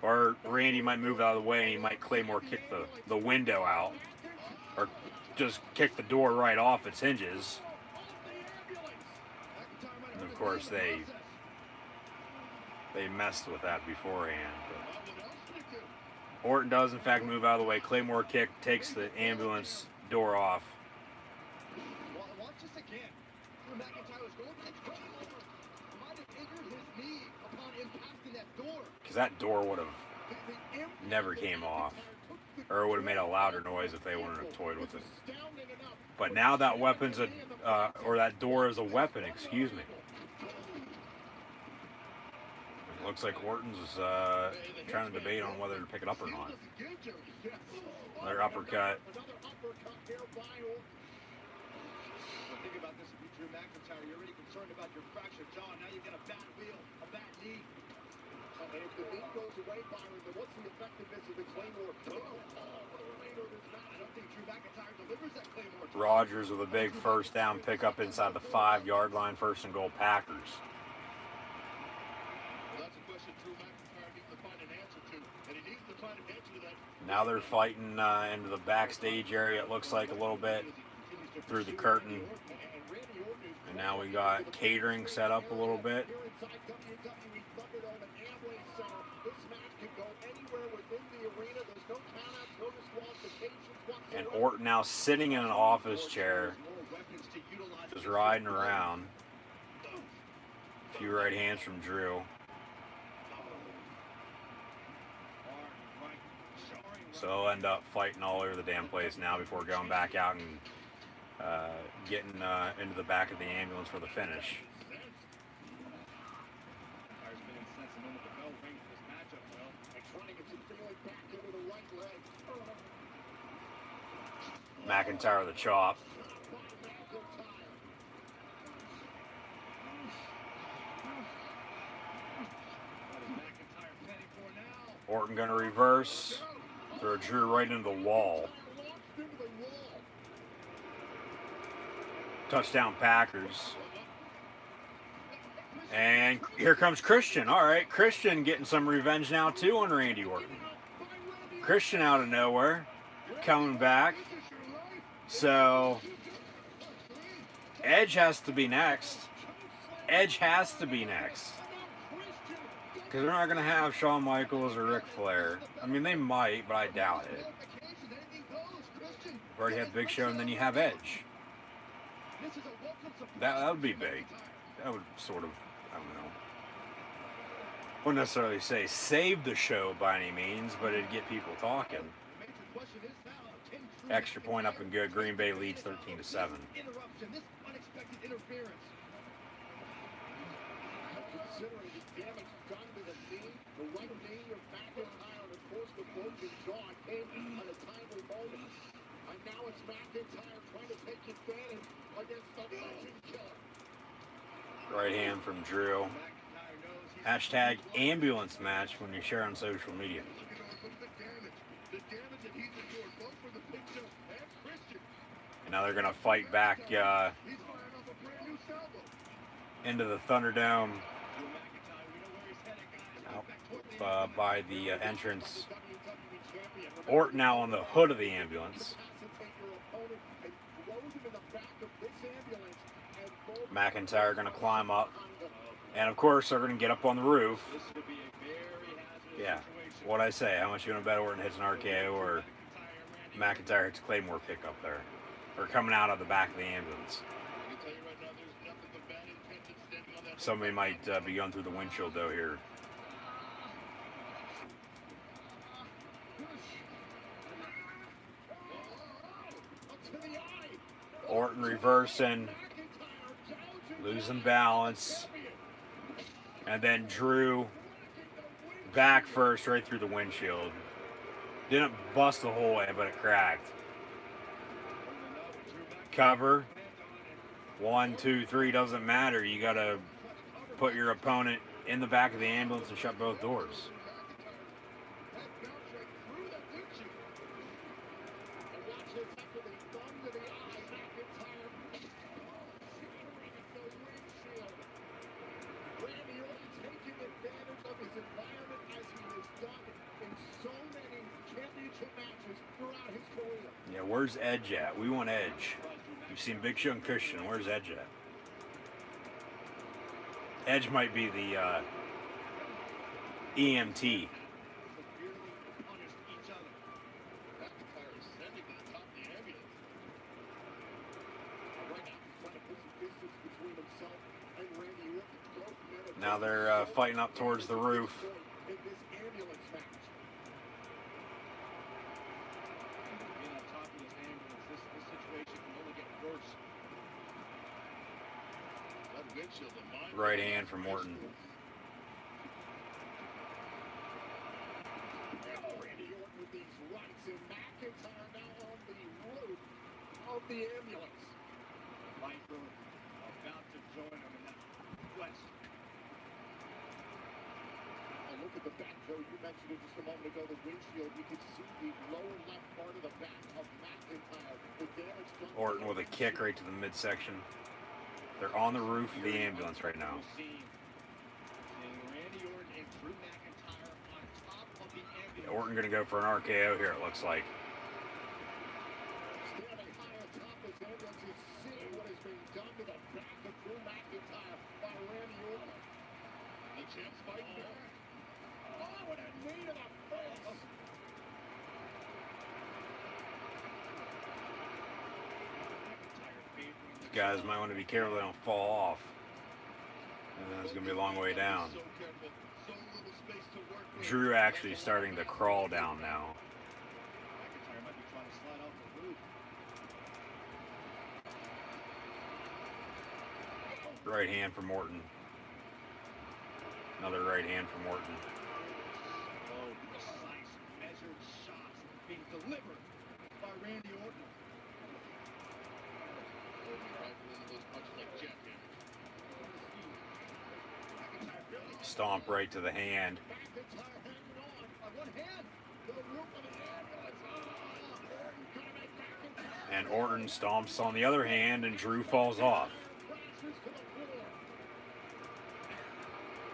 or Randy might move out of the way and he might Claymore kick the window out, or just kick the door right off its hinges. And of course they they messed with that beforehand. But Orton does, in fact, move out of the way. Claymore kick takes the ambulance door off. Watch this again. Drew McIntyre's going for the Claymore. Might have injured his knee upon impacting that door. Because that door would have never came off. Or it would have made a louder noise if they wouldn't have toyed with it. But now that weapon's or that door is a weapon, excuse me. It looks like Orton's trying to debate on whether to pick it up or not. Another uppercut. Think about this, if you Drew McIntyre, you're already concerned about your fractured jaw. Now you get a bad wheel, a bad knee. And if the knee goes away, Byron, then what's the effectiveness of the Claymore? For the remainder of this match, I don't think Drew McIntyre delivers that Claymore. Rogers with a big first down pickup inside the 5-yard line, 1st and goal Packers. Well, that's a question Drew McIntyre needs to find an answer to. And he needs to find an answer to that. Now they're fighting into the backstage area, it looks like, a little bit through the curtain. And now we got catering set up a little bit. And Orton now sitting in an office chair, just riding around. A few right hands from Drew. So they'll end up fighting all over the damn place now before going back out and getting into the back of the ambulance for the finish. McIntyre the chop. Orton gonna reverse. Throw Drew right into the wall. Touchdown Packers. And here comes Christian. All right, Christian getting some revenge now too on Randy Orton. Christian out of nowhere, coming back. So Edge has to be next. Edge has to be next. Because they're not going to have Shawn Michaels or Ric Flair. I mean, they might, but I doubt it. You've already had Big Show, and then you have Edge. That would be big. That would sort of, I don't know. Wouldn't necessarily say save the show by any means, but it'd get people talking. Extra point up and good. Green Bay leads 13-7. Interruption, this unexpected interference. considering the damage done to the knee, the right knee of McIntyre, and of course the broken jaw came at a timely moment. And now it's McIntyre trying to take advantage against the legend killer. Right hand from Drew. Hashtag ambulance match when you share on social media. And now they're going to fight back into the Thunderdome by the entrance. Orton now on the hood of the ambulance. McIntyre going to climb up. And of course, they're going to get up on the roof. Yeah, what'd I say? How much you want to bet Orton hits an RKO or McIntyre hits a Claymore kick up there? Or coming out of the back of the ambulance. Somebody might be going through the windshield though here. Orton reversing, losing balance. And then Drew back first right through the windshield. Didn't bust the whole way, but it cracked. Cover. 1, 2, 3, doesn't matter. You got to put your opponent in the back of the ambulance and shut both doors. Yeah, where's Edge at? We want Edge. You've seen Big Show and Christian. Where's Edge at? Edge might be the EMT. severely punished each other. McIntyre is sending to the top of the ambulance. Right now, he's trying to put some distance between himself and Randy Orton. Both men have Now they're fighting up towards the roof. in this ambulance match. Being on top of this ambulance, this situation can only get worse. That windshield of mine. Right hand from Orton. Randy Orton with these rights, and McIntyre now on the roof of the ambulance. Viper about to join him in that quest. And look at the back, Joe. You mentioned it just a moment ago, the windshield. You can see the lower left part of the back of McIntyre. The damage done. Orton with a kick right to the midsection. They're on the roof of the ambulance right now. Seeing Randy Orton and Drew McIntyre on top of the ambulance. Orton gonna go for an RKO here, it looks like. Standing high on top of this ambulance is seeing what is being done to the back of Drew McIntyre by Randy Orton. The champ's fighting back. Oh, and a knee to the face. McIntyre favoring the Guys might want to be careful they don't fall off. And it's gonna be a long way down. So careful. So little space to work with. Drew actually starting to crawl down now. McIntyre might be trying to slide off the roof. Right hand from Orton. Another right hand from Orton. Oh, precise, measured shots being delivered by Randy Orton. Orton rifling those punches like jackhammers. McIntyre really Stomp right to the hand. McIntyre hanging on one hand. The roof of the ambulance. Orton gonna make McIntyre. And Orton stomps on the other hand and Drew falls off. Crashes to the floor.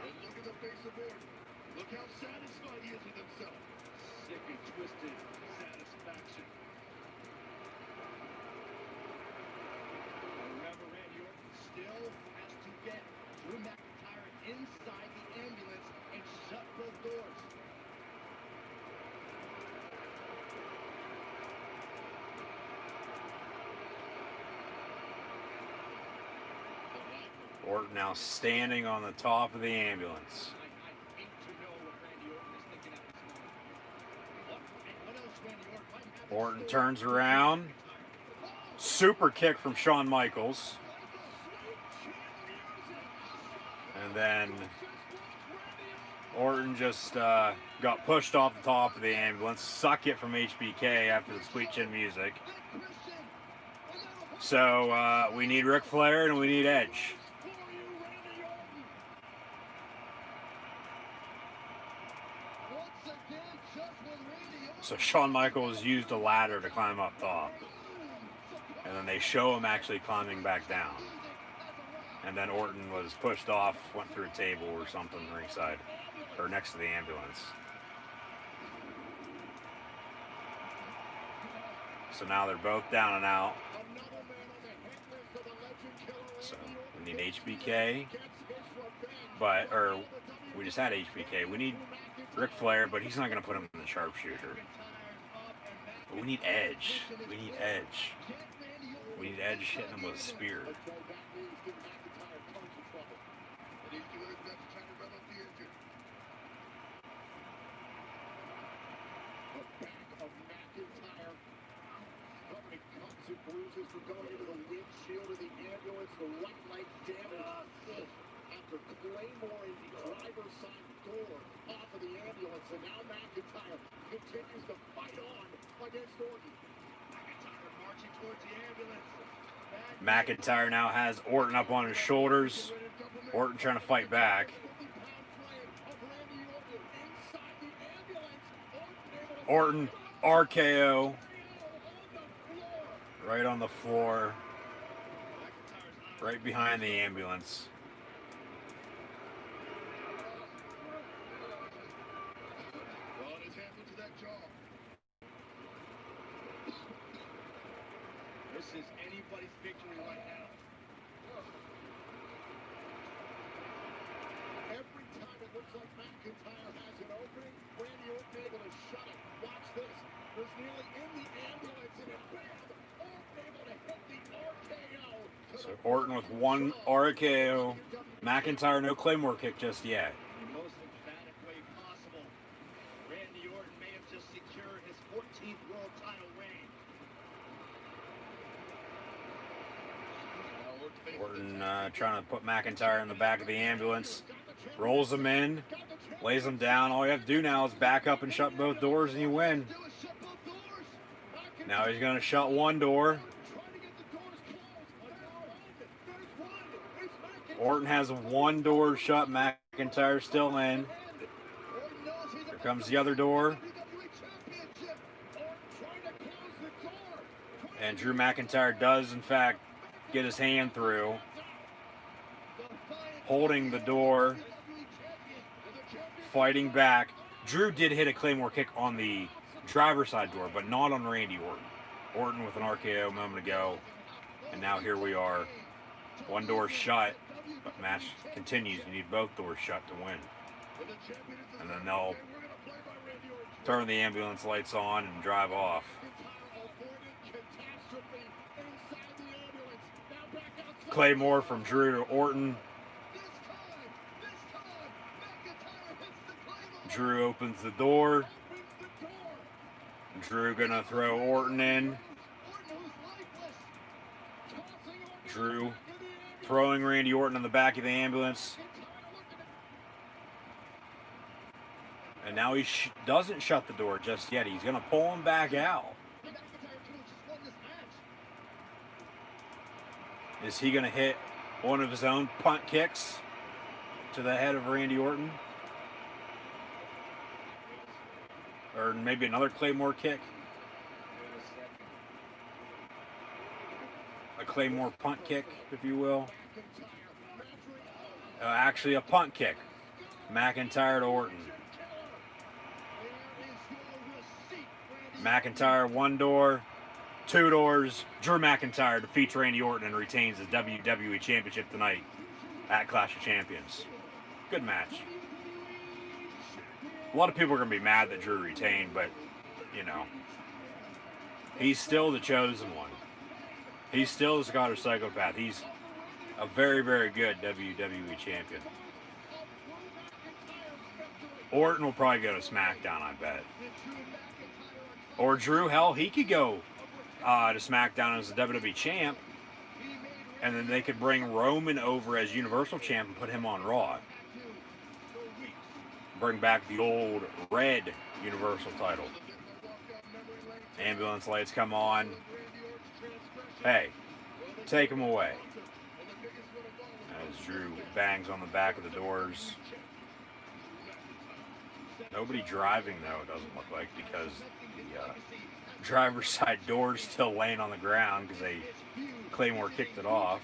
And look at the face of Orton. Look how satisfied he is with himself. Sick and twisted satisfaction. Remember, Randy Orton still has to get Drew McIntyre inside the ambulance and shut both doors. Orton now standing on the top of the ambulance. I hate to know what Randy Orton is thinking at this moment. What else Randy Orton might have? Orton turns around. Super kick from Shawn Michaels. And then Orton just got pushed off the top of the ambulance. Suck it from HBK after the Sweet Chin music. So we need Ric Flair and we need Edge. So Shawn Michaels used a ladder to climb up top. And then they show him actually climbing back down. And then Orton was pushed off, went through a table or something ringside, or next to the ambulance. So now they're both down and out. So we need HBK, or we just had HBK. We need Ric Flair, but he's not going to put him in the sharpshooter. But we need Edge. We need Edge. We need Edge hitting him with a spear. Bruises from going into the windshield of the ambulance, the right leg damage after claymoring the driver's side door off of the ambulance, and now McIntyre continues to fight on against Orton. McIntyre marching towards the ambulance. McIntyre now has Orton up on his shoulders. Orton trying to fight back. Orton RKO. Right on the floor. Right behind the ambulance. Brought his hands into that jaw. This is anybody's victory right now. Every time it looks like McIntyre has was nearly in the ambulance, and then bam, Orton able to hit the RKO. So Orton with one RKO. McIntyre, no Claymore kick just yet. In the most emphatic way possible, Randy Orton may have just secured his 14th world title reign. Orton trying to put McIntyre in the back of the ambulance. Rolls him in. Lays him down. All you have to do now is back up and shut both doors and you win. Now he's going to shut one door. Orton has one door shut. McIntyre still in. Here comes the other door. And Drew McIntyre does, in fact, get his hand through. Holding the door. Fighting back. Drew did hit a Claymore kick on the driver's side door, but not on Randy Orton. Orton with an RKO a moment ago. And now here we are. One door shut, but match continues. You need both doors shut to win. And then they'll turn the ambulance lights on and drive off. Claymore from Drew to Orton. Drew opens the door. Drew gonna throw Orton in. Drew throwing Randy Orton in the back of the ambulance. And now he doesn't shut the door just yet. He's gonna pull him back out. Is he gonna hit one of his own punt kicks to the head of Randy Orton? Or maybe another Claymore kick. A Claymore punt kick, if you will. Actually, a punt kick. McIntyre to Orton. McIntyre, one door, two doors. Drew McIntyre defeats Randy Orton and retains his WWE Championship tonight at Clash of Champions. Good match. A lot of people are going to be mad that Drew retained, but, you know, he's still the chosen one. He's still the Scottish Psychopath. He's a very, very good WWE champion. Orton will probably go to SmackDown, I bet. Or Drew, hell, he could go to SmackDown as the WWE champ, and then they could bring Roman over as Universal champ and put him on Raw. Bring back the old red Universal title. Ambulance lights come on. Hey, take him away. As Drew bangs on the back of the doors. Nobody driving, though, it doesn't look like, because the driver's side door is still laying on the ground because they Claymore kicked it off.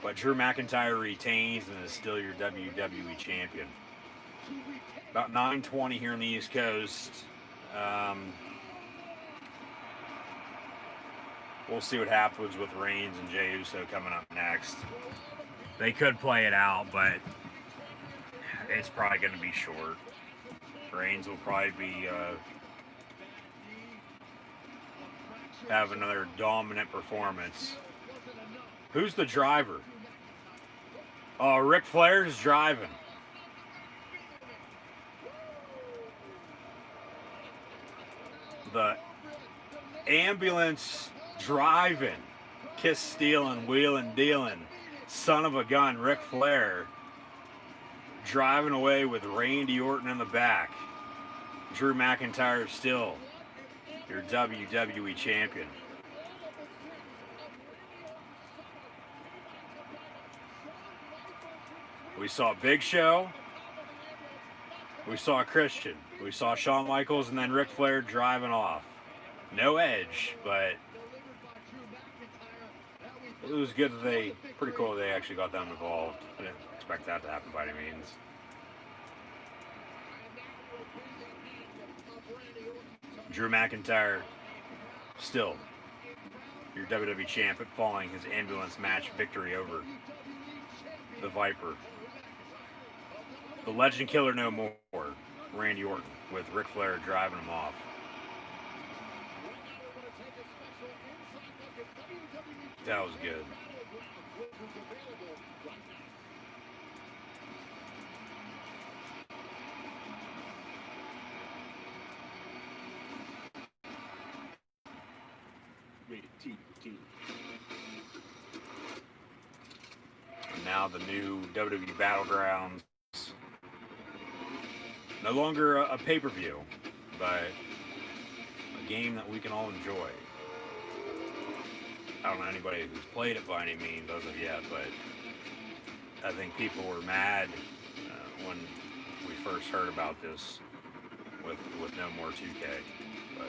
But Drew McIntyre retains and is still your WWE champion. About 9:20 here on the East Coast. We'll see what happens with Reigns and Jey Uso coming up next. They could play it out, but it's probably going to be short. Reigns will probably be have another dominant performance. Who's the driver? Oh, Ric Flair's driving. The ambulance driving, kiss stealing, wheeling dealing, son of a gun, Ric Flair driving away with Randy Orton in the back. Drew McIntyre still your WWE champion. We saw Big Show. We saw Christian. We saw Shawn Michaels, and then Ric Flair driving off. No Edge, but it was good that they, pretty cool that they actually got them involved. I didn't expect that to happen by any means. Drew McIntyre, still your WWE champ, following his ambulance match victory over the Viper. The Legend Killer no more, Randy Orton, with Ric Flair driving him off. That was good. And now the new WWE Battlegrounds. No longer a pay-per-view, but a game that we can all enjoy. I don't know anybody who's played it by any means as of yet, but I think people were mad when we first heard about this with no more 2K. But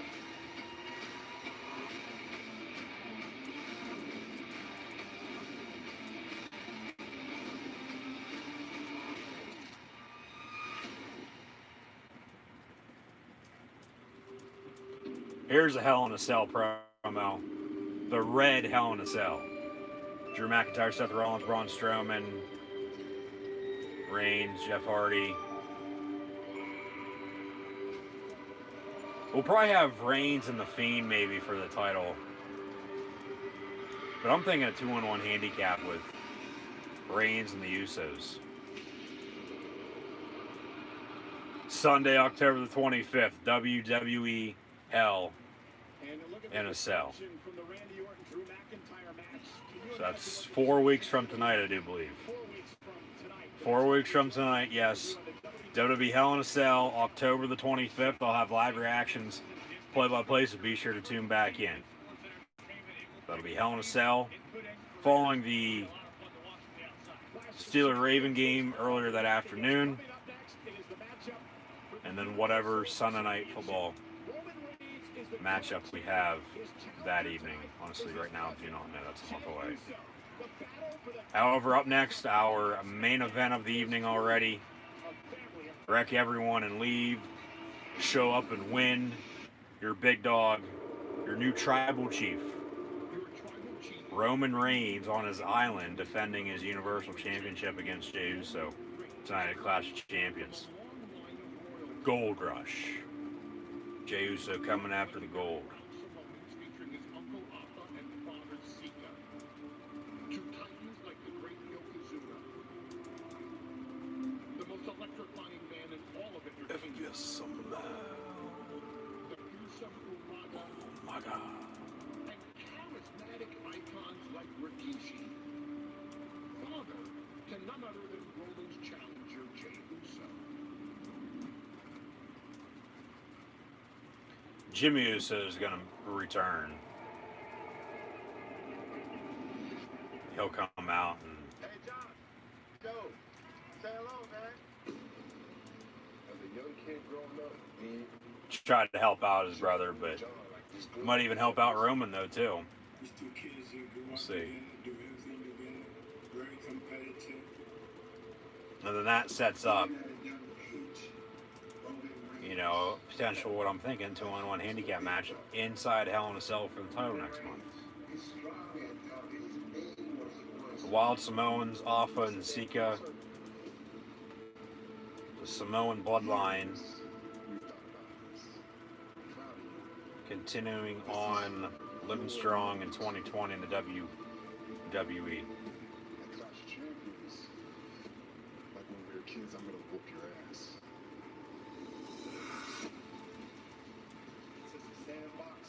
here's a Hell in a Cell promo. The red Hell in a Cell. Drew McIntyre, Seth Rollins, Braun Strowman, Reigns, Jeff Hardy. We'll probably have Reigns and The Fiend maybe for the title. But I'm thinking a 2-on-1 handicap with Reigns and the Usos. Sunday, October the 25th, WWE Hell in a Cell. So that's 4 weeks from tonight, I do believe. 4 weeks from tonight, yes. WWE Hell in a Cell, October the 25th. I'll have live reactions, play-by-play, so be sure to tune back in. That'll be Hell in a Cell. Following the Steeler-Raven game earlier that afternoon. And then whatever Sunday Night Football matchup we have that evening. Honestly, right now, I do not know. That's a month away. However, up next, our main event of the evening already. Wreck everyone and leave. Show up and win. Your big dog. Your new tribal chief. Roman Reigns on his island defending his Universal Championship against Jey Uso tonight at Clash of Champions. Gold Rush. Jey Uso coming after the gold. If you smell, oh my God. And charismatic icons like Rikishi. Father to none other than Roman's challenger, Jey Uso. Jimmy Uso is going to return. He'll come out and Hey, John. Yo, say hello, man. As a young kid growing up, try to help out his brother, but might even help out Roman, though, too. We'll see. And then that sets up, you know, potential, what I'm thinking, 2-on-1 handicap match inside Hell in a Cell for the title next month. The Wild Samoans, Alpha and Sika. The Samoan bloodline. Continuing on, living strong in 2020 in the WWE. Clash of Champions. Like when we were kids, I'm gonna whoop your ass. This is the sandbox.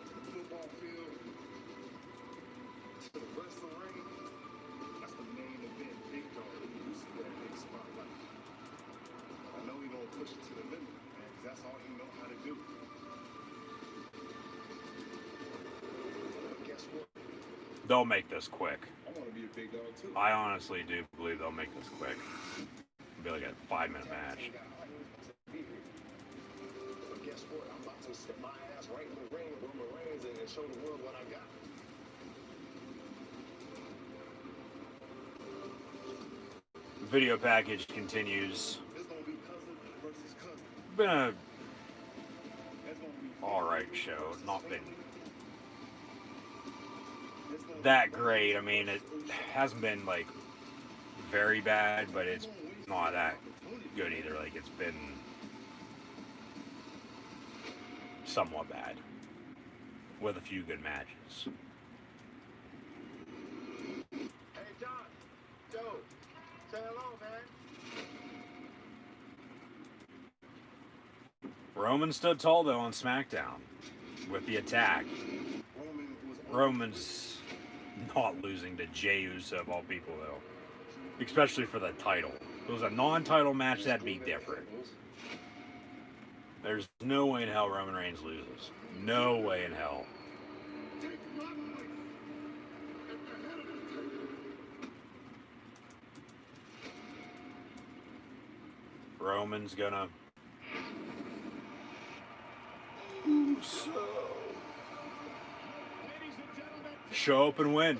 The football field. To the wrestling ring. That's the main event. Big dog. You see that big spotlight. I know he gonna push it to the limit, man, because that's all he know how to do. But guess what? They'll make this quick. I want to be a big dog too. I honestly do believe they'll make this quick. It'll be like a 5-minute match. But guess what? I'm about to stick my ass right in the ring with Roman Reigns and show the world what I got. Video package continues. It's gonna be cousin versus cousin. Been a It's gonna be alright show. Not been it's gonna that great. I mean, it hasn't been like very bad, but it's not that good either. Like, it's been somewhat bad. with a few good matches. Hey, John. Joe. Say hello, man. Roman stood tall, though, on SmackDown with the attack. Roman's not losing to Jey Uso, of all people, though. Especially for the title. If it was a non-title match, that'd be different. There's no way in hell Roman Reigns loses. No way in hell. Roman's gonna... show up and win.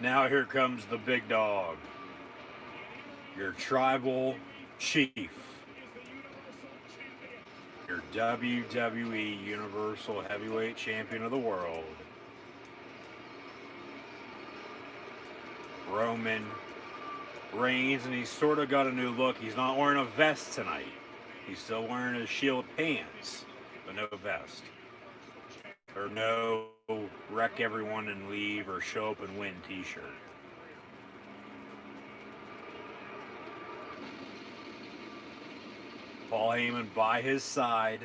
Now here comes the big dog. Your tribal chief. Your WWE Universal Heavyweight Champion of the world. Roman Reigns, and he's sort of got a new look. He's not wearing a vest tonight. He's still wearing his Shield pants, but no vest. Or no wreck everyone and leave or show up and win t-shirt. Paul Heyman by his side.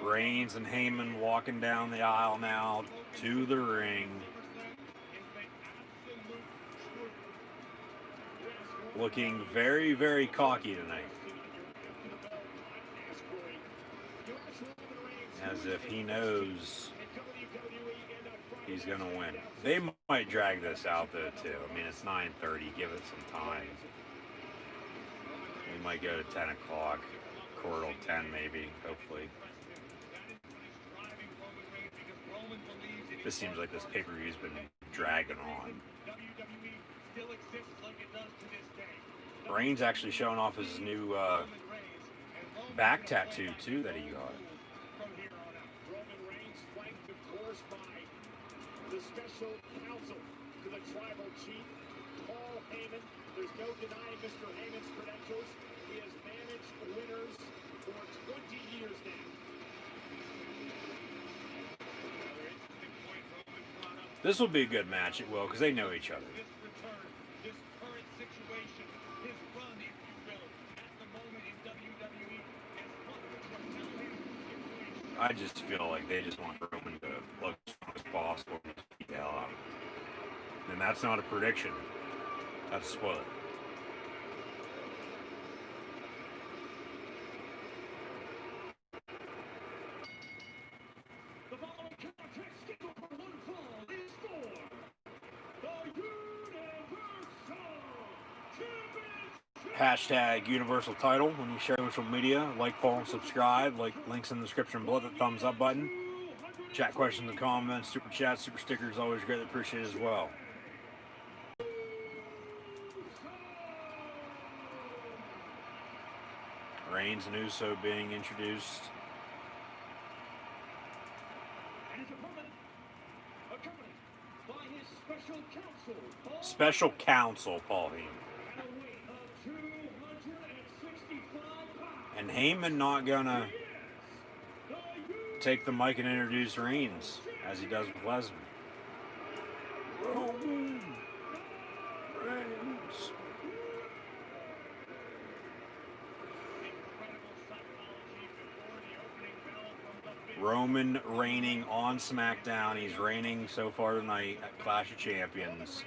Reigns and Heyman walking down the aisle now to the ring. Looking very, very cocky tonight. As if he knows he's going to win. They might drag this out though too. I mean, it's 9:30. Give it some time. We might go to 10 o'clock. Quarter till 10 maybe, hopefully. This seems like this pay-per-view's been dragging on. Reigns actually showing off his new back tattoo too that he got. Roman Reigns flanked, of course, by the special counsel to the tribal chief, Paul Heyman. There's no denying Mr. Heyman's credentials. He has managed winners for 20 years now. This will be a good match, it will, because they know each other. I just feel like they just want Roman to look as strong as possible and just beat the hell out of him. And that's not a prediction. That's a spoiler. The following contest scheduled for one fall is for the Universal Championship. Hashtag Universal Title when you share social media. Like, follow, and subscribe. Like, links in the description below. The thumbs up button. Chat questions and comments. Super chats, super stickers. Always greatly appreciated as well. Reigns and Uso being introduced. And his opponent, accompanied by his special counsel, Special counsel, Paul Heyman. at a weight of 265 pounds. And Heyman not gonna take the mic and introduce Reigns as he does with Lesnar. Roman Reigns. Roman reigning on SmackDown. He's reigning so far tonight at Clash of Champions.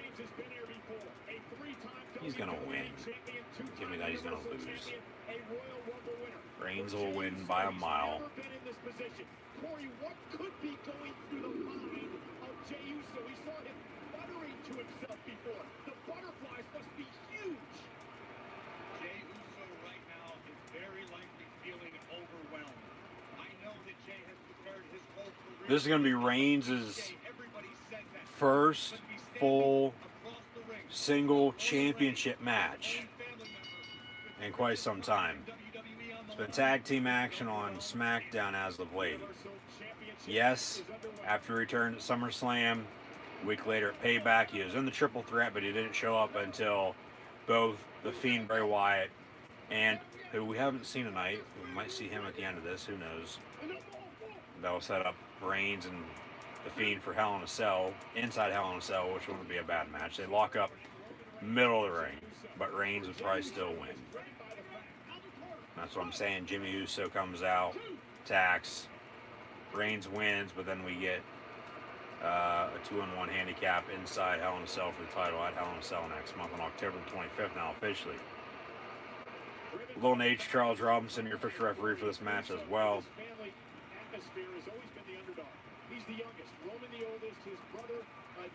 He's gonna win. Give me that. He's gonna lose. Reigns will win by a mile. Corey, what could be going through the mind of Jey Uso? We saw him muttering to himself before. The butterflies must be huge. Jey Uso right now is very likely feeling overwhelmed. I know that Jey has prepared his whole career. This is going to be Reigns' first full single championship match in quite some time. It's been tag team action on SmackDown as of late. Yes, after he returned at SummerSlam, a week later at Payback, he was in the triple threat, but he didn't show up until both The Fiend, Bray Wyatt, and who we haven't seen tonight, we might see him at the end of this, who knows. That will set up Reigns and The Fiend for Hell in a Cell, inside Hell in a Cell, which wouldn't be a bad match. They lock up middle of the ring, but Reigns would probably still win. That's what I'm saying. Jimmy Uso comes out, attacks, Reigns wins, but then we get a 2-on-1 handicap inside Hell in a Cell for the title at Hell in a Cell next month on October 25th now officially. Lil Nate, Charles Robinson, your official referee for this match as well. Family atmosphere has always been the underdog. He's the youngest, Roman the oldest, his brother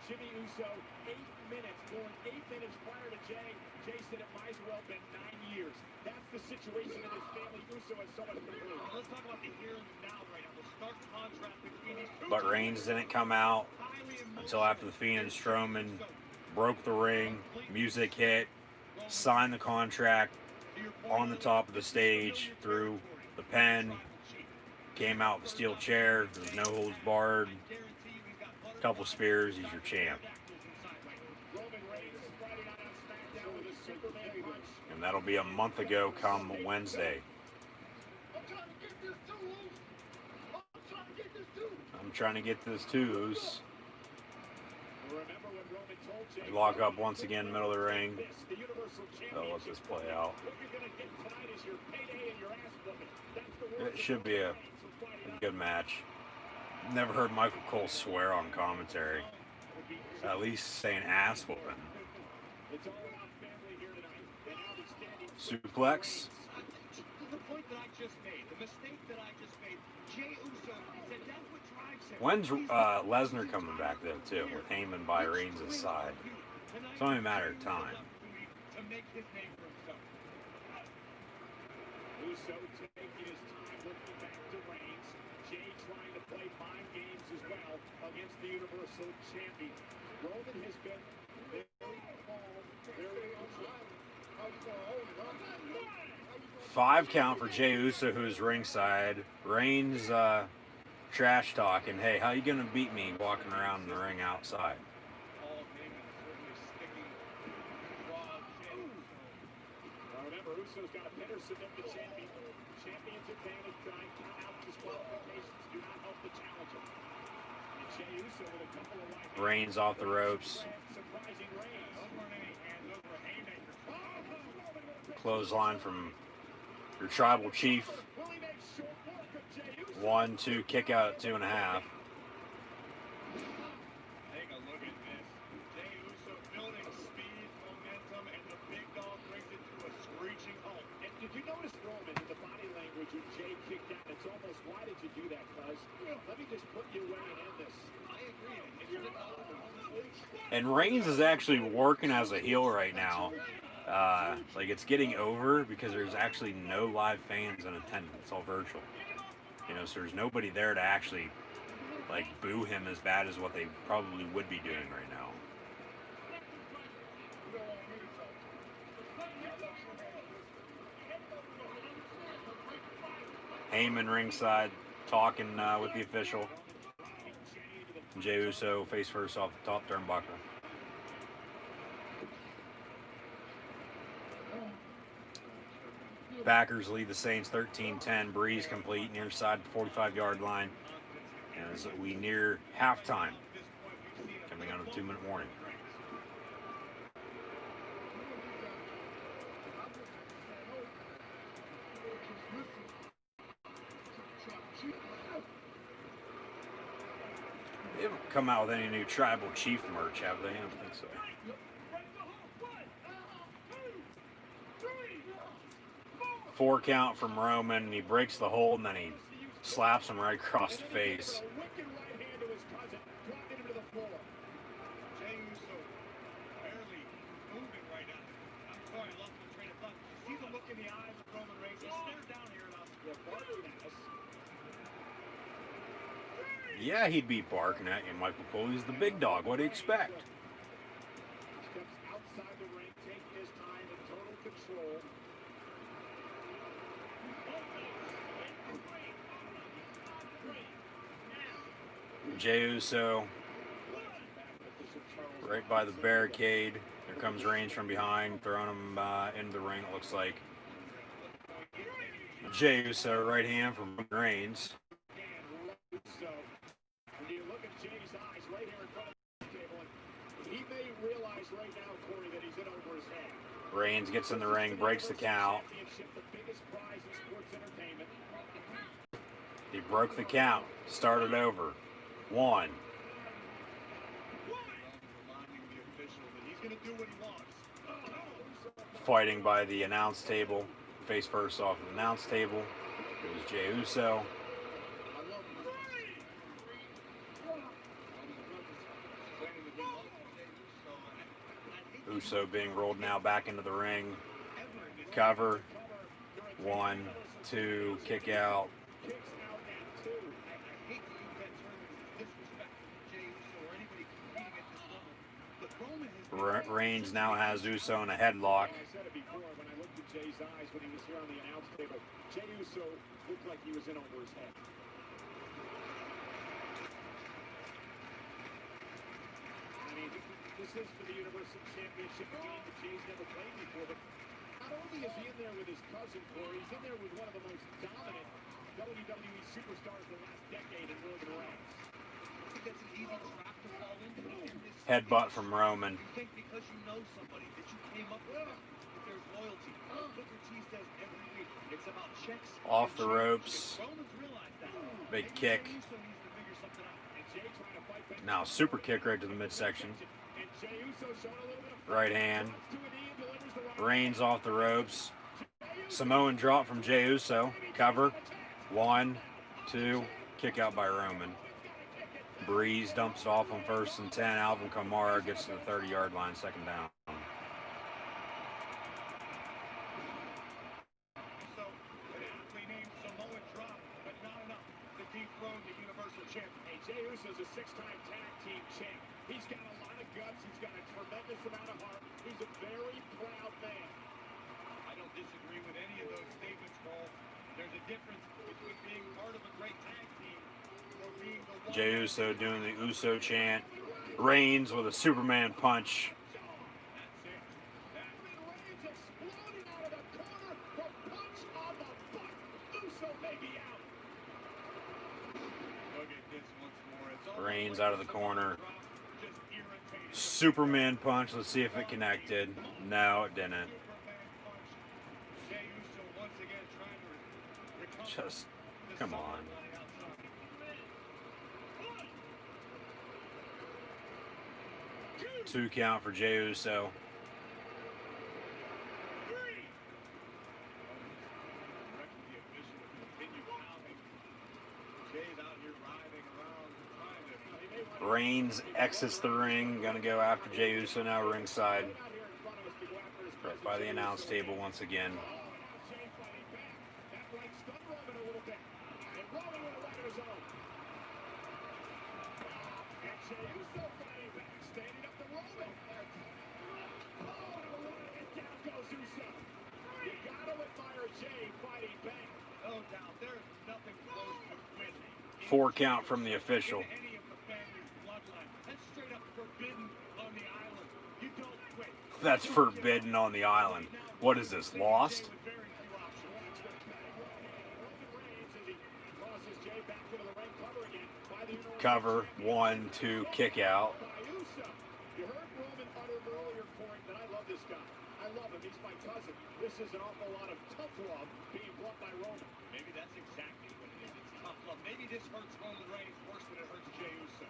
Jimmy Uso, 8 minutes, born 8 minutes prior to Jey. Jey said it might as well have been 9 years. That's the situation in his family. Uso has so much to prove. Let's talk about the here and now right now. The stark contrast between these two. But Reigns didn't come out until after The Fiend and Strowman broke the ring, music hit, signed the contract on the top of the stage, through the pen, came out with a steel chair, there was no holds barred, couple spears, he's your champ. And that'll be a month ago come Wednesday. I'm trying to get this too. They lock up once again, middle of the ring. They'll let this play out. It should be a good match. Never heard Michael Cole swear on commentary. At least saying ass whooping. Suplex. The point that I just made, the mistake that I just made, Jey Uso said that's what drives him. When's Lesnar coming back though too, with Heyman by Reigns' side? It's only a matter of time. To make his name for himself. Uso taking his time, looking back to Reigns. Jey trying to play mind games as well against the Universal Champion. Roman has been very calm, very upright. 5 count for Jey Uso, who's ringside. Reigns trash talking. Hey, how you gonna beat me walking around in the ring outside? Remember, Uso's got a better submit the champion. Champion's advantage, trying count out disqualifications, do not help the challenger. And Jey Uso with a couple of right Reigns off the ropes. surprising Reigns. And over haymaker. Clothesline from your tribal chief. Will he make short work of Jey Uso? 1-2 kick out at 2.5. Take a look at this. Jey Uso building speed, momentum, and the big dog brings it to a screeching halt. And did you notice, Roman, in the body language when Jey kicked out? It's almost, why did you do that, cuz? Let me just put you away and end this. I agree. And Reigns is actually working as a heel right now. Like, it's getting over because there's actually no live fans in attendance. It's all virtual. You know, so there's nobody there to actually, like, boo him as bad as what they probably would be doing right now. Heyman ringside talking with the official. Jey Uso face first off the top turnbuckle. Packers lead the Saints 13-10. Breeze complete near side 45-yard line as we near halftime. Coming on a 2-minute warning. They haven't come out with any new Tribal Chief merch, have they? I don't think so. 4 count from Roman. He breaks the hold and then he slaps him right across the face. Yeah, he'd be barking at you, Michael Cole. He's the big dog. What do you expect? Steps outside the ring, taking his time in total control. Jey Uso right by the barricade. There comes Reigns from behind, throwing him into the ring, it looks like. Jey Uso, right hand from Reigns. So, when you look at Jey's eyes right here in front of the table, he may realize right now, Corey, that he's in over his head. Reigns gets in the ring, breaks the count. He broke the count, started over. 1. Fighting by the announce table. Face first off the announce table. It was Jey Uso. Uso being rolled now back into the ring. Cover. 1, 2, kick out. Reigns now has Uso in a headlock. I said it before when I looked at Jey's eyes when he was here on the announce table. Jey Uso looked like he was in over his head. I mean, this is for the Universal Championship game that Jey's never played before, but not only is he in there with his cousin Corey, he's in there with one of the most dominant WWE superstars of the last decade in Roman Reigns. I think that's an easy trap to fall into. Headbutt from Roman. You think because you know somebody that you came up with that there's loyalty. Booker T says every week it's about checks. Off the ropes. Big kick. Now super kick right to the midsection. Right hand. Reigns off the ropes. Samoan drop from Jey Uso. Cover. 1, 2. Kick out by Roman. Breeze dumps it off on 1st and 10. Alvin Kamara gets to the 30-yard line, 2nd down. So, aptly named Samoan drop, but not enough to dethrone the Universal Champion. Hey, Jey Uso's a 6-time tag team champ. He's got a lot of guts. He's got a tremendous amount of heart. He's a very proud man. I don't disagree with any of those statements, Cole. There's a difference between being part of a great tag team or being the one. Jey Uso doing the Uso chant. Reigns with a Superman punch. That's it. Reigns exploding out of the corner. The punch on the butt. Uso may be out. Look at this once more. It's all Reigns out of the corner. just irritating. Superman punch. Let's see if it connected. No, it didn't. Jey Uso once again trying to recover. Just, come on. 2 count for Jey Uso. Reigns exits the ring, gonna go after Jey Uso now ringside. Right by the announce table once again. Four count from the official. That's forbidden on the island. What is this, Lost? Cover, 1, 2, kick out. You heard Roman utter earlier point that I love this guy. I love him. He's my cousin. This is an awful lot of tough love being brought by Roman. Maybe that's exactly what it is. It's tough love. Maybe this hurts Roman Reigns worse than it hurts Jey Uso.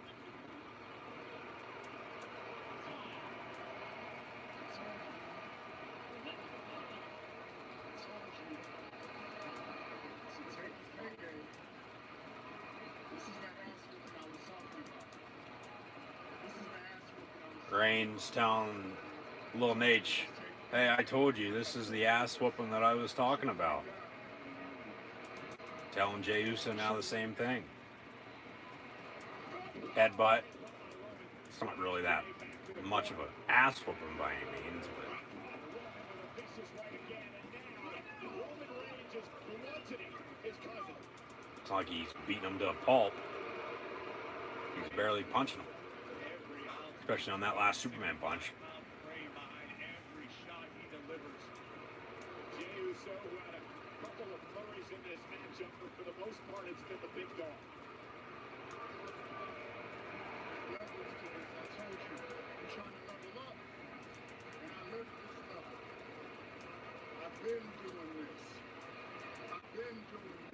Reigns telling Lil Nate, hey, I told you, this is the ass whooping that I was talking about. Telling Jey Uso now the same thing. Headbutt. It's not really that much of an ass whooping by any means, but it's not like he's beating him to a pulp. He's barely punching him. Especially on that last Superman punch. Jey Uso, who had a couple of flurries in this matchup, but for the most part, it's been the big dog. I told you, I'm trying to level up, and I learned this level. I've been doing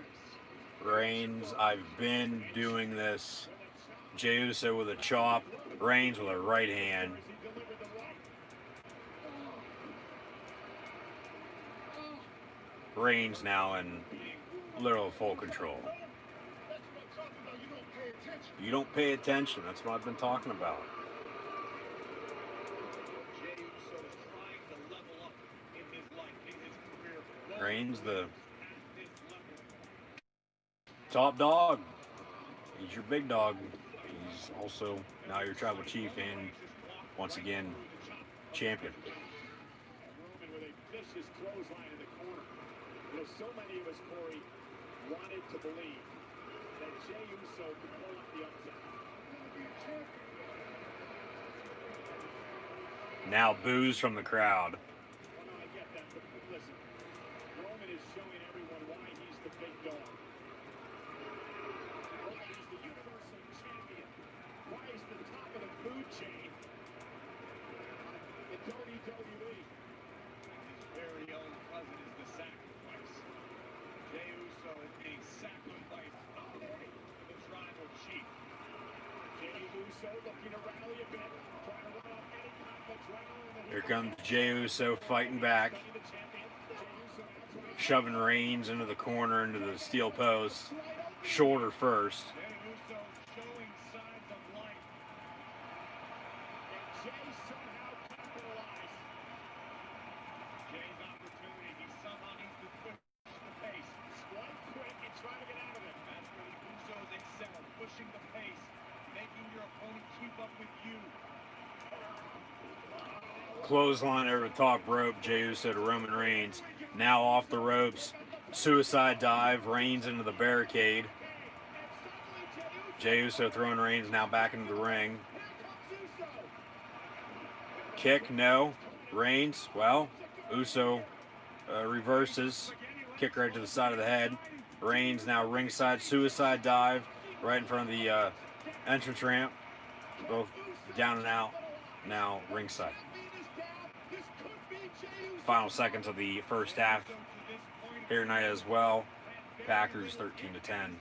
this. Reigns, I've been doing this. Jey Uso with a chop. Reigns with a right hand. Reigns now in literal full control. You don't pay attention. That's what I've been talking about. Reigns, the top dog. He's your big dog. He's also now your tribal chief and once again champion. Roman with a vicious clothesline in the corner. You know, so many of us, Corey, wanted to believe that Jey Uso could pull up the upset. Now boos from the crowd. Well, no, I get that, but listen, Roman is showing everyone why he's the big dog. Why he's the Universal Champion. Why he's the top of the food chain in WWE. His very own cousin is the sacrifice. Jey Uso is being sacrificed for the tribal chief. Jey Uso looking to rally a bit, trying to run off any kind of adrenaline. Here comes Jey Uso fighting back, shoving Reigns into the corner, into the steel post. Shoulder first. Jey Uso showing signs of life. And Jey somehow capitalized. Jey's opportunity, he somehow needs to push the pace. Strike quick and try to get out of it. That's where the Usos excel, pushing the pace, making your opponent keep up with you. Clothesline over the top rope, Jey Uso to Roman Reigns. Now off the ropes. Suicide dive, Reigns into the barricade. Jey Uso throwing Reigns now back into the ring. Kick, no. Reigns, well, Uso reverses. Kick right to the side of the head. Reigns now ringside, suicide dive right in front of the entrance ramp. Both down and out, now ringside. Final seconds of the first half here tonight as well. Packers 13-10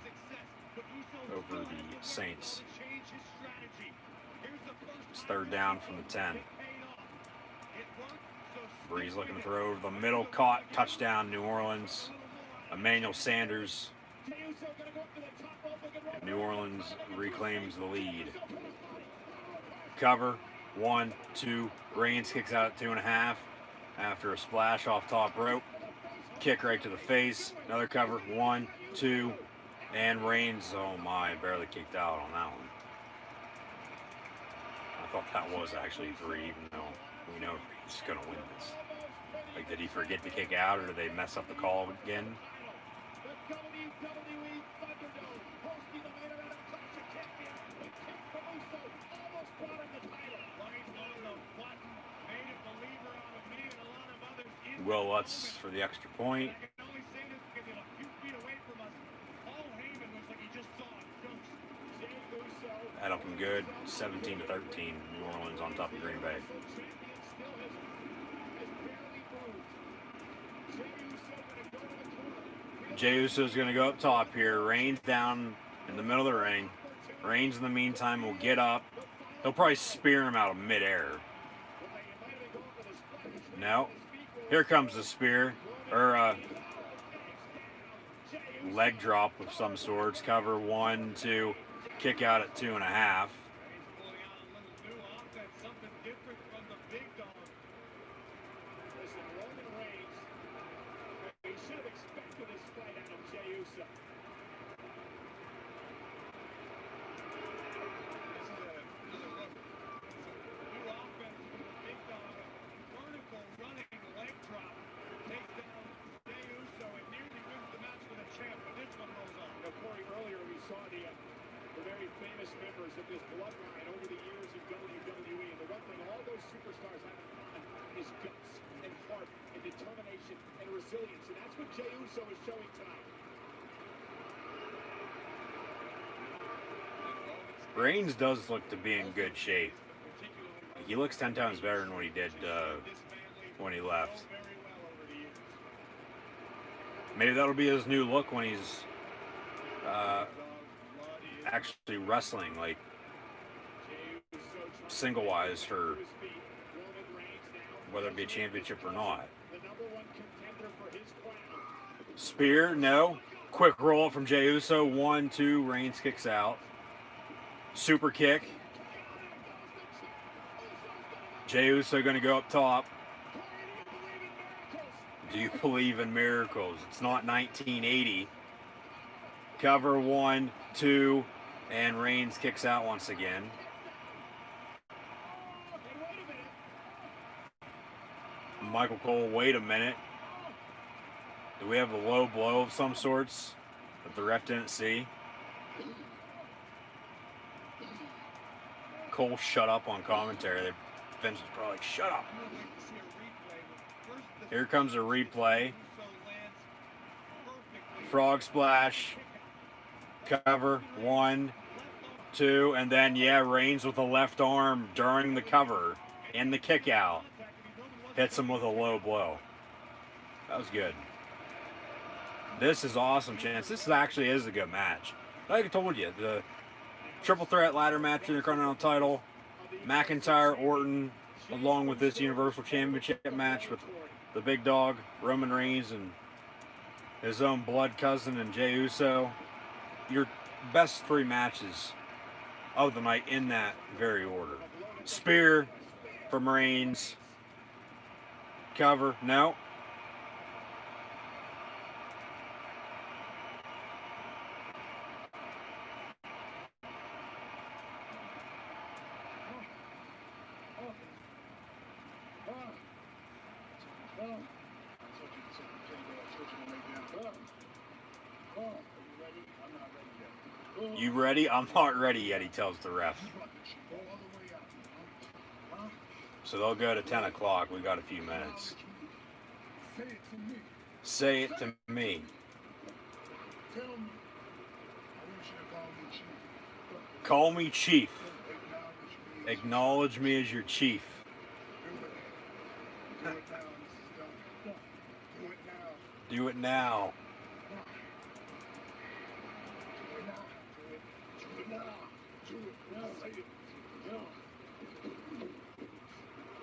over the Saints. It's third down from the 10. Breeze looking to throw over the middle, caught, touchdown, New Orleans. Emmanuel Sanders. And New Orleans reclaims the lead. Cover, 1, 2. Reigns kicks out at 2.5 after a splash off top rope. Kick right to the face. Another cover, 1, 2. And Reigns, oh my, barely kicked out on that one. I thought that was actually 3, even though we know he's going to win this. Like, did he forget to kick out, or did they mess up the call again? Will Lutz for the extra point. That looking good. 17-13. New Orleans on top of Green Bay. Jey Uso's going to go up top here. Reigns down in the middle of the ring. Reigns, in the meantime, will get up. He'll probably spear him out of midair. No. Here comes the spear. Or leg drop of some sorts. Cover, 1, 2. Kick out at 2.5. Reigns does look to be in good shape. He looks 10 times better than what he did when he left. Maybe that'll be his new look when he's actually wrestling, like single-wise, for whether it be a championship or not. Spear, no. Quick roll from Jey Uso, 1, 2. Reigns kicks out. Super kick. Jey Uso going to go up top. Do you believe in miracles? It's not 1980. Cover, 1, 2, and Reigns kicks out once again. Michael Cole, wait a minute. Do we have a low blow of some sorts that the ref didn't see? Cole shut up on commentary. Vince was probably like, shut up. Here comes a replay. Frog splash. Cover, 1, 2, and then, yeah, Reigns with the left arm during the cover in the kick out. Hits him with a low blow. That was good. This is awesome, Chance. This actually is a good match. Like I told you, the triple threat ladder match in the Continental title, McIntyre, Orton, along with this Universal Championship match with the big dog, Roman Reigns, and his own blood cousin and Jey Uso. Your best 3 matches of the night in that very order. Spear from Reigns. Cover, no. You ready? I'm not ready yet, he tells the ref. So they'll go to 10 o'clock. We got a few minutes. Say it to me. Call me Chief. Acknowledge me as your chief. Do it now.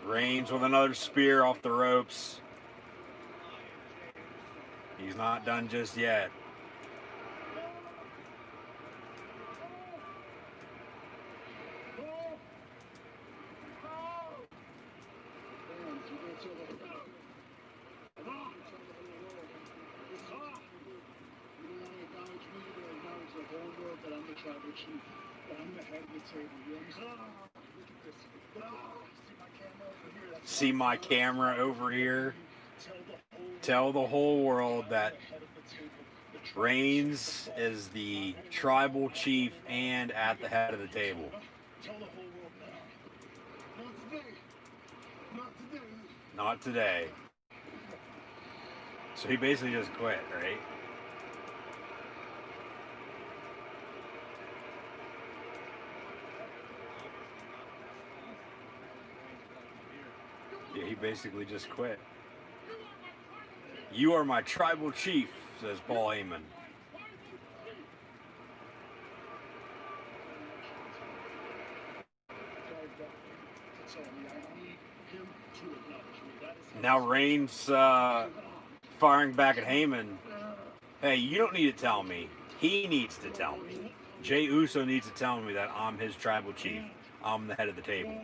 Reigns with another spear off the ropes. He's not done just yet. See my camera over here. Tell the whole world that Reigns is the tribal chief and at the head of the table. Not today. So he basically just quit, right? Yeah, he basically just quit. You are my tribal chief, says Paul Heyman. Now Reigns firing back at Heyman. Hey, you don't need to tell me. He needs to tell me. Jey Uso needs to tell me that I'm his tribal chief. I'm the head of the table.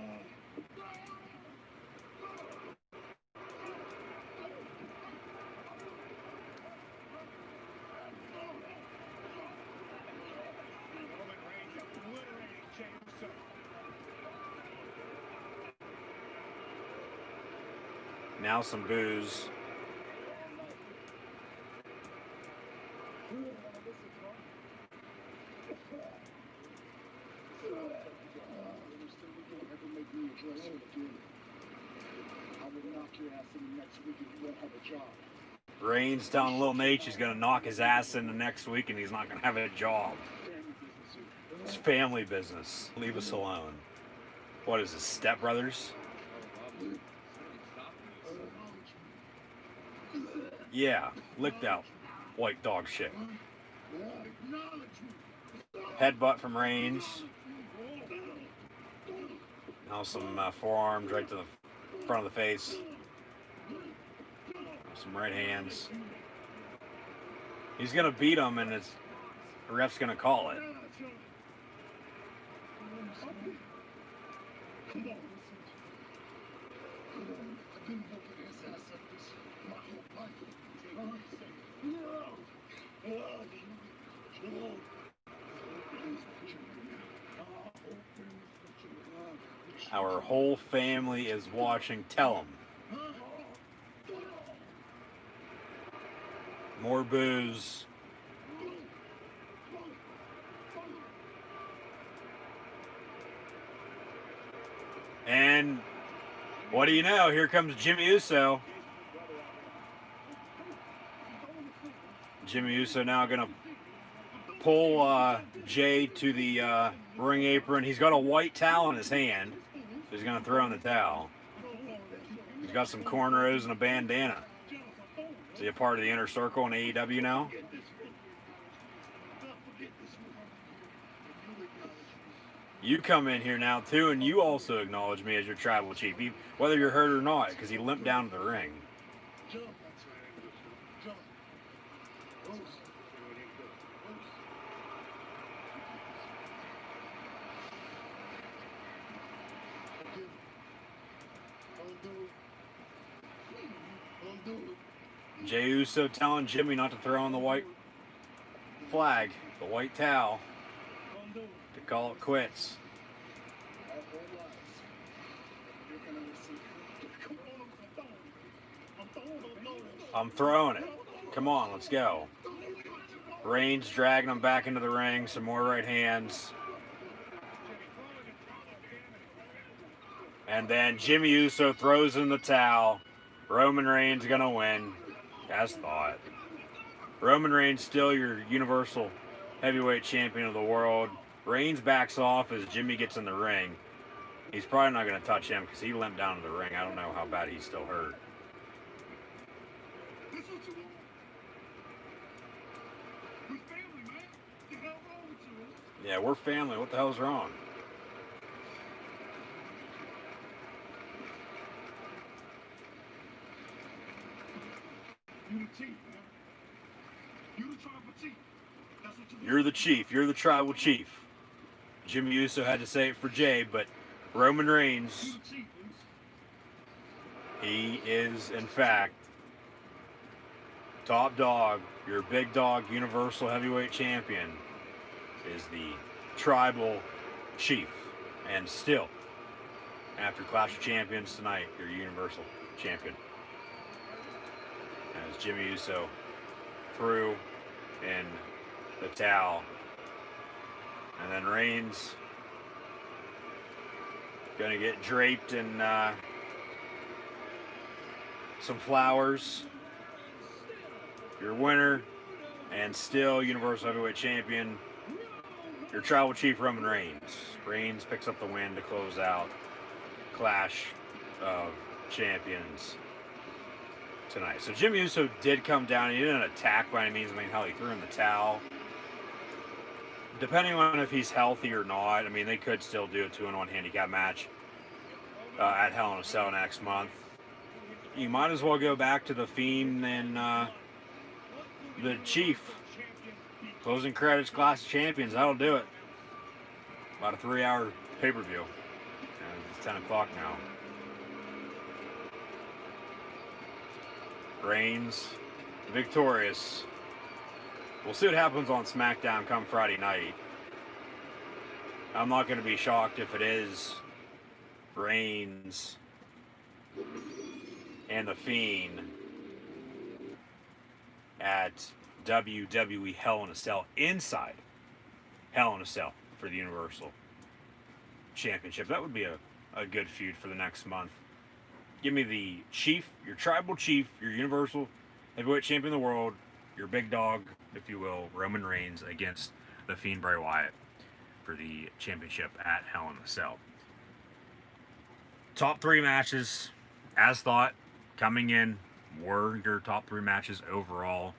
Now some boos. Reigns telling Lil Nate he's going to knock his ass in the next week and he's not going to have a job. It's family business. Leave us alone. What is this, Step Brothers? Yeah, licked out white dog shit. Headbutt from Reigns. Now some forearms right to the front of the face. Some right hands. He's going to beat him and the ref's going to call it. Our whole family is watching. Tell them. More boos. And what do you know? Here comes Jimmy Uso. Jimmy Uso now going to pull Jey to the ring apron. He's got a white towel in his hand. So he's going to throw in the towel. He's got some cornrows and a bandana. Is he a part of the inner circle in AEW now? You come in here now too, and you also acknowledge me as your tribal chief, whether you're hurt or not, because he limped down to the ring. Jey Uso telling Jimmy not to throw on the white flag, the white towel, to call it quits. I'm throwing it. Come on, let's go. Reigns dragging him back into the ring. Some more right hands. And then Jimmy Uso throws in the towel. Roman Reigns gonna win. As thought. Roman Reigns still your Universal Heavyweight Champion of the world. Reigns backs off as Jimmy gets in the ring. He's probably not going to touch him because he limped down to the ring. I don't know how bad he's still hurt. Yeah, we're family. What the hell's wrong? You're the chief. You're the tribal chief. Jimmy Uso had to say it for Jay, but Roman Reigns, he is, in fact, top dog. Your big dog, Universal Heavyweight Champion, is the tribal chief. And still, after Clash of Champions tonight, your Universal Champion. As Jimmy Uso threw in the towel. And then Reigns gonna get draped in some flowers. Your winner and still Universal Heavyweight Champion, your tribal chief Roman Reigns. Reigns picks up the win to close out Clash of Champions tonight. So Jimmy Uso did come down. He didn't attack by any means. I mean, hell, he threw in the towel. Depending on if he's healthy or not, I mean, they could still do a 2-on-1 handicap match at Hell in a Cell next month. You might as well go back to the Fiend and the Chief. Closing credits, Clash of Champions. That'll do it. About a 3-hour pay-per-view. And it's 10 o'clock now. Reigns victorious. We'll see what happens on SmackDown come Friday night. I'm not going to be shocked if it is Reigns and The Fiend at WWE Hell in a Cell, inside Hell in a Cell for the Universal Championship. That would be a good feud for the next month. Give me the chief, your tribal chief, your Universal Heavyweight Champion of the world, your big dog, if you will, Roman Reigns against The Fiend Bray Wyatt for the championship at Hell in a Cell. Top 3 matches, as thought, coming in, were your top 3 matches overall.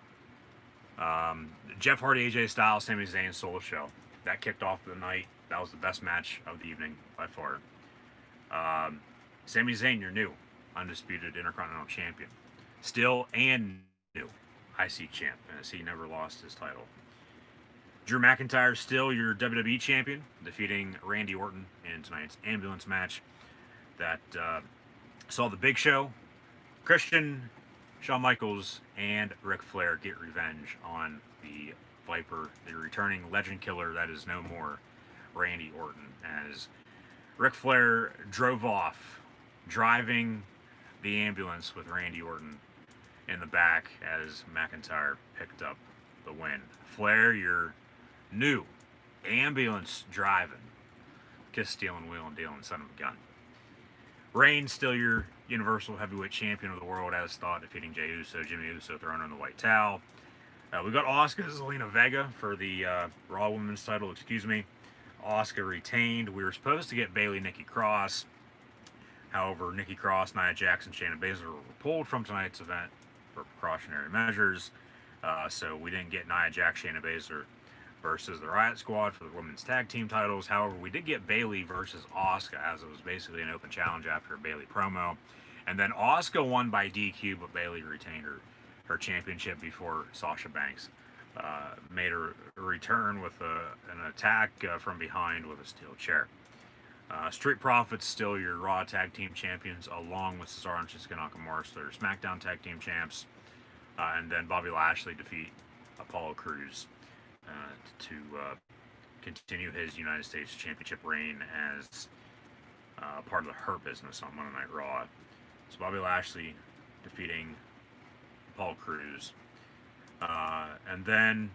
Jeff Hardy, AJ Styles, Sami Zayn solo show. That kicked off the night. That was the best match of the evening by far. Sami Zayn, your new undisputed Intercontinental Champion. Still and new IC champ, as he never lost his title. Drew McIntyre, still your WWE champion, defeating Randy Orton in tonight's ambulance match that saw the Big Show, Christian, Shawn Michaels, and Ric Flair get revenge on the Viper, the returning legend killer that is no more, Randy Orton, as Ric Flair drove off, driving the ambulance with Randy Orton in the back as McIntyre picked up the win. Flair, your new ambulance driving, kiss stealing, wheeling, dealing son of a gun. Reigns, still your Universal Heavyweight Champion of the world, as thought, defeating Jey Uso, Jimmy Uso throwing in the white towel. We got Asuka, Zelina Vega for the Raw Women's title, Asuka retained. We were supposed to get Bayley, Nikki Cross. However, Nikki Cross, Nia Jax, and Shayna Baszler were pulled from tonight's event for precautionary measures. So we didn't get Nia Jax, Shayna Baszler versus the Riot Squad for the women's tag team titles. However, we did get Bayley versus Asuka, as it was basically an open challenge after a Bayley promo. And then Asuka won by DQ, but Bayley retained her championship before Sasha Banks made a return with an attack from behind with a steel chair. Street Profits, still your Raw Tag Team Champions, along with Cesaro and Shinsuke Nakamura, so they're SmackDown Tag Team Champs. And then Bobby Lashley defeat Apollo Crews to continue his United States Championship reign as part of the Hurt Business on Monday Night Raw. So Bobby Lashley defeating Apollo Crews. And then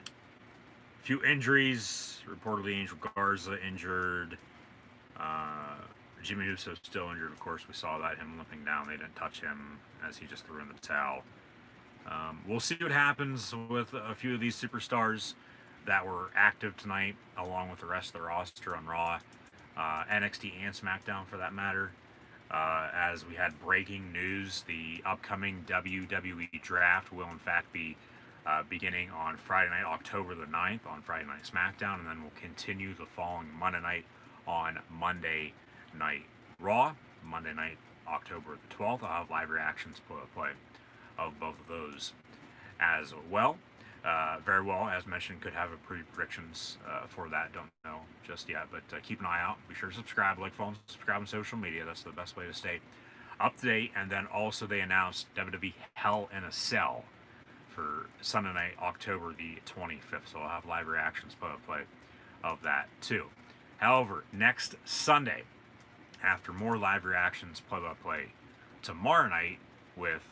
a few injuries. Reportedly Angel Garza injured. Jimmy Uso still injured, of course. We saw that, him limping down. They didn't touch him as he just threw in the towel. We'll see what happens with a few of these superstars that were active tonight, along with the rest of the roster on Raw, NXT and SmackDown for that matter. As we had breaking news, the upcoming WWE Draft will in fact be beginning on Friday night, October the 9th, on Friday Night SmackDown, and then we'll continue the following Monday night on Monday Night Raw. Monday night, October the 12th, I'll have live reactions play of both of those as well. Very well, as mentioned, could have a predictions for that. Don't know just yet, but keep an eye out. Be sure to subscribe, like, follow, and subscribe on social media. That's the best way to stay up to date. And then also they announced WWE Hell in a Cell for Sunday night, October the 25th. So I'll have live reactions, play of that too. However, next Sunday, after more live reactions, play tomorrow night with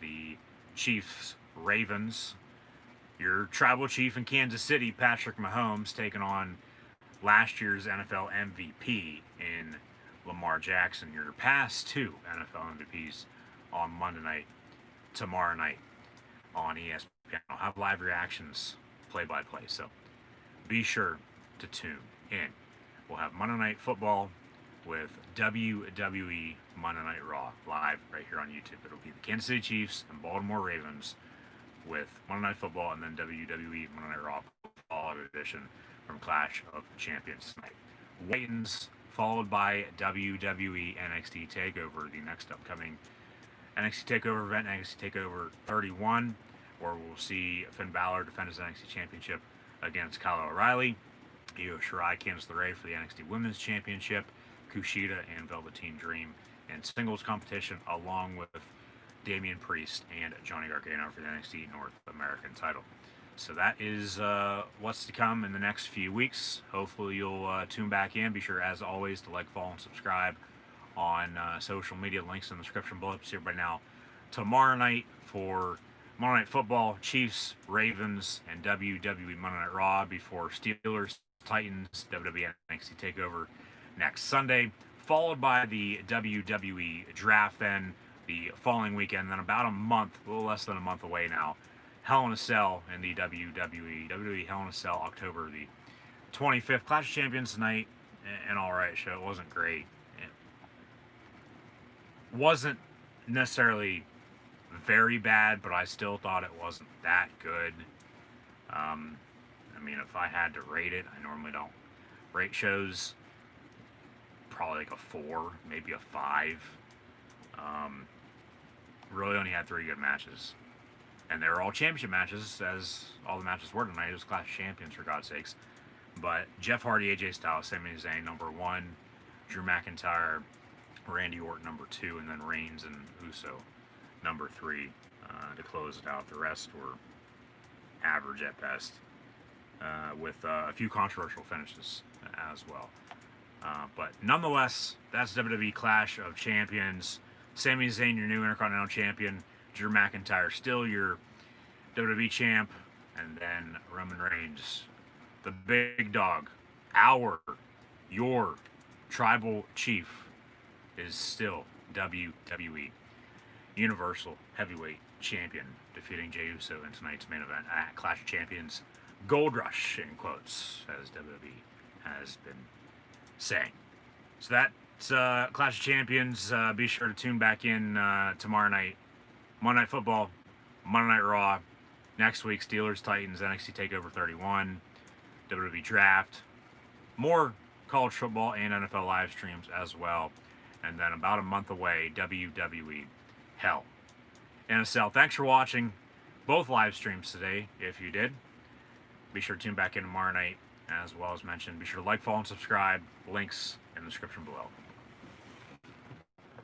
the Chiefs Ravens. Your tribal chief in Kansas City, Patrick Mahomes, taking on last year's NFL MVP in Lamar Jackson. Your past two NFL MVPs on Monday night, tomorrow night on ESPN. I'll have live reactions, play-by-play, so be sure to tune in. We'll have Monday Night Football with WWE Monday Night Raw live right here on YouTube. It'll be the Kansas City Chiefs and Baltimore Ravens with Monday Night Football, and then WWE Monday Night Raw Fall Edition from Clash of Champions tonight. Wayton's followed by WWE NXT TakeOver, the next upcoming NXT TakeOver event, NXT TakeOver 31, where we'll see Finn Balor defend his NXT Championship against Kyle O'Reilly, Io Shirai, Candice LeRae for the NXT Women's Championship, Kushida and Velveteen Dream in singles competition, along with Damian Priest and Johnny Gargano for the NXT North American title. So that is what's to come in the next few weeks. Hopefully you'll tune back in. Be sure, as always, to like, follow, and subscribe on social media. Links in the description below. See everybody now tomorrow night for Monday Night Football, Chiefs, Ravens, and WWE Monday Night Raw before Steelers, Titans, WWE NXT TakeOver next Sunday, followed by the WWE Draft then the following weekend. Then about a month, a little less than a month away now, Hell in a Cell in the WWE Hell in a Cell, October the 25th. Clash of Champions tonight, an alright show. It wasn't great. It wasn't necessarily very bad, but I still thought it wasn't that good. I mean, if I had to rate it, I normally don't rate shows, probably like a 4, maybe a 5. Really only had 3 good matches, and they were all championship matches, as all the matches were tonight. It was Clash of Champions, for God's sakes. But Jeff Hardy, AJ Styles, Sami Zayn, number 1, Drew McIntyre, Randy Orton, number 2, and then Reigns and Uso, number 3, to close it out. The rest were average at best, with a few controversial finishes as well. But nonetheless, that's WWE Clash of Champions. Sami Zayn, your new Intercontinental Champion. Drew McIntyre, still your WWE Champ. And then Roman Reigns, the big dog, your Tribal Chief, is still WWE Universal Heavyweight Champion, defeating Jey Uso in tonight's main event at Clash of Champions Gold Rush, in quotes, as WWE has been saying. So that's Clash of Champions. Be sure to tune back in tomorrow night. Monday Night Football, Monday Night Raw. Next week, Steelers, Titans, NXT TakeOver 31, WWE Draft. More college football and NFL live streams as well. And then about a month away, WWE Hell in a Cell. Thanks for watching both live streams today, if you did. Be sure to tune back in tomorrow night, as well as mentioned. Be sure to like, follow, and subscribe. Links in the description below.